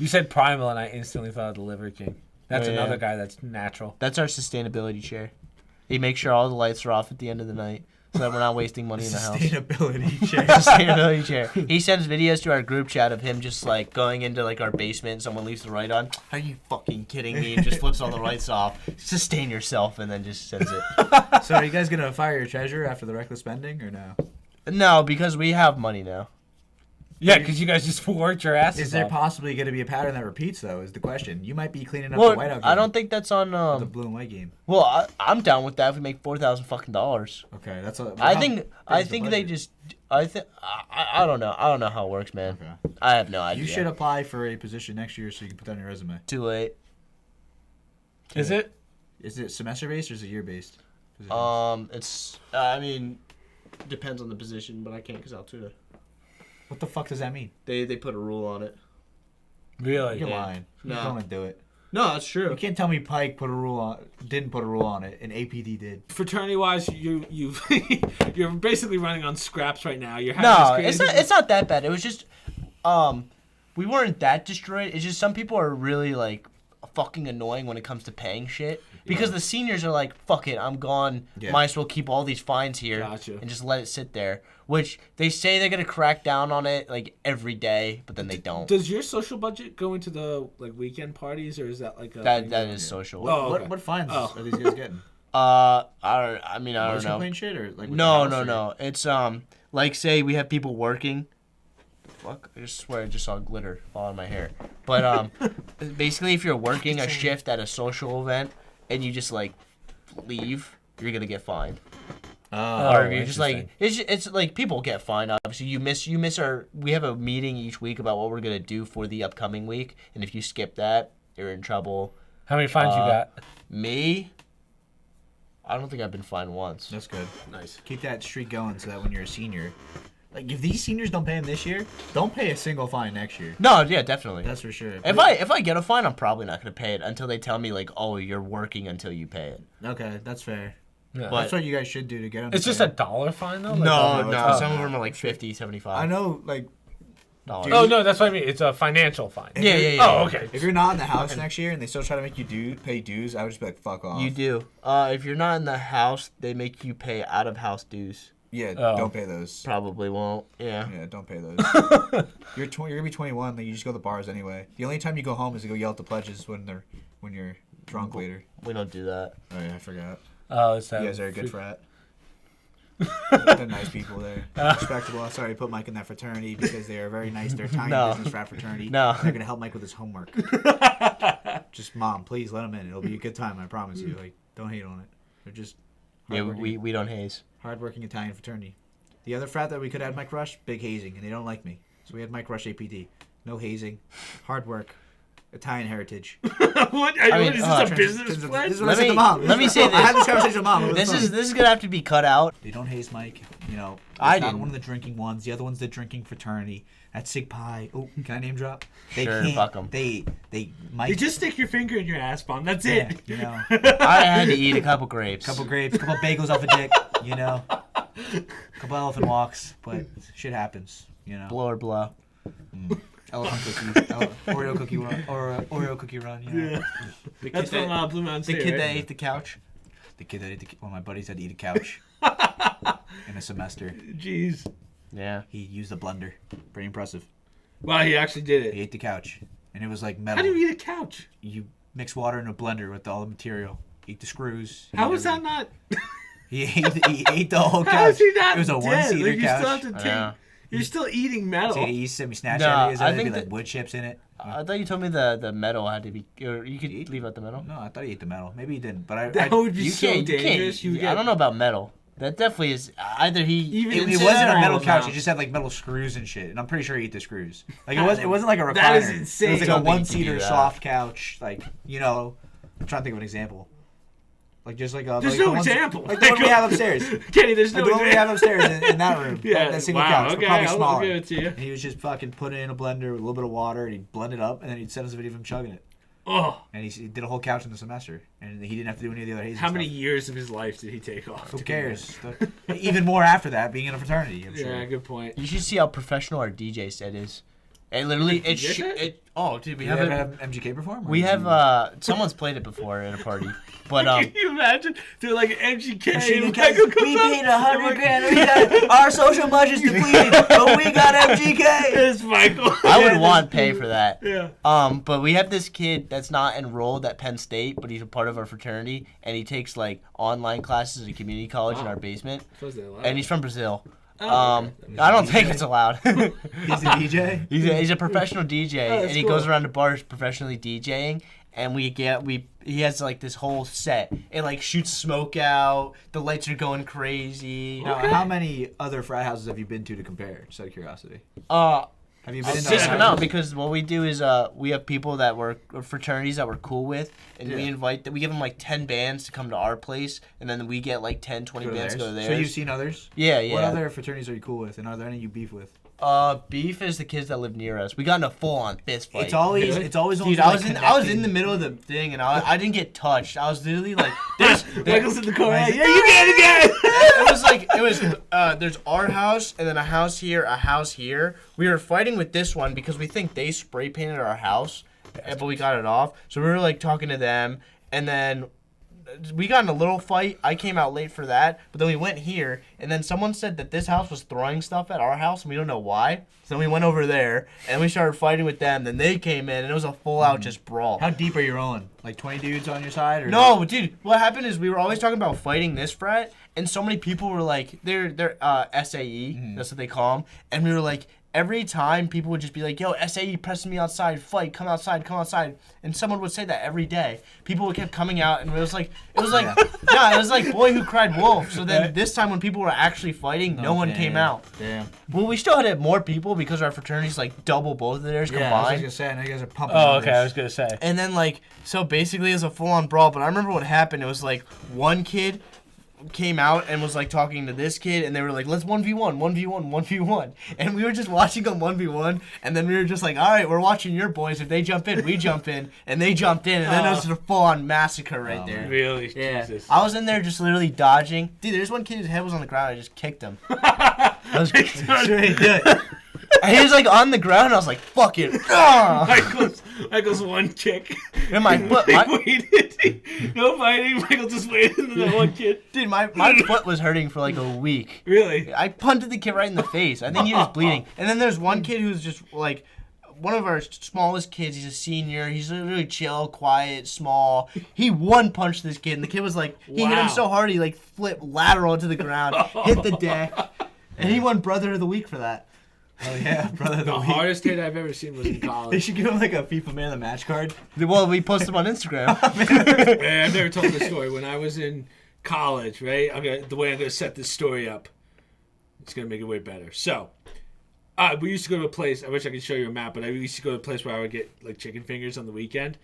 A: You said Primal, and I instantly thought of the Liver King. That's
B: Oh, yeah.
A: another guy that's natural.
B: That's our sustainability chair. He makes sure all the lights are off at the end of the night, so that we're not wasting money in the house.
C: Sustainability chair.
B: Sustainability chair. He sends videos to our group chat of him just like going into like our basement and someone leaves the light on. Are you fucking kidding me? And just flips all the lights off. Sustain yourself and then just sends it.
C: So are you guys gonna fire your treasurer after the reckless spending or no?
B: No, because we have money now.
A: Yeah, because you guys just worked your asses
C: Is there
A: off.
C: possibly gonna be a pattern that repeats though? Is the question. You might be cleaning up
B: Well,
C: the whiteout game.
B: I don't think that's on.
C: the blue and white game.
B: Well, I'm down with that if we make $4,000 fucking dollars.
C: Okay, that's a.
B: I
C: how
B: think
C: big is the
B: they
C: budget?
B: just. I don't know. I don't know how it works, man.
C: Okay.
B: I have no idea.
C: You should apply for a position next year so you can put that on your resume.
B: Too late.
A: Is it?
C: Is it semester based or is it year based?
B: It's. I mean, depends on the position, but I can't because Altoona.
C: What the fuck does that mean?
B: They put a rule on it.
A: Really?
C: You're
B: Yeah.
C: lying.
B: No.
C: You don't want to do it.
B: No, that's true.
C: You can't tell me Pike didn't put a rule on it, and APD did.
A: Fraternity-wise, you're basically running on scraps right now. You're having
B: No,
A: this
B: it's not that bad. It was just, we weren't that destroyed. It's just some people are really like fucking annoying when it comes to paying shit because the seniors are like, fuck it, I'm gone.
C: Yeah.
B: Might as well keep all these fines here
A: Gotcha.
B: and just let it sit there. Which they say they're gonna crack down on it like every day, but then they don't.
A: Does your social budget go into the like weekend parties, or is that like a
B: That is social.
A: Oh, okay.
C: What fines
A: Oh.
C: are these guys getting?
B: I don't
C: Motion
B: know.
C: complaint shit or like? with the
B: No,
C: house
B: no,
C: or-
B: no. It's like say we have people working. Fuck! I just swear I just saw glitter fall on my hair. But basically, if you're working a shift at a social event and you just like leave, you're gonna get fined.
C: Oh,
B: Or if you're just like
A: interesting.
B: it's like people get fined. Obviously, you miss our. We have a meeting each week about what we're gonna do for the upcoming week, and if you skip that, you're in trouble.
A: How many fines you got?
B: Me, I don't think I've been fined once.
C: That's good.
A: Nice.
C: Keep that streak going so that when you're a senior, like if these seniors don't pay them this year, don't pay a single fine next year.
B: No, yeah, definitely.
C: That's for sure.
B: If I get a fine, I'm probably not gonna pay it until they tell me like, oh, you're working until you pay it.
C: Okay, that's fair.
A: Yeah.
B: But-
C: That's what you guys should do to get them.
A: It's just $1 fine though. Like,
B: No,
C: no,
B: some of them are like 50, 75.
C: I know, like
B: dollars.
A: Oh no, that's what I mean. It's a financial fine.
B: Yeah.
A: Oh, okay.
C: if you're not in the house next year and they still try to make you pay dues, I would just be like, fuck off.
B: You do. If you're not in the house, they make you pay out of house dues.
C: Yeah,
A: Oh.
C: don't pay those.
E: Probably won't. Yeah.
C: Yeah, don't pay those. You're gonna be 21. Like, you just go to the bars anyway. The only time you go home is to go yell at the pledges when you're drunk later.
E: We don't do that.
C: Oh yeah, I forgot.
A: Oh, it's that.
C: You guys are a good frat. They're nice people there. Respectable. I'm sorry I put Mike in that fraternity because they are very nice. They're Italian business frat fraternity.
E: No.
C: They're gonna help Mike with his homework. Just mom, please let him in. It'll be a good time. I promise you. Like, don't hate on it. They're just
E: Yeah, we don't haze.
C: hardworking Italian fraternity. The other frat that we could have Mike Rush, big hazing, and they don't like me. So we had Mike Rush APD. No hazing, hard work, Italian heritage.
A: What? Is this a business plan?
C: This is what I said to mom.
E: Let me say
C: I had
E: this.
C: this conversation with mom.
E: This is gonna have to be cut out.
C: They don't haze Mike. You know,
E: I
C: it's not
E: didn't.
C: one of the drinking ones. The other one's the drinking fraternity. At Sig Pi. Oh, can I name drop? They
E: Sure,
C: can't.
E: fuck 'em.
C: They Mike.
A: You just stick your finger in your ass bomb. That's
C: yeah,
A: it.
C: you know,
E: I had to eat a couple grapes.
C: couple grapes, couple bagels off a dick. You know, couple elephant walks. But shit happens. You know.
E: Blow or blow.
C: Elephant cookie, Oreo cookie run, or Oreo cookie run. You know? The
A: That's
C: kid
A: from
C: that,
A: Blue Mountain
C: the
A: State,
C: kid
A: right?
C: that ate the couch. The kid that ate one of my buddies had to eat a couch in a semester.
A: Jeez.
E: Yeah.
C: He used a blender. Pretty impressive.
A: Wow, he actually did
C: He
A: it.
C: ate the couch, and it was like
A: How
C: metal.
A: do you eat a couch?
C: You mix water in a blender with all the material. Eat the screws.
A: How
C: eat
A: is that
C: everything.
A: not?
C: He ate the whole couch.
A: How is he not
C: It was a
A: dead?
C: one-seater
A: Like, you still have
C: couch.
A: to
E: I
A: take.
E: know.
A: You're still eating metal.
C: So he used to snatch
E: No,
C: areas.
E: I
C: There'd
E: think
C: be like
E: that-
C: wood chips in it.
E: I thought you told me the metal had to be, or you could leave out the metal.
C: No, I thought he ate the metal. Maybe he didn't. But
A: That
C: I
A: would be
E: You
A: so
E: can't. You
A: dangerous.
E: can't.
A: You get,
E: I don't know about metal. That definitely is either he.
A: Even
C: it
A: inside
C: wasn't a
A: or
C: metal
A: all
C: couch.
A: now?
C: It just had like metal screws and shit. And I'm pretty sure he ate the screws. Like it wasn't like a recliner.
A: That is insane.
C: It was like
E: Don't
C: a
E: think you can
C: one-seater
E: do that.
C: soft couch. Like, you know, I'm trying to think of an example. Like just like a.
A: There's
C: like
A: no
C: the ones-
A: example.
C: Like the one we have upstairs.
A: Kenny, there's
C: Like
A: no
C: the one we have
A: example.
C: upstairs in that room.
A: Yeah,
C: That single
A: wow,
C: couch.
A: okay,
C: But probably
A: I'll
C: smaller.
A: give it to you.
C: And he was just fucking put it in a blender with a little bit of water, and he'd blend it up, and then he'd send us a video of him chugging it.
A: Oh,
C: And he did a whole couch in the semester, and he didn't have to do any of the other hazing
A: how many
C: stuff.
A: years of his life did he take off?
C: Who
A: to do
C: cares? Even more after that, being in a fraternity, I'm
A: that?
C: sure.
A: Yeah, good point.
E: You should see how professional our DJ set is. It literally, it,
A: DJ set?
E: it. Oh, dude, we
C: You
E: have
C: ever
E: it.
C: have MGK perform? or
E: We
C: did
E: have
C: you-
E: someone's played it before at a party, but
A: Can you imagine? They're like MGK.
C: Machine
A: and
C: Guns,
A: Michael comes
C: we
A: up,
C: paid
A: and
C: $100 grand. We got, our social budget's depleted, but we got MGK.
A: It's Michael.
E: I would
C: Yeah,
E: want pay for that.
A: Yeah.
E: But we have this kid that's not enrolled at Penn State, but he's a part of our fraternity, and he takes like online classes at a community college in
A: Wow.
E: our basement,
A: Suppose they allow
E: and
A: it.
E: he's from Brazil.
A: Oh, okay.
E: I don't think it's allowed.
C: He's a DJ.
E: He's a professional DJ,
A: Oh, that's
E: and he
A: cool.
E: goes around to bars professionally DJing. And he has like this whole set. It like shoots smoke out. The lights are going crazy.
C: Now, how many other frat houses have you been to compare? Just out of curiosity. Have you been
E: A
C: in
E: decent
C: other
E: amount,
C: houses?
E: because what we do is we have people that work fraternities that we're cool with, and we
C: Yeah.
E: invite we give them like 10 bands to come to our place, and then we get like 10, 20
C: Go to
E: bands to go to
C: theirs?
E: theirs.
C: So you've seen others?
E: Yeah, yeah.
C: What other fraternities are you cool with, and are there any you beef with?
E: Beef is the kids that live near us. We got in a full-on fist fight.
C: It's always
A: Really?
C: ones
E: Dude,
C: that,
E: I
C: like,
E: was in
C: connected.
E: the middle of the thing, and I didn't get touched. I was literally like, there's
A: Michael's in the corner.
C: Nice.
A: Like, yeah, you get it again.
E: it was there's our house and then a house here. We were fighting with this one because we think they spray painted our house, but we got it off. So we were like talking to them, and then we got in a little fight. I came out late for that, but then we went here, and then someone said that this house was throwing stuff at our house, and we don't know why. So we went over there, and we started fighting with them. Then they came in, and it was a full-out just brawl.
C: How deep are you rolling? Like 20 dudes on your side? Or
E: No, dude. What happened is we were always talking about fighting this frat, and so many people were like, they're SAE. That's what they call them. And we were like, every time people would just be like, "Yo, SAE pressing me outside, fight, come outside, come outside," and someone would say that every day. People would kept coming out, and it was like, yeah, it was like boy who cried wolf. So then this time when people were actually fighting, no one came out.
C: Damn.
E: Well, we still had more people because our fraternity's like double both of theirs
C: Yeah, I was
E: combined.
C: gonna say, I know you guys are pumping.
A: Oh, okay.
C: numbers.
A: I was gonna say.
E: And then like, so basically it was a full-on brawl. But I remember what happened. It was like one kid came out and was like talking to this kid, and they were like, let's 1v1, 1v1, 1v1. And we were just watching them 1v1, and then we were just like, all right, we're watching your boys. If they jump in, we jump in. And they jumped in, and then it was just a full-on massacre right there.
A: Really?
E: Yeah,
A: Jesus.
E: I was in there just literally dodging. Dude, there's one kid whose head was on the ground. I just kicked him. I was
C: Sure you did.
E: and he was like on the ground. And I was like, "Fuck it!" Ah!
A: Michael's Michael's one kick.
E: And my foot,
A: waited. No fighting. Michael just waited and that one kid.
E: dude, my foot was hurting for like a week.
A: Really?
E: I punted the kid right in the face. I think he was bleeding. And then there's one kid who's just like one of our smallest kids. He's a senior. He's really chill, quiet, small. He one punched this kid, and the kid was like, he hit him so hard he like flipped lateral to the ground, hit the deck, and he won Brother of the Week for that.
C: Oh yeah, brother.
A: The hardest hit I've ever seen was in
C: They
A: college.
C: should give him like a FIFA Man of the Match card.
E: Well, we posted him on Instagram.
A: Man, I've never told this story. When I was in college, right? The way I'm gonna set this story up, it's gonna make it way better. So, we used to go to a place. I wish I could show you a map, but I used to go to a place where I would get like chicken fingers on the weekend.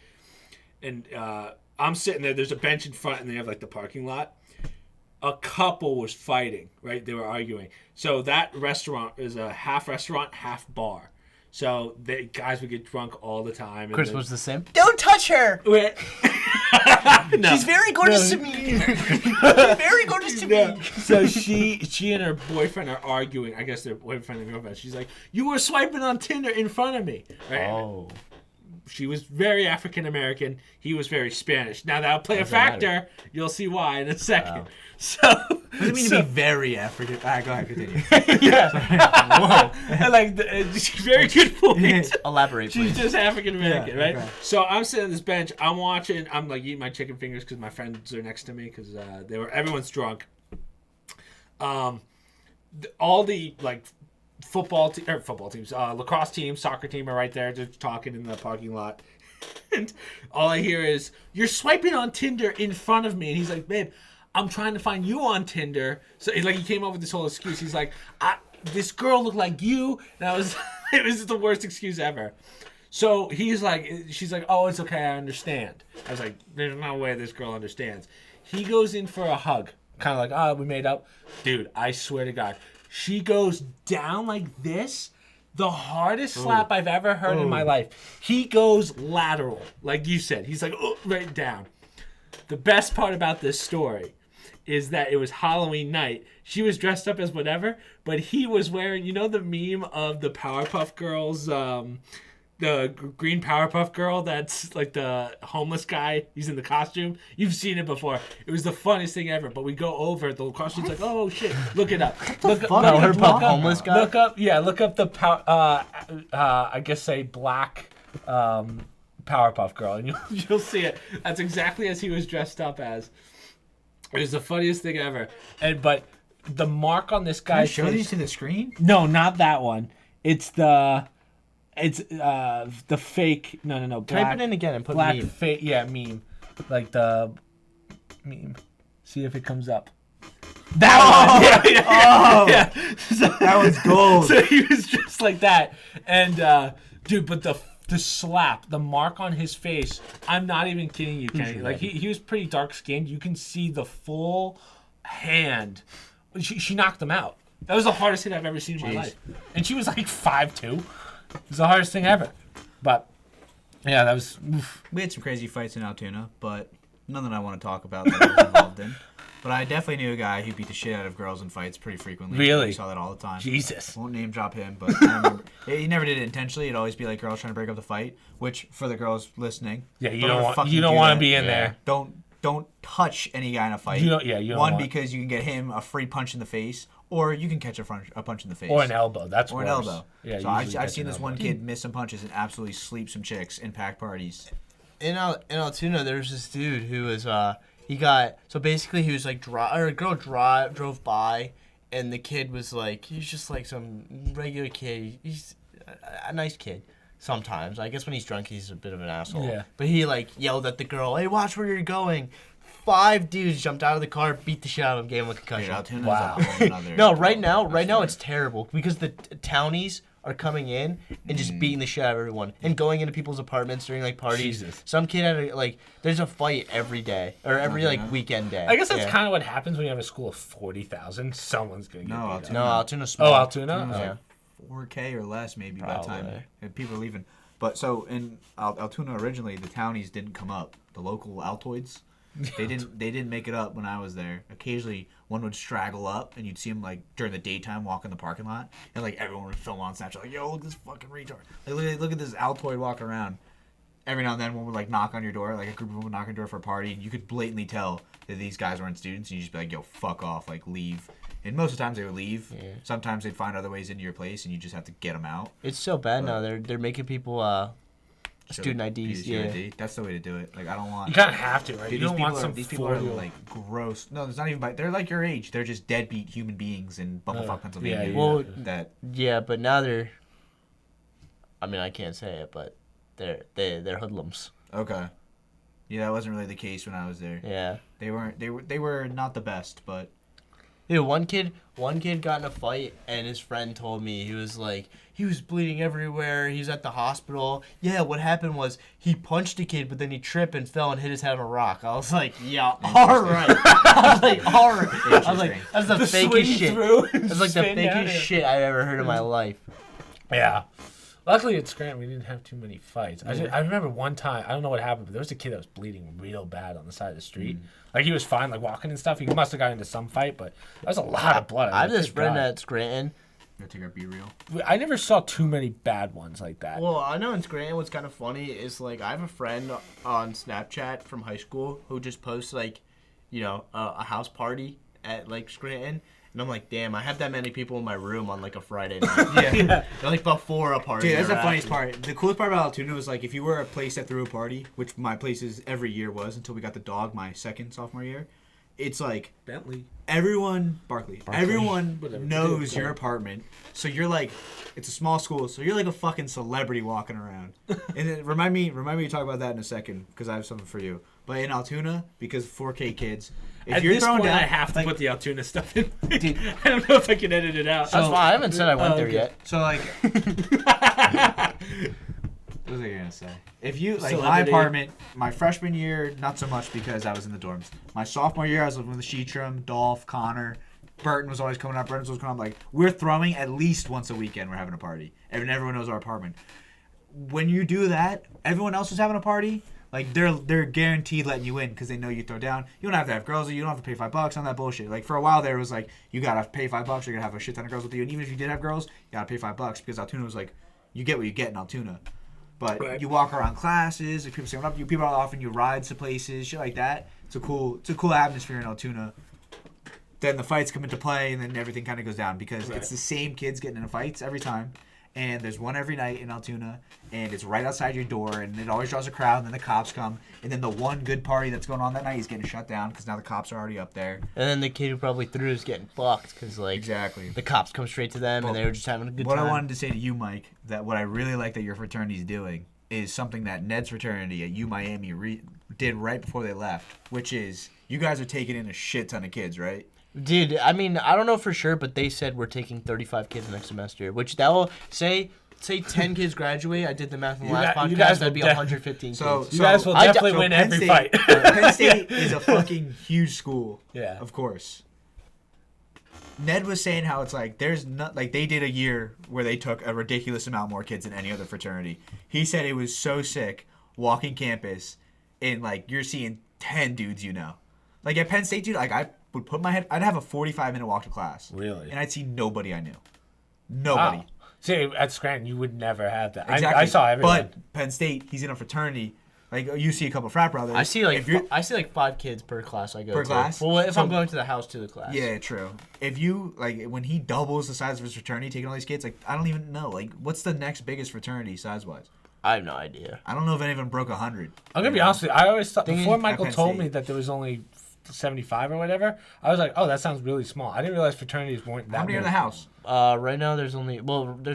A: And I'm sitting there. There's a bench in front, and they have like the parking lot. A couple was fighting, right? They were arguing. So that restaurant is a half restaurant, half bar. So the guys would get drunk all the time. And
E: Chris was the simp. Don't touch her.
A: No.
E: She's very gorgeous to me. Very gorgeous to me.
A: So she and her boyfriend are arguing. I guess they're boyfriend and girlfriend. She's like, "You were swiping on Tinder in front of me." Right?
E: Oh.
A: She was very African American. He was very Spanish. Now that'll play a factor. You'll see why in a second.
E: Wow.
A: So
C: What does it mean to be very African? Go ahead, continue.
A: Whoa. I like very good point.
E: Elaborate,
A: She's
E: please.
A: just African American,
C: Yeah,
A: right?
C: okay.
A: So I'm sitting on this bench. I'm watching. I'm like eating my chicken fingers because my friends are next to me because everyone's drunk. All the like football teams, lacrosse team, soccer team are right there just talking in the parking lot. And all I hear is, "You're swiping on Tinder in front of me." And he's like, "Babe, I'm trying to find you on Tinder." So he came up with this whole excuse. He's like, "This girl looked like you." And it was the worst excuse ever. So she's like, "Oh, it's okay, I understand." I was like, "There's no way this girl understands." He goes in for a hug, kind of like, "Oh, we made up." Dude, I swear to God, she goes down like this. The hardest slap I've ever heard in my life. He goes lateral, like you said. He's like, right down. The best part about this story is that it was Halloween night. She was dressed up as whatever, but he was wearing, you know the meme of the Powerpuff Girls, the green Powerpuff Girl that's like the homeless guy. He's in the costume. You've seen it before. It was the funniest thing ever. But we go over, the costume's like, "Oh shit, look it up." Look up
E: homeless guy.
A: Look up the I guess say black Powerpuff Girl, and you'll see it. That's exactly as he was dressed up as. It was the funniest thing ever. But the mark on this guy's
C: Show
A: face.
C: these to the screen.
A: No, not that one. It's the fake. No. Black,
E: Type it in again and put
A: black
E: meme.
A: fake. Yeah, meme. Like the meme. See if it comes up. That one. Yeah. So,
C: That was gold.
A: so he was just like that, and dude, but the slap, the mark on his face. I'm not even kidding you, Kenny. Like he was pretty dark skinned. You can see the full hand. She knocked him out. That was the hardest hit I've ever seen in my life. And she was like 5'2". It was the hardest thing ever. But yeah, that was. Oof.
C: We had some crazy fights in Altoona, but none that I want to talk about that I was involved in. But I definitely knew a guy who beat the shit out of girls in fights pretty frequently.
A: Really?
C: We saw that all the time.
A: Jesus.
C: Won't name drop him, but I remember he never did it intentionally. It'd always be like girls trying to break up the fight. Which for the girls listening,
A: Yeah, you
C: don't
A: don't
C: ever
A: want
C: fucking
A: you don't
C: do
A: want to
C: that.
A: be in there.
C: Don't touch any guy in a fight.
A: You don't
C: One,
A: want,
C: because you can get him a free punch in the face, or you can catch a punch in the face.
A: or an elbow. That's
C: Or an
A: worse.
C: elbow.
A: Yeah,
C: so
A: usually
C: I've
A: catch
C: seen
A: an
C: this one
A: elbow.
C: kid miss some punches and absolutely sleep some chicks in packed parties.
E: In Altoona, there was this dude who was he was like a girl drove by, and the kid was like, he's just like some regular kid. He's a nice kid. Sometimes, I guess when he's drunk, he's a bit of an asshole.
A: Yeah.
E: But he like yelled at the girl, "Hey, watch where you're going!" 5 dudes jumped out of the car, beat the shit out of him, gave him a concussion.
C: Dude, Altoona's
A: Wow.
C: a whole nother-
E: No, right now it's terrible because the townies are coming in and just beating the shit out of everyone and going into people's apartments during like parties.
A: Jesus.
E: Some kid had there's a fight every day or every
C: Okay.
E: like weekend day.
A: I guess that's
E: Yeah.
A: kind of what happens when you have a school of 40,000. Someone's gonna get
C: No,
A: beat up.
C: Altoona.
E: No, Altoona's small.
A: Oh, Altoona.
E: Yeah.
C: 4K or less maybe by the time
E: Probably.
C: people are leaving. But so in Altoona originally, the townies didn't come up. The local Altoids, they didn't make it up when I was there. Occasionally, one would straggle up, and you'd see him like during the daytime walk in the parking lot, and like everyone would film on Snapchat, like, "Yo, look at this fucking retard! Like, look at this Altoid walking around." every now and then one would like knock on your door, like a group of people would knock on your door for a party, and you could blatantly tell that these guys weren't students, and you just be like, yo, fuck off, like leave. And most of the times they would leave.
E: Yeah.
C: Sometimes they'd find other ways into your place, and you just have to get them out.
E: It's so bad now. They're making people student IDs. Yeah.
C: ID. That's the way to do it. Like I don't want.
A: You kind of have to, right?
C: Dude,
A: you don't want some
C: these people are
A: 4-year-old.
C: like gross. No, there's not even. They're like your age. They're just deadbeat human beings in Bumblefuck, Pennsylvania.
A: yeah.
E: Well,
C: that.
E: Yeah, but now they're. I mean, I can't say it, but they're hoodlums.
C: Okay. Yeah, that wasn't really the case when I was there.
E: Yeah.
C: They weren't. They were not the best, but.
E: Dude, one kid got in a fight, and his friend told me he was bleeding everywhere. He was at the hospital. Yeah, what happened was he punched a kid, but then he tripped and fell and hit his head on a rock. I was like, yeah, all right. I was like, all right. I was like, that's the fakest shit. That's like the fakest shit I've ever heard in my life.
A: Yeah. Luckily at Scranton we didn't have too many fights. I remember one time, I don't know what happened, but there was a kid that was bleeding real bad on the side of the street. Like he was fine, like walking and stuff. He must have gotten into some fight, but that was a lot of blood.
E: I have this friend at Scranton.
C: You gotta take our Be Real.
A: I never saw too many bad ones like that.
B: Well, I know in Scranton what's kind of funny is like I have a friend on Snapchat from high school who just posts like, you know, a house party at like Scranton. And I'm like, damn, I have that many people in my room on like a Friday night.
C: Yeah.
B: They're like before a party.
C: Dude, that's the
B: or
C: funniest
B: after.
C: part. The coolest part about Altoona was like if you were a place that threw a party, which my places every year was until we got the dog my second sophomore year. It's like
A: Bentley.
C: Barkley. Everyone
A: Whatever.
C: knows your apartment. So you're like, it's a small school, so you're like a fucking celebrity walking around. And then remind me to talk about that in a second because I have something for you. But in Altoona, because 4K kids, if
A: At
C: you're
A: this
C: throwing
A: point,
C: down,
A: I have to
C: like,
A: put the Altoona stuff in. I don't know if I can edit it out.
E: That's why I haven't said I went there yet.
C: So like, what was I gonna say? If you like
A: Celebrity.
C: my apartment, my freshman year, not so much because I was in the dorms. My sophomore year, I was living with Sheetram, Dolph, Connor. Burton was always coming up. Burton was coming up. Like we're throwing at least once a weekend. We're having a party, and everyone knows our apartment. When you do that, everyone else is having a party. Like they're guaranteed letting you in because they know you throw down. You don't have to have girls. You don't have to pay $5 on that bullshit. Like for a while there, it was like you gotta pay $5. You're gonna have a shit ton of girls with you, and even if you did have girls, you gotta pay $5 because Altoona was like, you get what you get in Altoona. But
A: Right.
C: you walk around classes, like people saying up to you, people are offering you rides to places, shit like that. It's a cool atmosphere in Altoona. Then the fights come into play, and then everything kind of goes down because
A: Right.
C: it's the same kids getting into fights every time. And there's one every night in Altoona, and it's right outside your door, and it always draws a crowd, and then the cops come, and then the one good party that's going on that night is getting shut down because now the cops are already up there.
E: And then the kid who probably threw is getting fucked because like
C: Exactly.
E: the cops come straight to them and they were just having a good
C: What
E: time.
C: I wanted to say to you, Mike, that what I really like that your fraternity's doing is something that Ned's fraternity at U Miami did right before they left, which is you guys are taking in a shit ton of kids, right?
E: Dude, I mean, I don't know for sure, but they said we're taking 35 kids next semester, which that will say 10 kids graduate. I did the math in the last
A: you
E: podcast.
A: guys
E: That'd be
A: will
E: 115
C: So-
E: kids.
A: You guys will
E: I
A: definitely
E: so
A: win
C: Penn
A: every
C: State,
A: fight.
C: Penn State is a fucking huge school.
A: Yeah.
C: Of course. Ned was saying how it's like there's not like they did a year where they took a ridiculous amount more kids than any other fraternity. He said it was so sick walking campus and like you're seeing 10 dudes you know. Like at Penn State, dude, like I would put my head I'd have a 45-minute walk to class.
A: Really?
C: And I'd see nobody I knew. Nobody.
A: Wow. See, at Scranton, you would never have that.
C: Exactly.
A: I saw everyone.
C: But Penn State, he's in a fraternity. Like you see a couple frat brothers.
E: I see like
C: if you're,
E: 5 kids per class I go
C: Per
E: to.
C: class?
E: Well, if
C: So-
E: I'm going to the house to the class.
C: Yeah, true. If you like when he doubles the size of his fraternity, taking all these kids, like I don't even know. Like, what's the next biggest fraternity size wise?
E: I have no idea.
C: I don't know if any of them broke 100.
A: I'm gonna be honest with you. I always thought
E: Thing is,
A: before
C: at
A: Michael
C: Penn
A: told
C: State-
A: me that there was only 75 or whatever. I was like, oh, that sounds really small. I didn't realize fraternities weren't that.
C: How many are in the
A: many.
C: house?
E: Right now there's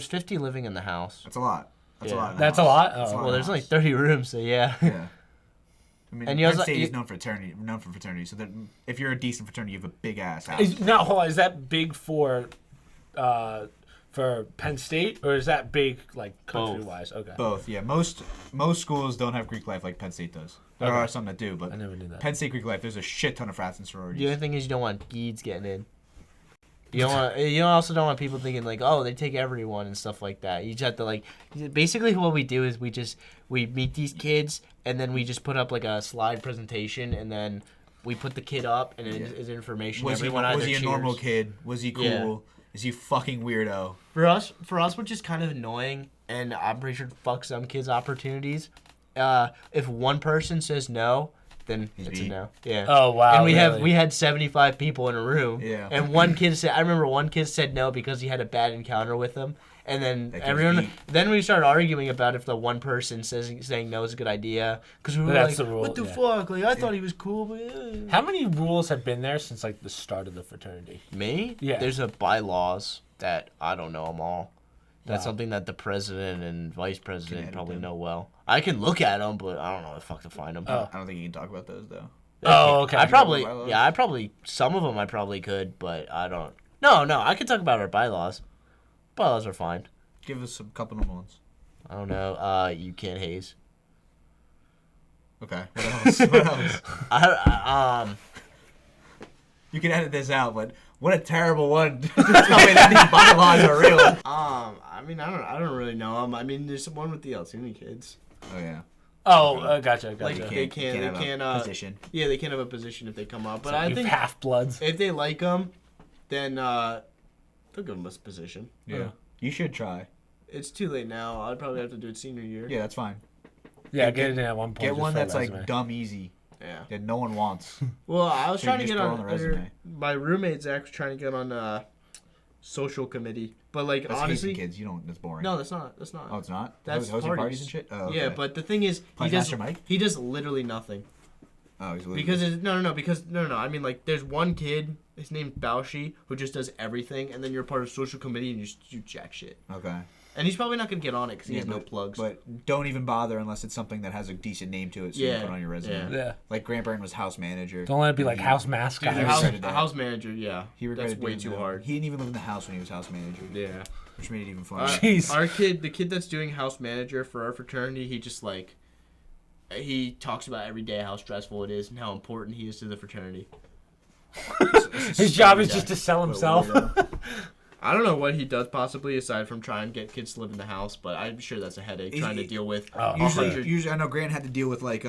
E: 50 living in the house.
C: That's a lot. That's a
E: Yeah.
C: lot. in the
A: That's a
C: house.
A: lot?
C: That's
A: Oh.
C: lot
E: Well,
C: in
E: there's
C: the
E: only
C: house.
E: 30 rooms, so yeah.
C: Yeah. I mean,
E: And you
C: Penn
E: also-
C: State
E: you-
C: is known for fraternity. So that if you're a decent fraternity, you have a big ass house.
A: Is that big for Penn State, or is that big like country wise? Okay.
C: Both, yeah. Most schools don't have Greek life like Penn State does. There
A: Okay.
C: are some that do, but
A: I never knew that.
C: Penn State Greek life, there's a shit ton of frats and sororities.
E: The only thing is you don't want geeds getting in. You also don't want people thinking like, oh, they take everyone and stuff like that. You just have to like, basically what we do is we meet these kids and then we just put up like a slide presentation and then we put the kid up and it is information.
C: Was
E: Everyone
C: he
E: either
C: a
E: cheers.
C: normal kid? Was he cool?
E: Yeah.
C: Is he fucking weirdo?
E: For us, which is kind of annoying, and I'm pretty sure fuck some kids' opportunities, if one person says no, then
C: He's
E: it's a
C: beat.
E: no. Yeah.
A: Oh wow!
E: And we
A: really?
E: had 75 people in a room.
C: Yeah.
E: And one kid said, I remember one kid said no because he had a bad encounter with them. And then
C: That kid's
E: everyone,
C: beat.
E: then we started arguing about if the one person saying no is a good idea. Because we were
A: That's
E: like,
A: the rule,
E: what the
A: yeah.
E: fuck? Like, I thought he was cool, but
A: How many rules have been there since like the start of the fraternity?
E: Me?
A: Yeah.
E: There's a bylaws that I don't know them all. That's
A: Wow.
E: something that the president and vice president
C: edit
E: probably
C: them.
E: know well. I can look at them, but I don't know the fuck to find them.
A: Oh.
C: I don't think you can talk about those though.
A: Oh, okay.
E: I probably,
C: bylaws?
E: yeah, I probably, some of them I probably could, but I don't. No, I can talk about our bylaws. Bylaws are fine.
C: Give us some couple of ones.
E: I don't know. You can't haze.
C: Okay. What else? What else? You can edit this out, but what a terrible one to tell me that these bylaws are real.
E: I mean, I don't really know them. I mean, there's one with the Altoona kids.
C: Oh yeah.
A: Oh, gotcha.
E: Like,
C: You
E: they
C: can't have
E: can't,
C: a position.
E: Yeah, they can't have a position if they come up. But
A: So
E: I
A: you
E: think
A: half bloods.
E: if they like them, then they'll give them a position.
C: Yeah. You should try.
E: It's too late now. I'd probably have to do it senior year.
C: Yeah, that's fine.
A: Yeah, get it in at one point.
C: Get
A: just
C: one
A: for a
C: that's like
A: resume.
C: dumb easy
E: Yeah.
C: that no one wants.
E: Well, I was
C: So you
E: trying to
C: just
E: get
C: throw
E: on
C: on the resume.
E: my roommate Zach was trying to get on social committee, but like
C: That's
E: honestly,
C: hazing kids. You don't. That's boring.
E: no, that's not. That's not.
C: Oh, it's not.
E: That's
C: hosting parties
E: parties.
C: and shit. Oh,
E: Yeah,
C: okay.
E: but the thing is,
C: Plays Master Mike?
E: he does literally nothing.
C: Oh, he's losing.
E: Because no. I mean, like, there's one kid. His name's Baushi, who just does everything, and then you're part of social committee and you just do jack shit.
C: Okay.
E: And he's probably not gonna get on it because he
C: Yeah,
E: has no
C: but-
E: plugs.
C: But don't even bother unless it's something that has a decent name to it, so you
E: Yeah,
C: can put it on your resume.
E: yeah.
A: Yeah.
C: Like Grant Burton was house manager.
A: Don't let it be like house mascot.
E: Dude,
C: I
E: a house,
C: regretted
E: a
C: that.
E: house manager, yeah,
C: He regretted
E: that's way
C: doing
E: too
C: that.
E: hard.
C: He didn't even live in the house when he was house manager,
E: Yeah.
C: which made it even funnier.
A: Jeez.
E: Our kid, the kid that's doing house manager for our fraternity, he just like, he talks about every day how stressful it is and how important he is to the fraternity.
A: His job is just to sell
C: What a
A: himself.
C: weirdo.
E: I don't know what he does possibly aside from try and get kids to live in the house, but I'm sure that's a headache
C: Is
E: trying to
C: he-
E: deal with.
A: Oh.
C: Usually, I know Grant had to deal with like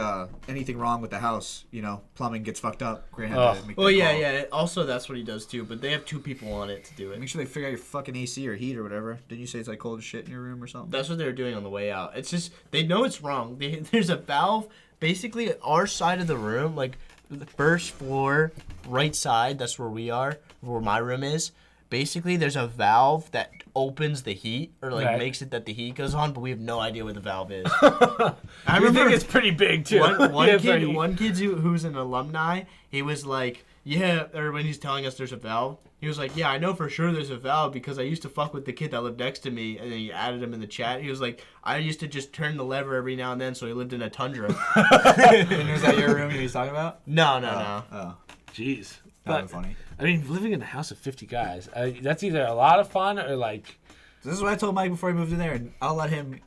C: anything wrong with the house. You know, plumbing gets fucked up. Grant had to make
E: Well,
C: that
E: yeah,
C: call.
E: yeah. Also, that's what he does too. But they have 2 people on it to do it.
C: Make sure they figure out your fucking AC or heat or whatever. Didn't you say it's like cold as shit in your room or something?
E: That's what they were doing on the way out. It's just they know it's wrong. There's a valve basically our side of the room, like the first floor, right side. That's where we are, where my room is. Basically, there's a valve that opens the heat or like
A: Right.
E: makes it that the heat goes on, but we have no idea what the valve is.
A: I think it's pretty big too.
E: one
A: Yeah,
E: kid,
A: pretty-
E: one kid who's an alumni, he was like, yeah, or when he's telling us there's a valve, he was like, yeah, I know for sure there's a valve because I used to fuck with the kid that lived next to me, and then he added him in the chat. He was like, I used to just turn the lever every now and then, so he lived in a tundra.
C: And was that your room he was talking about?
E: No.
C: Oh,
A: Jeez.
C: that
A: But
C: was funny.
A: I mean, living in a house of 50 guys, that's either a lot of fun or like.
C: So this is what I told Mike before he moved in there, and I'll let him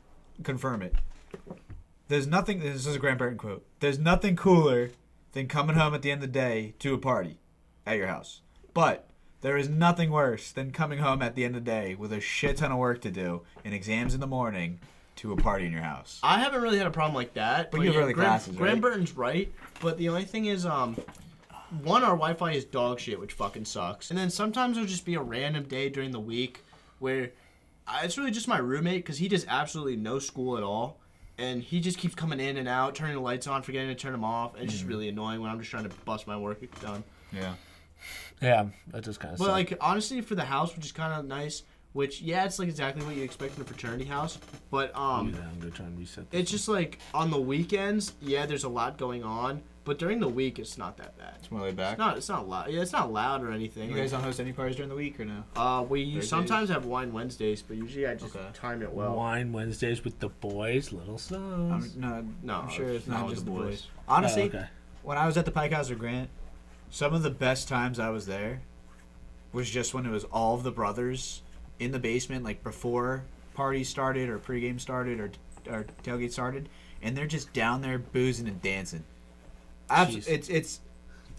C: confirm it. There's nothing. This is a Grant Burton quote. There's nothing cooler than coming home at the end of the day to a party at your house. But there is nothing worse than coming home at the end of the day with a shit ton of work to do and exams in the morning to a party in your house.
E: I haven't really had a problem like that.
C: But you have early classes,
E: Graham
C: right?
E: Burton's right, but the only thing is, one, our Wi-Fi is dog shit, which fucking sucks. And then sometimes it'll just be a random day during the week where it's really just my roommate because he does absolutely no school at all. And he just keeps coming in and out, turning the lights on, forgetting to turn them off. And it's just really annoying when I'm just trying to bust my work done.
C: Yeah.
A: Yeah, that just kind of
E: But,
A: sucks.
E: like, honestly, for the house, which is kind of nice, which, yeah, it's, like, exactly what you expect in a fraternity house. But,
A: I'm gonna try and reset this.
E: it's just, like, on the weekends, yeah, there's a lot going on. But during the week, it's not that bad.
C: It's more laid back.
E: It's not loud. Yeah, it's not loud or anything.
C: You guys don't host any parties during the week or no?
E: We
C: Thursdays?
E: sometimes have wine Wednesdays, but usually I just
C: Okay.
E: time it well.
A: Wine Wednesdays with the boys, little sons.
C: No, I'm sure it's
E: not
C: not
E: with
C: just
E: the
C: the
E: boys.
C: boys. Honestly,
A: Oh, okay.
C: when I was at the Pike House of Grant, some of the best times I was there was just when it was all of the brothers in the basement, like before parties started or pregame started or tailgate started, and they're just down there boozing and dancing.
A: Jeez.
C: It's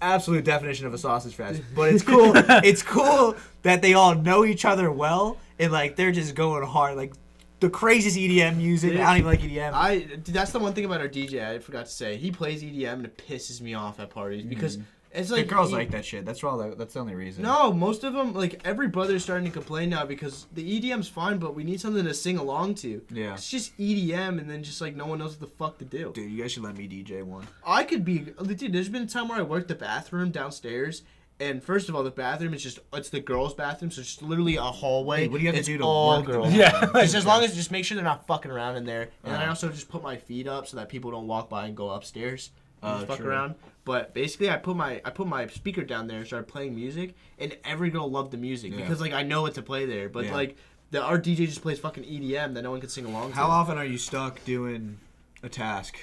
C: absolute definition of a sausage fest, but it's cool. It's cool that they all know each other well and like they're just going hard, like the craziest EDM music. I don't even like EDM.
E: That's the one thing about our DJ I forgot to say. He plays EDM and it pisses me off at parties because
B: It's
C: The
B: like
C: girls like that shit. That's the only reason.
B: No, most of them, like every brother's starting to complain now because the EDM's fine, but we need something to sing along to.
C: Yeah.
B: It's just EDM, and then just like no one knows what the fuck to do.
C: Dude, you guys should let me DJ one.
B: I could be, dude. There's been a time where I worked the bathroom downstairs, and first of all, the bathroom is it's the girls' bathroom, so it's just literally a hallway.
C: Wait, what do you have to
B: It's
C: do to
B: all
C: work the
B: girls?
A: Yeah.
B: Just as long as just make sure they're not fucking around in there, and then I
C: Uh-huh.
B: also just put my feet up so that people don't walk by and go upstairs. And just fuck
C: True.
B: around. But basically, I put my speaker down there and started playing music, and every girl loved the music
C: Yeah.
B: because like I know what to play there. But
C: Yeah.
B: like our DJ just plays fucking EDM that no one can sing along to.
C: How often are you stuck doing a task?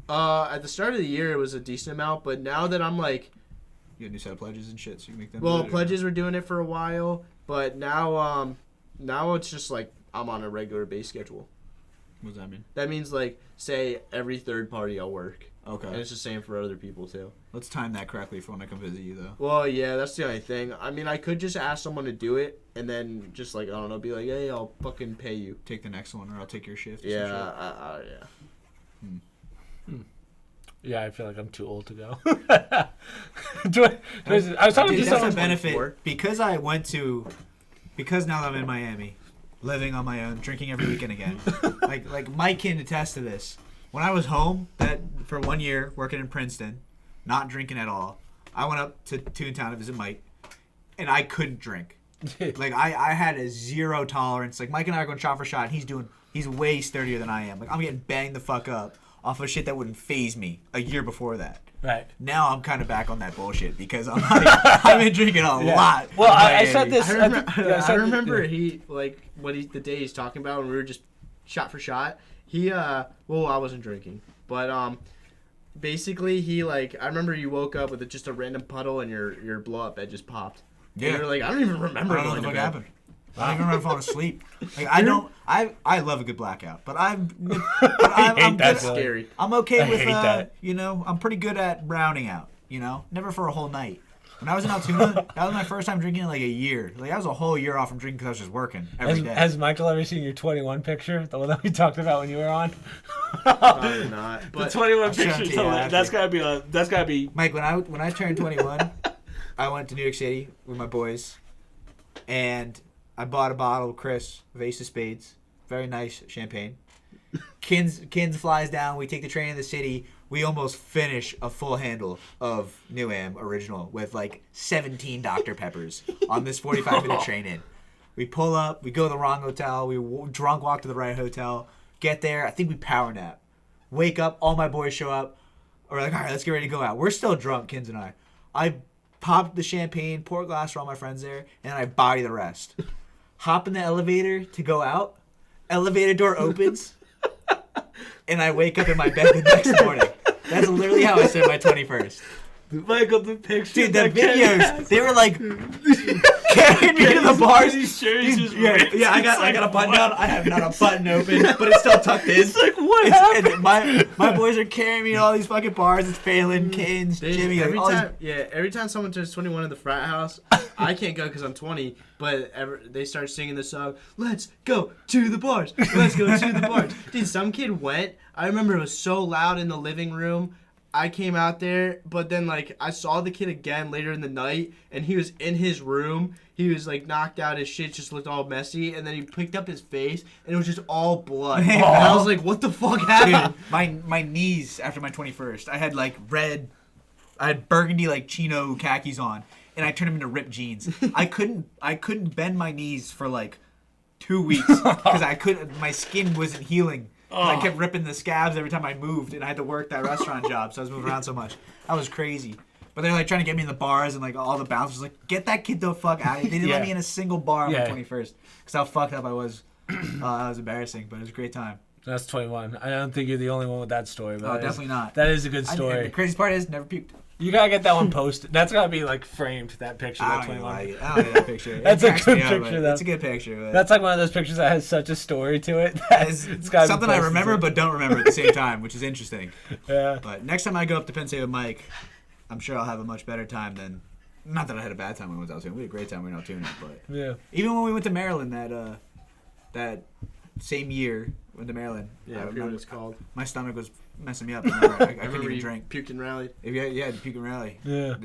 B: At the start of the year, it was a decent amount, but now that I'm like,
C: You got a new set of pledges and shit, so you can make them.
B: well,
C: do it, or-
B: pledges were doing it for a while, but now it's just like I'm on a regular base schedule.
C: What does that mean?
B: That means like say every third party I'll work, and
C: Okay.
B: it's the same for other people too.
C: Let's time that correctly for when I come visit you, though.
B: Well, yeah, that's the only thing. I mean, I could just ask someone to do it, and then just like I don't know, be like, hey, I'll fucking pay you.
C: Take the next one, or I'll take your shift. or
B: Yeah,
C: some shit.
B: yeah.
A: Yeah, I feel like I'm too old to go. I was talking
C: Dude,
A: to
C: that's a
A: someone.
C: benefit
B: 24.
C: because now that I'm in Miami, living on my own, drinking every weekend again. like Mike can attest to this. When I was home for 1 year working in Princeton, not drinking at all, I went up to Toontown to visit Mike, and I couldn't drink. Like I had a zero tolerance. Like Mike and I are going shot for shot, and he's way sturdier than I am. Like I'm getting banged the fuck up off of shit that wouldn't phase me a year before that.
A: Right.
C: Now I'm kind of back on that bullshit because I've been drinking a lot.
A: Well,
C: in
A: I
C: Miami.
A: said this.
B: I remember he like the day he's talking about when we were just shot for shot. He well, I wasn't drinking, but basically he like I remember you woke up with just a random puddle and your blow up bed just popped.
C: Yeah.
B: And you were like, I don't even
C: I
B: remember.
C: don't know what
B: going
C: the
B: to
C: fuck
B: bed.
C: happened. I don't even remember falling asleep. Like I love a good blackout, but I'm
A: hate
C: I'm
A: that
C: good.
A: feeling.
B: Scary.
C: I'm okay
A: I
C: with
A: hate that.
C: I'm pretty good at browning out. Never for a whole night. When I was in Altoona, that was my first time drinking in like a year. Like I was a whole year off from drinking because I was just working every day.
A: Has Michael ever seen your 21 picture? The one that we talked about when you were on?
B: Probably not.
A: The
B: But
A: 21
C: I'll show it
A: picture.
C: to you after.
A: That's gotta be.
C: Mike, when I turned 21, I went to New York City with my boys, and I bought a bottle of Chris of Ace of Spades, very nice champagne. Kins flies down. We take the train in the city. We almost finish a full handle of New Am original with like 17 Dr. Peppers on this 45-minute train in. We pull up. We go to the wrong hotel. We drunk walk to the right hotel. Get there. I think we power nap. Wake up. All my boys show up. We're like, all right, let's get ready to go out. We're still drunk, Kins and I. I pop the champagne, pour a glass for all my friends there, and I body the rest. Hop in the elevator to go out. Elevator door opens, and I wake up in my bed the next morning. That's literally how I spent my 21st.
A: Michael, the picture.
C: Dude, the videos, they were like carrying me to the bars. Yeah, I got a button down. I have not a button open, but it's still tucked in.
A: It's like, what happened?
C: And my boys are carrying me to all these fucking bars. It's Phelan, Kins, Jimmy. Like, all these-
B: every time someone turns 21 in the frat house, I can't go because I'm 20. But they start singing the song. Let's go to the bars. Let's go to the bars. Dude, some kid went. I remember it was so loud in the living room. I came out there, but then like I saw the kid again later in the night, and he was in his room. He was like knocked out. His shit just looked all messy, and then he picked up his face, and it was just all blood. And I was like, "What the fuck happened?"
C: Dude, my knees after my 21st, I had burgundy like chino khakis on, and I turned them into ripped jeans. I couldn't bend my knees for like 2 weeks because my skin wasn't healing. I kept ripping the scabs every time I moved, and I had to work that restaurant job, so I was moving around so much. That was crazy. But they're like trying to get me in the bars, and like all the bouncers were like, get that kid the fuck out of here. They didn't let me in a single bar on my 21st because how fucked up I was. That was embarrassing, but it was a great time.
A: That's 21. I don't think you're the only one with that story. But
C: Definitely not.
A: That is a good
C: And
A: story.
C: the craziest part is never puked.
A: You gotta get that one posted. That's gotta be like framed. That picture.
C: I
A: That
C: don't even
A: 21.
C: like it. I don't like that picture.
A: That's
C: It
A: a
C: cracks
A: good
C: me up,
A: picture,
C: but
A: though.
C: It's a good picture. But
A: That's like one of those pictures that has such a story to it. That it's gotta be
C: something I
A: posted
C: remember
A: to-
C: but don't remember at the same time, which is interesting.
A: Yeah.
C: But next time I go up to Penn State with Mike, I'm sure I'll have a much better time than. Not that I had a bad time when I was out Altoona. We had a great time when we were in Altoona, but
A: Yeah.
C: even when we went to Maryland that same year, went to Maryland.
E: Yeah, I forget what it's called.
C: My stomach was messing me up. I couldn't even drink.
E: Puked and rallied.
C: Yeah, the puke and rally.
A: Yeah.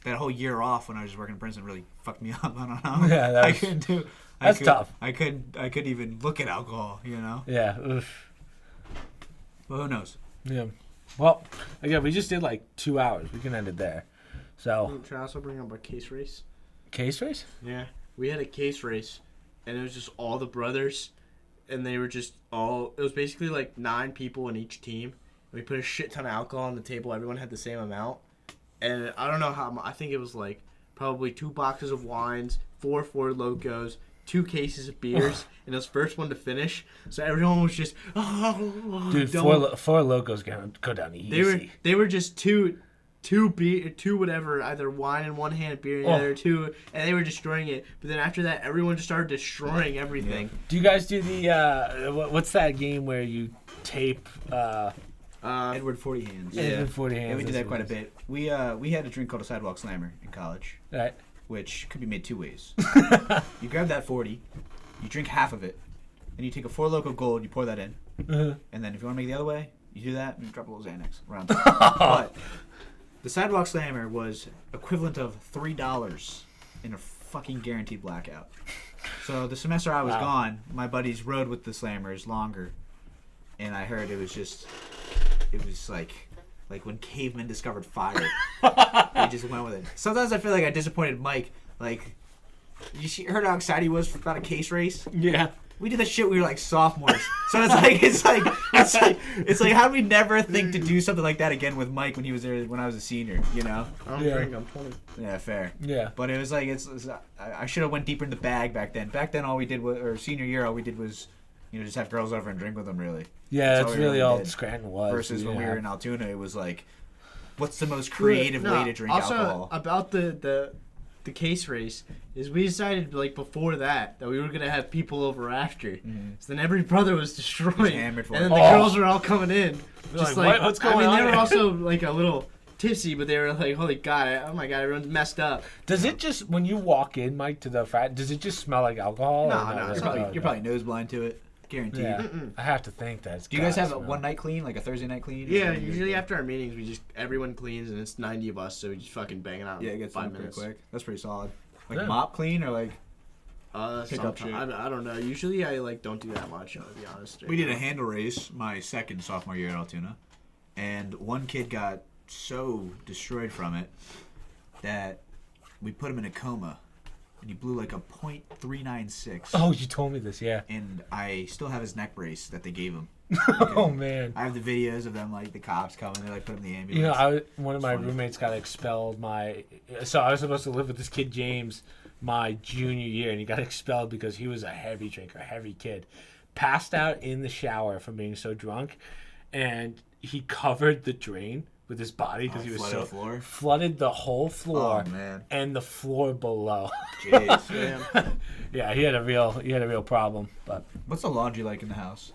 C: That whole year off when I was just working in Princeton really fucked me up. I don't know.
A: Yeah,
C: I couldn't do.
A: That's tough.
C: I couldn't even look at alcohol. You know.
A: Yeah. Oof.
C: Well, who knows?
A: Yeah. Well, again, we just did like 2 hours. We can end it there. So.
E: Should I also bring up a case race?
A: Case race?
E: Yeah. We had a case race, and it was just all the brothers, and they were just all. It was basically like 9 people in each team. We put a shit ton of alcohol on the table. Everyone had the same amount, and I don't know how. I think it was like probably 2 boxes of wines, 4 Four Locos, 2 cases of beers, and it was first one to finish. So everyone was just,
A: dude, four Locos gonna go down easy.
E: They were just two beer, 2 whatever, either wine in one hand, beer in the other, 2, and they were destroying it. But then after that, everyone just started destroying everything.
A: Yeah. Do you guys do the what's that game where you tape?
C: Edward 40 Hands.
A: Yeah. Edward 40 Hands.
C: Yeah, we did that quite a bit. We had a drink called a sidewalk slammer in college.
A: Right.
C: Which could be made 2 ways. You grab that 40, you drink half of it, then you take a 4 Loko Gold, you pour that in, and then if you want to make it the other way, you do that and drop a little Xanax around. But the sidewalk slammer was equivalent of $3 in a fucking guaranteed blackout. So the semester I was gone, my buddies rode with the slammers longer, and I heard it was like when cavemen discovered fire. They just went with it. Sometimes I feel like I disappointed Mike. Like, heard how excited he was about a case race?
A: Yeah.
C: We did that shit when we were like sophomores. So it's like how do we never think to do something like that again with Mike when he was there when I was a senior, you know?
E: I don't drink, I'm 20.
C: Yeah, fair.
A: Yeah.
C: But it was like I should have went deeper in the bag back then. Back then all we did was, or senior year all we did was, just have girls over and drink with them really.
A: Yeah, that's really all Scranton was.
C: Versus when we were in Altoona, it was like, what's the most creative way to drink alcohol?
E: Also, about the case race, is we decided like before that we were gonna have people over after. Mm-hmm. So then every brother was destroyed, and then the girls were all coming in. Just like
A: what's going on?
E: They were also like a little tipsy, but they were like, holy god, oh my god, everyone's messed up.
A: Does it just, when you walk in, Mike, to the frat, does it just smell like alcohol?
C: No, you're probably nose blind to it. Guaranteed.
A: Yeah. I have to think that.
C: Do you guys have a one night clean, like a Thursday night clean?
E: Yeah, usually after our meetings, everyone cleans, and it's 90 of us, so we just fucking bang it out.
C: Yeah, it gets
E: 5 minutes.
C: pretty quick. That's pretty solid. Like mop clean or like
E: pick up shit. I don't know. Usually I don't do that much. To be honest.
C: We did a handle race my second sophomore year at Altoona, and one kid got so destroyed from it that we put him in a coma. And he blew like a .396.
A: Oh, you told me this, yeah.
C: And I still have his neck brace that they gave him.
A: Oh, man.
C: I have the videos of them, like, the cops coming. They, like, put him in the ambulance.
A: One of my roommates got expelled so I was supposed to live with this kid, James, my junior year, and he got expelled because he was a heavy drinker, heavy kid. Passed out in the shower from being so drunk, and he covered the drain with his body because he was so flooded the whole floor and the floor below.
C: Jeez, man.
A: Yeah, he had a real problem. But
C: what's the laundry like in the house?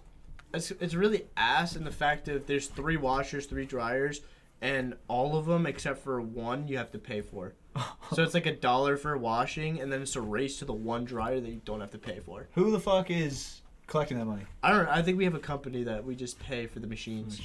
E: It's really ass in the fact that there's 3 washers, 3 dryers, and all of them except for one you have to pay for. So it's like $1 for washing, and then it's a race to the one dryer that you don't have to pay for.
C: Who the fuck is collecting that money?
E: I don't know. I think we have a company that we just pay for the machines.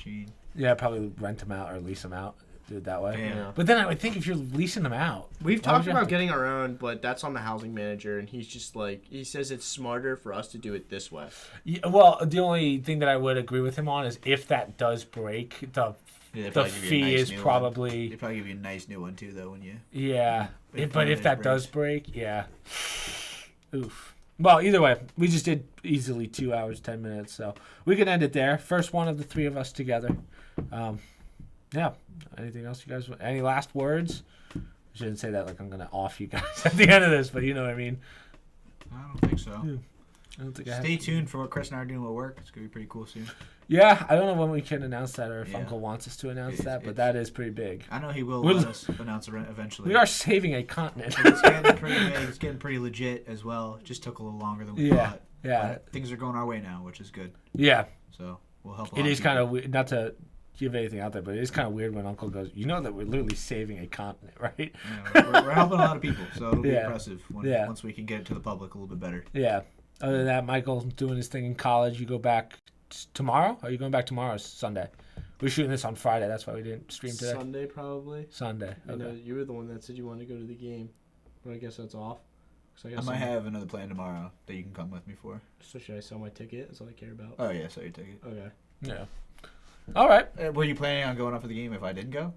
A: Yeah, probably rent them out or lease them out. Do it that way.
C: Yeah.
A: But then I would think if you're leasing them out.
E: We've talked about getting our own, but that's on the housing manager, and he's just like, he says it's smarter for us to do it this way.
A: Yeah, well, the only thing that I would agree with him on is if that does break, the fee is probably...
C: They probably give you a nice new one too, though, when you...
A: Yeah, but if that does break, yeah. Oof. Well, either way, we just did easily 2 hours, 10 minutes, so we can end it there. First one of the 3 of us together. Yeah. Anything else you guys want? Any last words? I shouldn't say that like I'm going to off you guys at the end of this, but you know what I mean.
C: I don't think so.
A: Yeah. I don't think
C: Stay tuned for what Chris and I are doing with work. It's going to be pretty cool soon.
A: Yeah, I don't know when we can announce that or if Uncle wants us to announce that, but that is pretty big.
C: I know he will let us announce it eventually.
A: We are saving a continent.
C: It's getting pretty big. It's getting pretty legit as well. It just took a little longer than we thought.
A: Yeah.
C: But things are going our way now, which is good.
A: Yeah.
C: So we'll help a lot.
A: It is kind of weird, not to give anything out there, but it is kind of weird when Uncle goes, you know that we're literally saving a continent, right?
C: Yeah, we're helping a lot of people, so it'll be impressive once we can get it to the public a little bit better.
A: Yeah. Other than that, Michael's doing his thing in college. You go back tomorrow? Are you going back tomorrow or Sunday? We're shooting this on Friday. That's why we didn't stream today.
B: Sunday probably.
A: Sunday.
B: I know
A: Okay.
B: you were the one that said you wanted to go to the game, but I guess that's off. So
C: I might have another plan tomorrow that you can come with me for.
B: So should I sell my ticket? That's all I care about.
C: Oh yeah, so you take it.
B: Okay.
A: Yeah. All right.
C: Were you planning on going up for the game if I didn't go?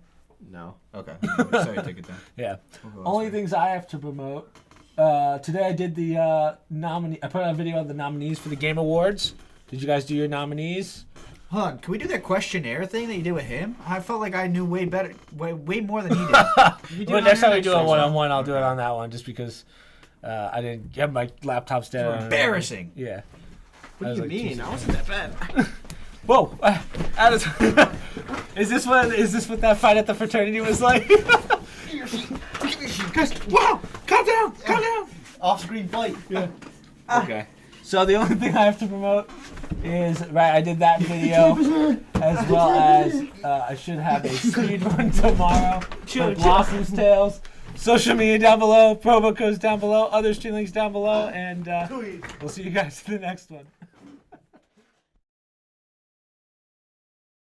B: No.
C: Okay. So you take it then.
A: Yeah.
C: We'll go
A: Only
C: elsewhere.
A: things I have to promote. Today I did the nominee. I put out a video of the nominees for the Game Awards. Did you guys do your nominees?
C: Hold on, can we do that questionnaire thing that you did with him? I felt like I knew way better, way more than he did.
A: Well, next time we do a one-on-one, I'll do it on that one, just because I didn't have my laptop stand.
C: It's embarrassing.
A: Yeah.
B: What do you mean? I wasn't that bad.
A: Whoa! Is this what that fight at the fraternity was like?
C: Guys, wow! Calm down!
B: Off-screen fight.
A: Yeah.
C: Okay.
A: So the only thing I have to promote is I did that video as well as I should have a speed run tomorrow for Blossom's Tales. Social media down below, promo codes down below, other stream links down below, and we'll see you guys in the next one.